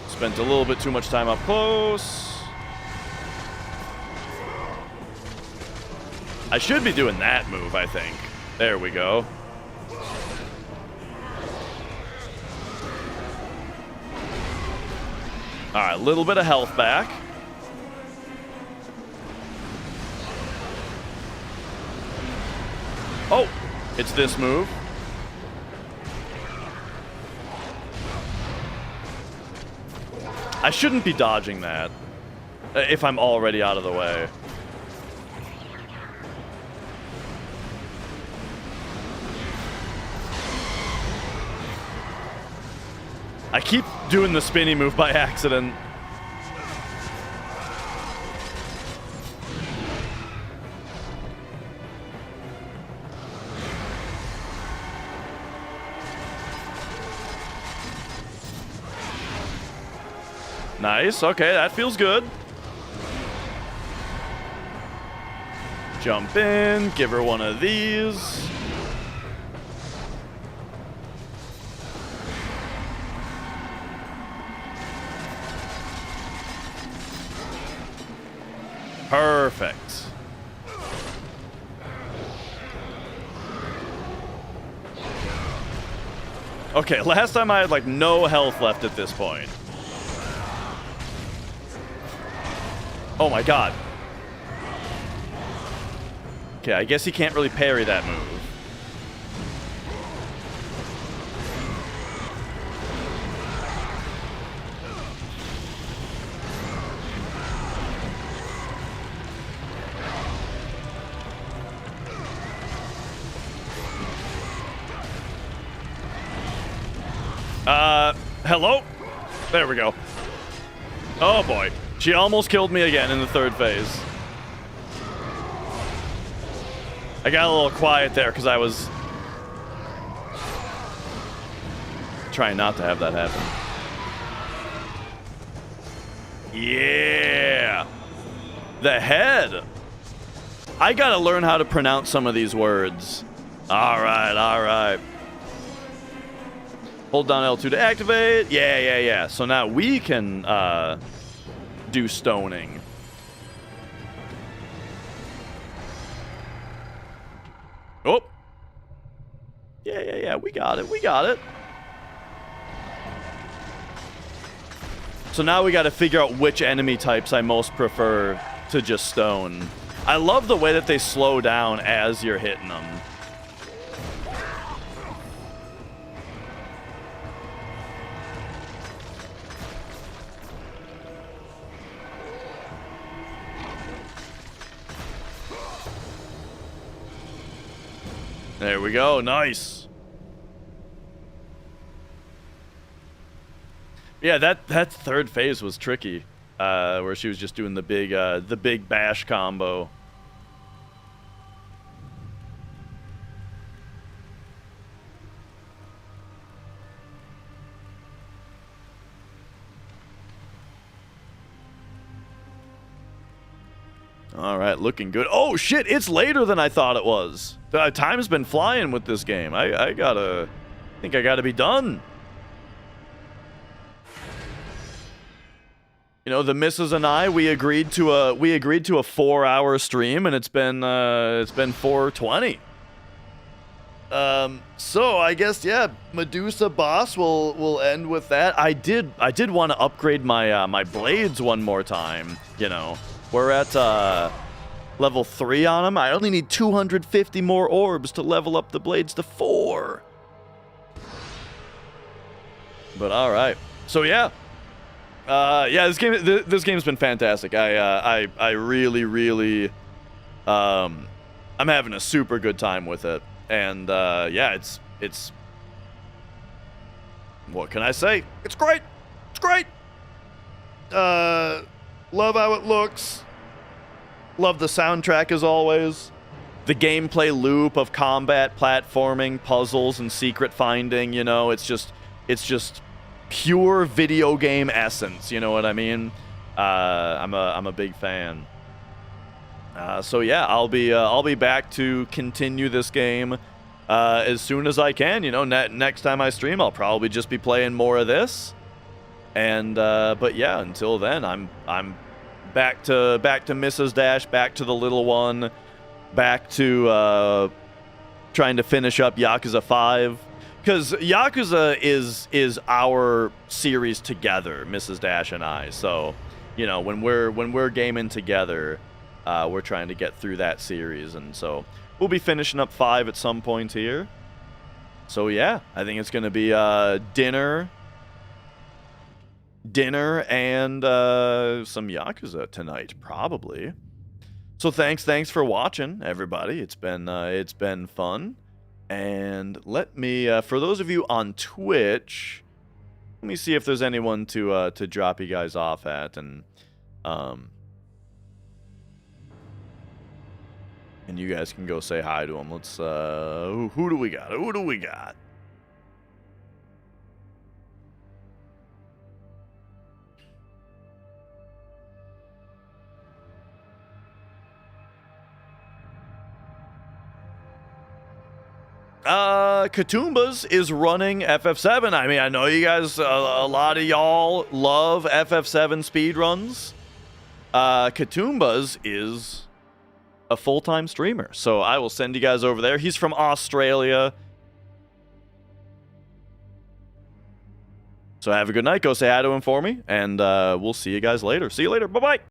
Spent a little bit too much time up close. I should be doing that move, I think. There we go. All right, a little bit of health back. Oh, it's this move. I shouldn't be dodging that if I'm already out of the way. I keep doing the spinny move by accident. Nice. Okay, that feels good. Jump in, give her one of these. Perfect. Okay, last time I had like no health left at this point. Oh my god. Okay, I guess he can't really parry that move. Hello? There we go. Oh boy. She almost killed me again in the third phase. I got a little quiet there because I was trying not to have that happen. Yeah. The head. I gotta learn how to pronounce some of these words. All right. Hold down L2 to activate. Yeah. So now we can do stoning. Oh. Yeah. We got it. So now we got to figure out which enemy types I most prefer to just stone. I love the way that they slow down as you're hitting them. There we go. Nice. Yeah, that third phase was tricky, where she was just doing the big bash combo. All right, looking good. Oh, shit, it's later than I thought it was. Time's been flying with this game. I think I gotta be done. You know, the missus and I, we agreed to a 4-hour stream, and it's been 4:20. So I guess, yeah, Medusa boss will end with that. I did want to upgrade my my blades one more time. You know, we're at level 3 on them. I only need 250 more orbs to level up the blades to 4. But all right, so yeah, this game's been fantastic. I really I'm having a super good time with it. And yeah, it's what can I say? It's great. It's great. Love how it looks. Love the soundtrack as always. The gameplay loop of combat, platforming, puzzles, and secret finding. You know, it's just pure video game essence. You know what I mean? I'm a big fan. So yeah, I'll be back to continue this game as soon as I can. You know, next time I stream, I'll probably just be playing more of this. And but yeah, until then, I'm back to Mrs. Dash, back to the little one, back to trying to finish up Yakuza 5, because Yakuza is our series together, Mrs. Dash and I. So, you know, when we're gaming together, we're trying to get through that series, and so we'll be finishing up 5 at some point here. So yeah, I think it's gonna be dinner and some Yakuza tonight, probably. So thanks for watching, everybody. It's been fun, and let me for those of you on Twitch, let me see if there's anyone to drop you guys off at, and you guys can go say hi to them. Let's, who do we got? Who do we got? Katumbas is running FF7. I mean, I know you guys, a lot of y'all love FF7 speedruns. Katumbas is a full-time streamer, so I will send you guys over there. He's from Australia. So have a good night. Go say hi to him for me, and we'll see you guys later. See you later. Bye-bye.